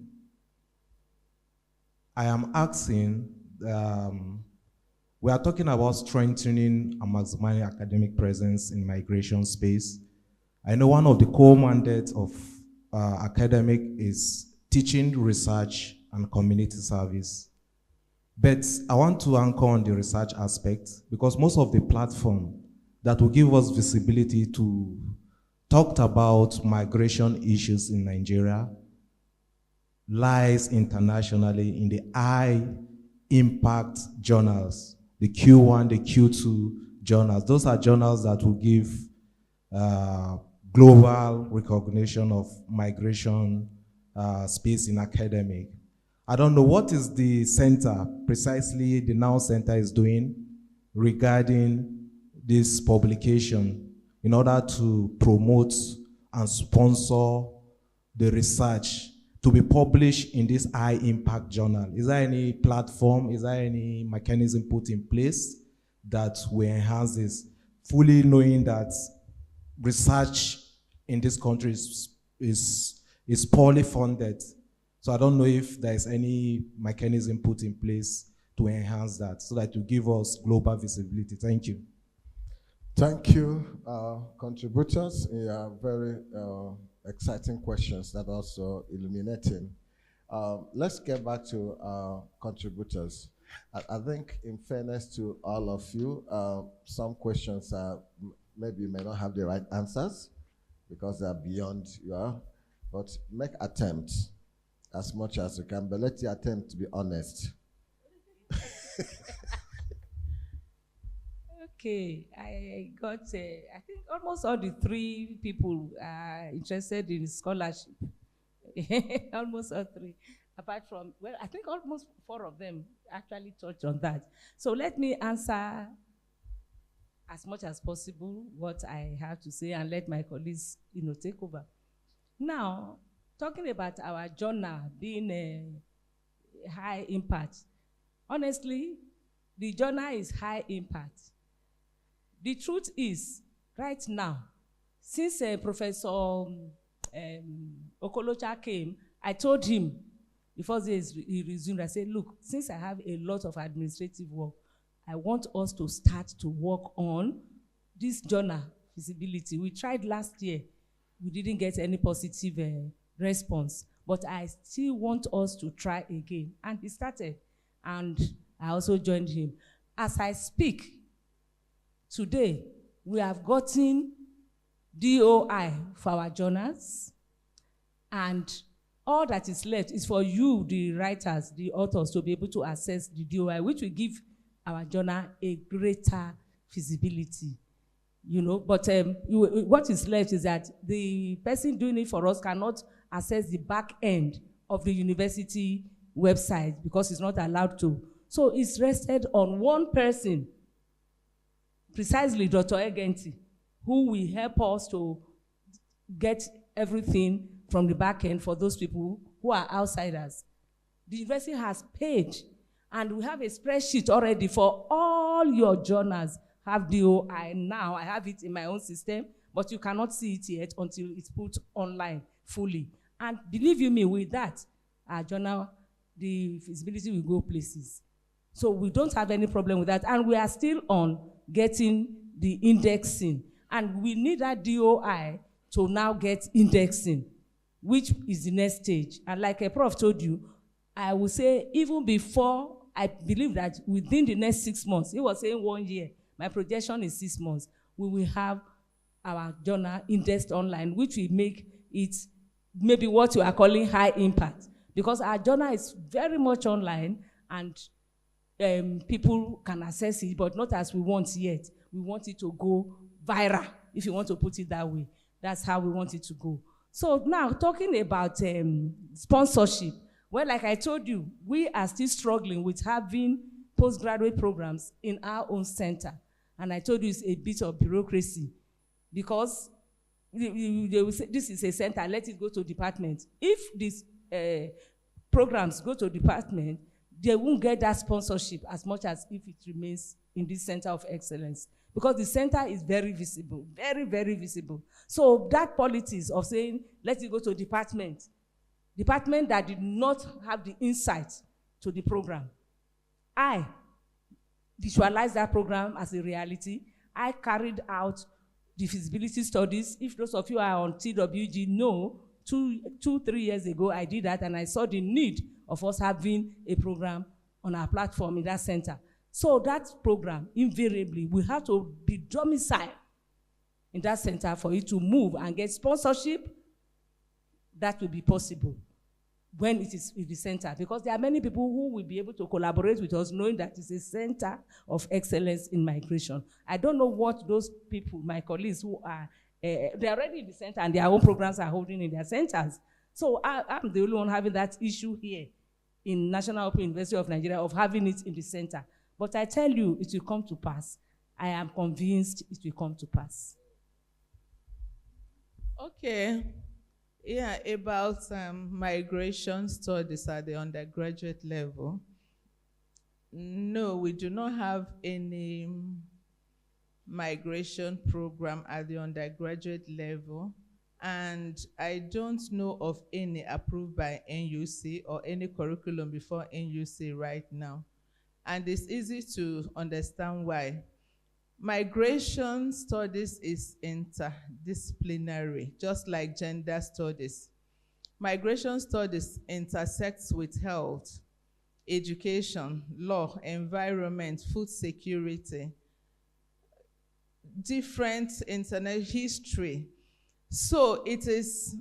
M: I am asking, we are talking about strengthening and maximizing academic presence in migration space. I know one of the core mandates of academic is teaching, research, and community service. But I want to anchor on the research aspect because most of the platform that will give us visibility to talk about migration issues in Nigeria lies internationally in the high impact journals, the Q1, the Q2 journals. Those are journals that will give global recognition of migration space in academic. I don't know what is the center, precisely the Now Center is doing regarding this publication in order to promote and sponsor the research to be published in this high impact journal. Is there any platform, is there any mechanism put in place that will enhance this, fully knowing that research in this country is poorly funded? So I don't know if there's any mechanism put in place to enhance that so that to give us global visibility. Thank you.
B: Thank you, contributors. Yeah, very exciting questions that also illuminating. Let's get back to our contributors. I think in fairness to all of you, some questions are, maybe you may not have the right answers because they are beyond your, but make attempts as much as you can, but let the attempt to be honest.
E: Okay, I got, I think almost all the 3 people are interested in scholarship. Almost all 3. Apart from, well, I think almost 4 of them actually touched on that. So let me answer as much as possible what I have to say and let my colleagues, take over. Now, talking about our journal being a high impact, honestly, the journal is high impact. The truth is, right now, since Professor Okolocha came, I told him, the first day he resumed, I said, look, since I have a lot of administrative work, I want us to start to work on this journal feasibility. We tried last year. We didn't get any positive response, but I still want us to try again. And he started, and I also joined him. As I speak, Today, we have gotten DOI for our journals, and all that is left is for you, the writers, the authors, to be able to access the DOI, which will give our journal a greater feasibility. But what is left is that the person doing it for us cannot access the back end of the university website because it's not allowed to. So it's rested on one person, precisely Dr. Egenti, who will help us to get everything from the back end for those people who are outsiders. The university has paid, and we have a spreadsheet already for all your journals. Have DOI now. I have it in my own system, but you cannot see it yet until it's put online fully. And believe you me, with that, our journal, the feasibility will go places. So we don't have any problem with that. And we are still on getting the indexing. And we need that DOI to now get indexing, which is the next stage. And like a prof told you, I would say even before, I believe that within the next 6 months, he was saying 1 year, my projection is 6 months, we will have our journal indexed online, which will make it maybe what you are calling high impact. Because our journal is very much online, and people can access it, but not as we want yet. We want it to go viral, if you want to put it that way. That's how we want it to go. So now, talking about sponsorship, well, like I told you, we are still struggling with having postgraduate programs in our own center. And I told you it's a bit of bureaucracy, because they will say, this is a center, let it go to department. If these programs go to department, they won't get that sponsorship as much as if it remains in this center of excellence. Because the center is very visible, very, very visible. So that politics of saying, let it go to department that did not have the insight to the program. I visualized that program as a reality. I carried out the feasibility studies. If those of you are on TWG know, 3 years ago, I did that, and I saw the need of us having a program on our platform in that center. So that program, invariably, will have to be domiciled in that center for it to move and get sponsorship. That will be possible when it is in the center, because there are many people who will be able to collaborate with us, knowing that it's a center of excellence in migration. I don't know what those people, my colleagues who are, they're already in the center and their own programs are holding in their centers. So I'm the only one having that issue here in National Open University of Nigeria of having it in the center. But I tell you, it will come to pass. I am convinced it will come to pass.
D: Okay. Yeah, about migration studies at the undergraduate level. No, we do not have any migration program at the undergraduate level, and I don't know of any approved by NUC or any curriculum before NUC right now. And it's easy to understand why. Migration studies is interdisciplinary, just like gender studies. Migration studies intersects with health, education, law, environment, food security, different internet history. So it is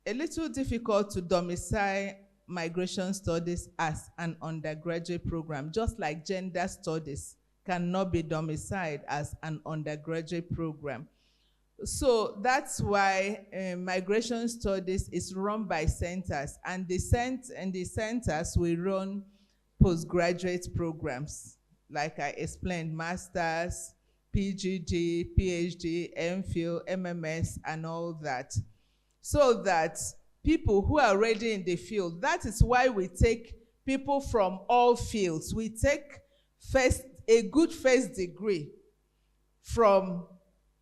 D: a little difficult to domicile migration studies as an undergraduate program, just like gender studies cannot be domiciled as an undergraduate program. So that's why migration studies is run by centers, and the centers will run postgraduate programs, like I explained, masters, PGD, PhD, MPhil, MMS, and all that. So that people who are already in the field, that is why we take people from all fields. We take a good first degree from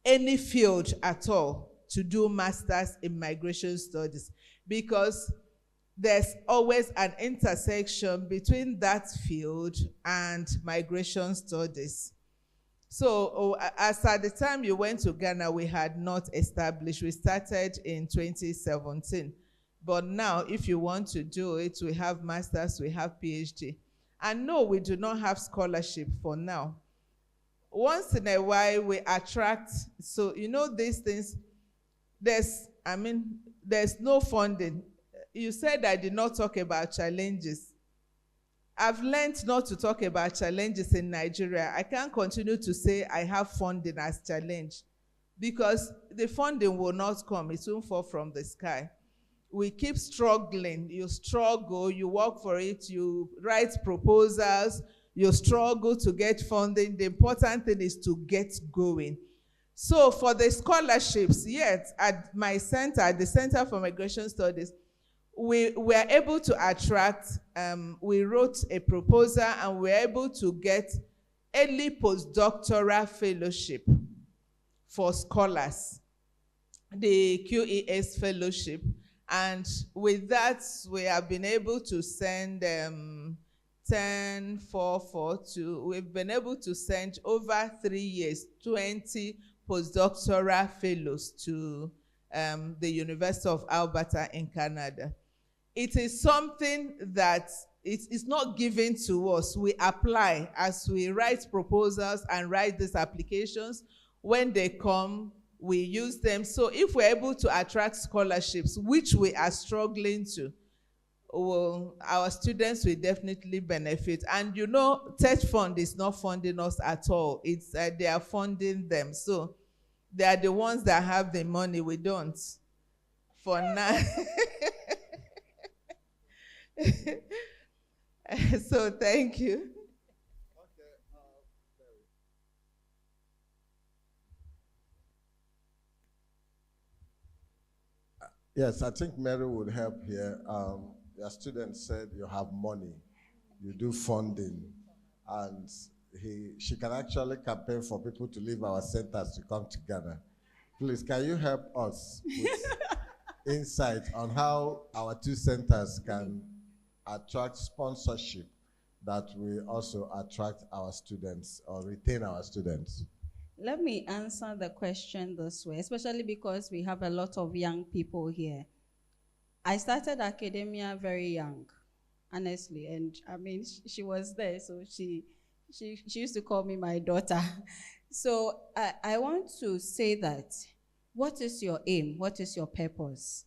D: any field at all to do masters in migration studies, because there's always an intersection between that field and migration studies. So as at the time you went to Ghana, we had not established. We started in 2017. But now, if you want to do it, we have masters, we have PhD. And no, we do not have scholarship for now. once in a while we attract, so these things, there's no funding. You said I did not talk about challenges. I've learned not to talk about challenges in Nigeria. I can't continue to say I have funding as challenge, because the funding will not come. It won't fall from the sky. We keep struggling. You struggle, you work for it, you write proposals, you struggle to get funding. The important thing is to get going. So for the scholarships, yet at my center, at the Center for Migration Studies, we were able to attract, we wrote a proposal and we were able to get early postdoctoral fellowship for scholars, the QES fellowship. And with that, we have been able to send 10,442. We've been able to send over 3 years, 20 postdoctoral fellows to the University of Alberta in Canada. It is something that it's not given to us. We apply as we write proposals and write these applications. When they come, we use them. So if we're able to attract scholarships, which we are struggling to, well, our students will definitely benefit. And TED Fund is not funding us at all. It's they are funding them. So they are the ones that have the money. We don't. For now. So thank you.
B: Yes, I think Mary would help here. Your student said you have money, you do funding, and she can actually campaign for people to leave our centers to come together. Please, can you help us with insight on how our two centers can attract sponsorship that will also attract our students or retain our students?
C: Let me answer the question this way, especially because we have a lot of young people here. I started academia very young, honestly, and she was there, so she used to call me my daughter. So I want to say that, what is your aim? What is your purpose?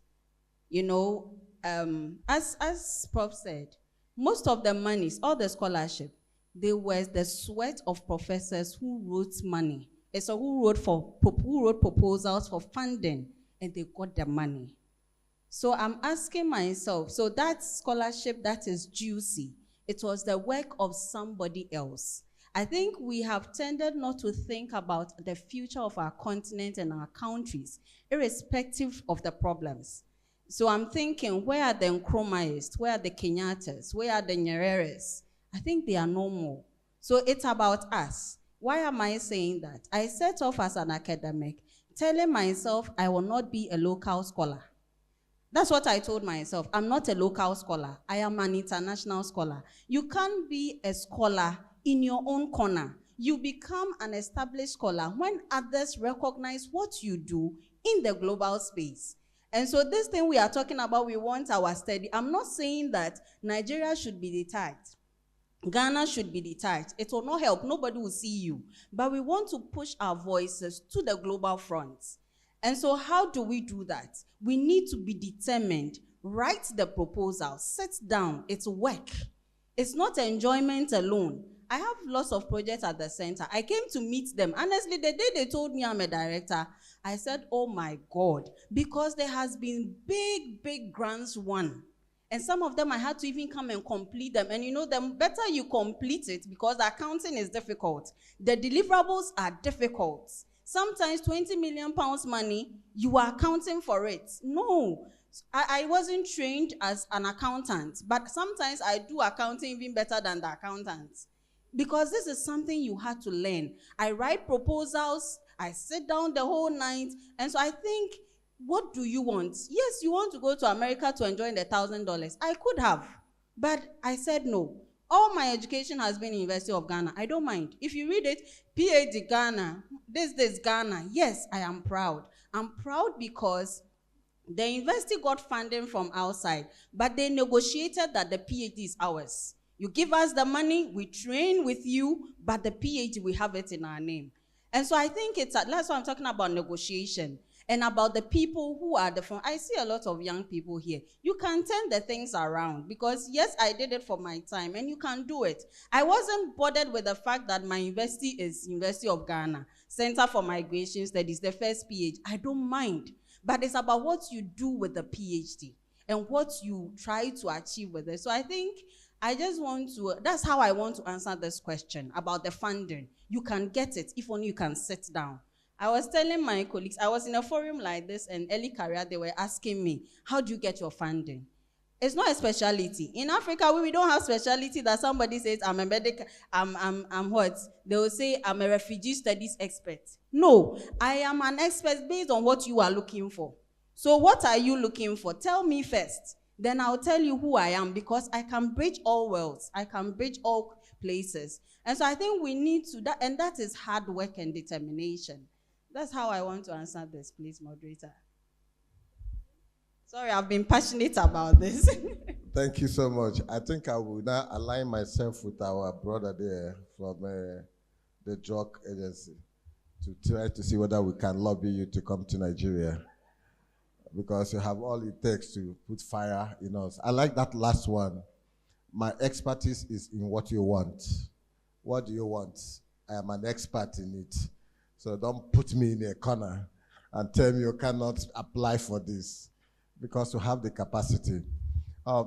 C: As Prof said, most of the monies, all the scholarship, they were the sweat of professors who wrote money. And so who wrote proposals for funding, and they got the money. So I'm asking myself, so that scholarship that is juicy, it was the work of somebody else. I think we have tended not to think about the future of our continent and our countries, irrespective of the problems. So I'm thinking, where are the Nkrumahs? Where are the Kenyatas? Where are the Nyereres? I think they are no more. So it's about us. Why am I saying that? I set off as an academic, telling myself I will not be a local scholar. That's what I told myself. I'm not a local scholar. I am an international scholar. You can't be a scholar in your own corner. You become an established scholar when others recognize what you do in the global space. And so this thing we are talking about, we want our study. I'm not saying that Nigeria should be detached. Ghana should be detached. It will not help. Nobody will see you. But we want to push our voices to the global front. And so how do we do that? We need to be determined. Write the proposal. Sit down. It's work. It's not enjoyment alone. I have lots of projects at the center. I came to meet them. Honestly, the day they told me I'm a director, I said, oh my God, because there has been big grants won. And some of them I had to even come and complete them. And the better you complete it, because the accounting is difficult. The deliverables are difficult. Sometimes 20 million pounds money, you are accounting for it. No, I wasn't trained as an accountant, but sometimes I do accounting even better than the accountants. Because this is something you had to learn. I write proposals, I sit down the whole night, and so I think, what do you want? Yes, you want to go to America to enjoy the $1,000. I could have, but I said no. All my education has been in University of Ghana. I don't mind. If you read it, PhD Ghana, this Ghana. Yes, I am proud. I'm proud because the university got funding from outside, but they negotiated that the PhD is ours. You give us the money, we train with you, but the PhD, we have it in our name. And so I think that's why I'm talking about negotiation and about the people who are the front. I see a lot of young people here. You can turn the things around because, yes, I did it for my time, and you can do it. I wasn't bothered with the fact that my university is University of Ghana, Center for Migration Studies, the first PhD. I don't mind. But it's about what you do with the PhD and what you try to achieve with it. So I think that's how I want to answer this question about the funding. You can get it if only you can sit down. I was telling my colleagues, I was in a forum like this in early career, they were asking me, how do you get your funding? It's not a specialty. In Africa, we don't have specialty that somebody says, I'm a medic, I'm what? They will say, I'm a refugee studies expert. No, I am an expert based on what you are looking for. So what are you looking for? Tell me first. Then I'll tell you who I am, because I can bridge all worlds. I can bridge all places. And so I think we need to, and that is hard work and determination. That's how I want to answer this, please, moderator. Sorry, I've been passionate about this.
B: Thank you so much. I think I will now align myself with our brother there from the drug agency to try to see whether we can lobby you to come to Nigeria, because you have all it takes to put fire in us. I like that last one. My expertise is in what you want. What do you want? I am an expert in it. So don't put me in a corner and tell me you cannot apply for this, because you have the capacity.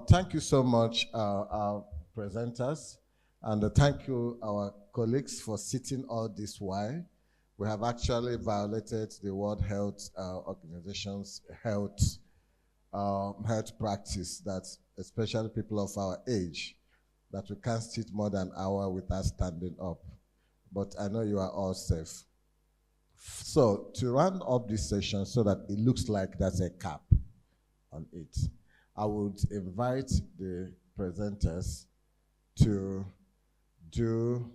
B: Thank you so much, our presenters, and thank you, our colleagues, for sitting all this while. We have actually violated the World Health Organization's health practice, that especially people of our age, that we can't sit more than an hour without standing up. But I know you are all safe. So to round up this session so that it looks like there's a cap on it, I would invite the presenters to do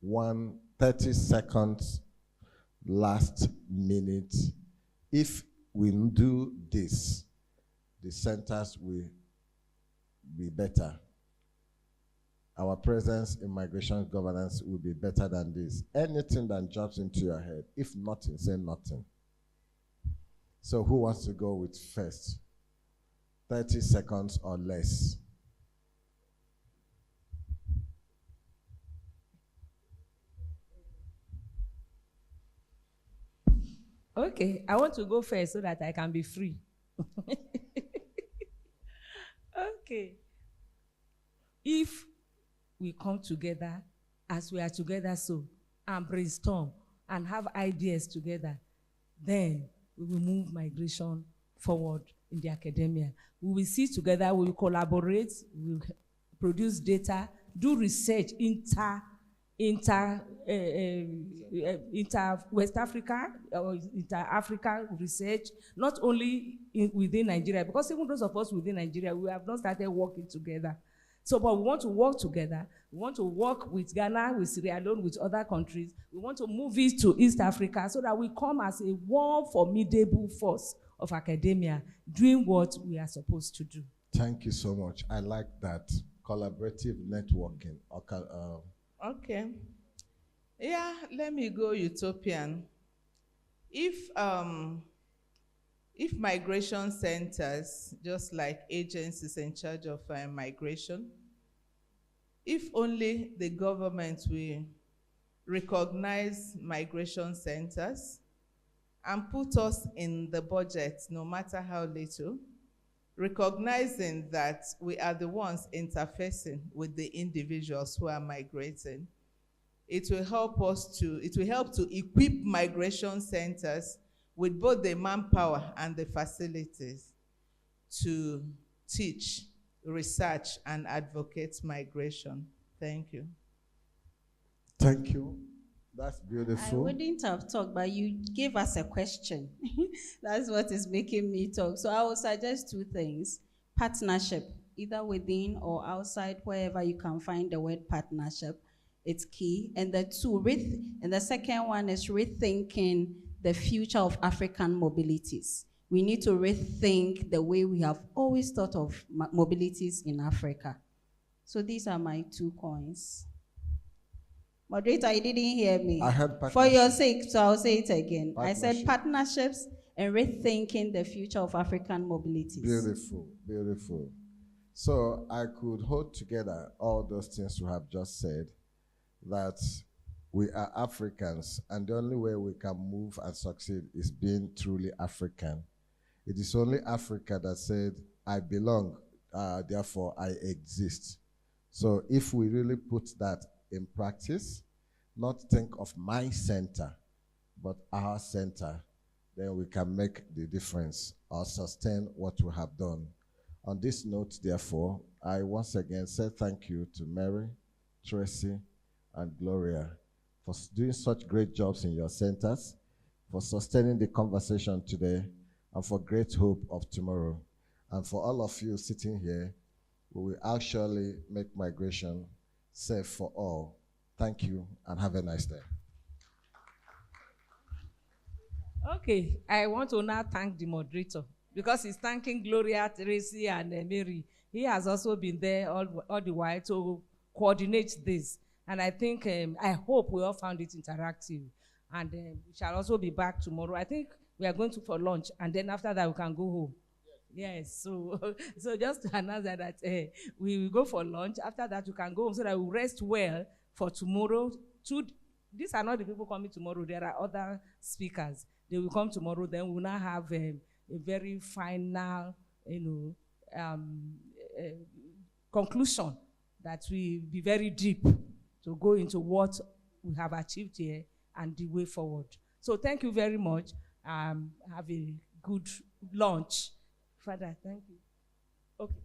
B: 30 seconds last minute. If we do this, the centers will be better. Our presence in migration governance will be better than this. Anything that jumps into your head, if nothing, say nothing. So who wants to go with first? 30 seconds or less.
E: Okay, I want to go first so that I can be free. Okay. If we come together as we are together so, and brainstorm and have ideas together, then we will move migration forward in the academia. We will sit together, we will collaborate, we will produce data, do research, inter West Africa or inter-Africa research, not only within Nigeria, because even those of us within Nigeria, we have not started working together. So, but we want to work together. We want to work with Ghana, with Sierra Leone, with other countries. We want to move it to East Africa so that we come as a one formidable force of academia doing what we are supposed to do.
B: Thank you so much. I like that. Collaborative networking.
D: Okay. Yeah, let me go utopian. If migration centers, just like agencies in charge of migration, if only the government will recognize migration centers and put us in the budget, no matter how little, recognizing that we are the ones interfacing with the individuals who are migrating, it will help to equip migration centers with both the manpower and the facilities to teach, research, and advocate migration. Thank you.
B: Thank you. That's beautiful.
C: I wouldn't have talked, but you gave us a question. That's what is making me talk. So I will suggest two things. Partnership, either within or outside, wherever you can find the word partnership, it's key. And the second one is rethinking the future of African mobilities. We need to rethink the way we have always thought of mobilities in Africa. So these are my 2 coins. Moderator, you didn't hear me.
B: I heard
C: For your
B: partnership.
C: sake, so I'll say it again. I said
B: Partnership.
C: partnerships and rethinking the future of African mobilities.
B: Beautiful, beautiful. So I could hold together all those things we have just said, that we are Africans, and the only way we can move and succeed is being truly African. It is only Africa that said, I belong, therefore I exist. So if we really put that in practice, not think of my center, but our center, then we can make the difference or sustain what we have done. On this note, therefore, I once again say thank you to Mary, Tracy, and Gloria for doing such great jobs in your centers, for sustaining the conversation today, and for great hope of tomorrow. And for all of you sitting here, we will actually make migration safe for all. Thank you, and have a nice day.
E: Okay, I want to now thank the moderator because he's thanking Gloria, Tracy, and Mary. He has also been there all the while to coordinate this. And I think, I hope we all found it interactive. And we shall also be back tomorrow. I think we are going for lunch, and then after that we can go home. Yes, so just to announce that we will go for lunch. After that, you can go home so that we rest well for tomorrow. These are not the people coming tomorrow. There are other speakers. They will come tomorrow. Then we will now have a very final, conclusion that will be very deep to go into what we have achieved here and the way forward. So thank you very much. Have a good lunch. Father, thank you. Okay.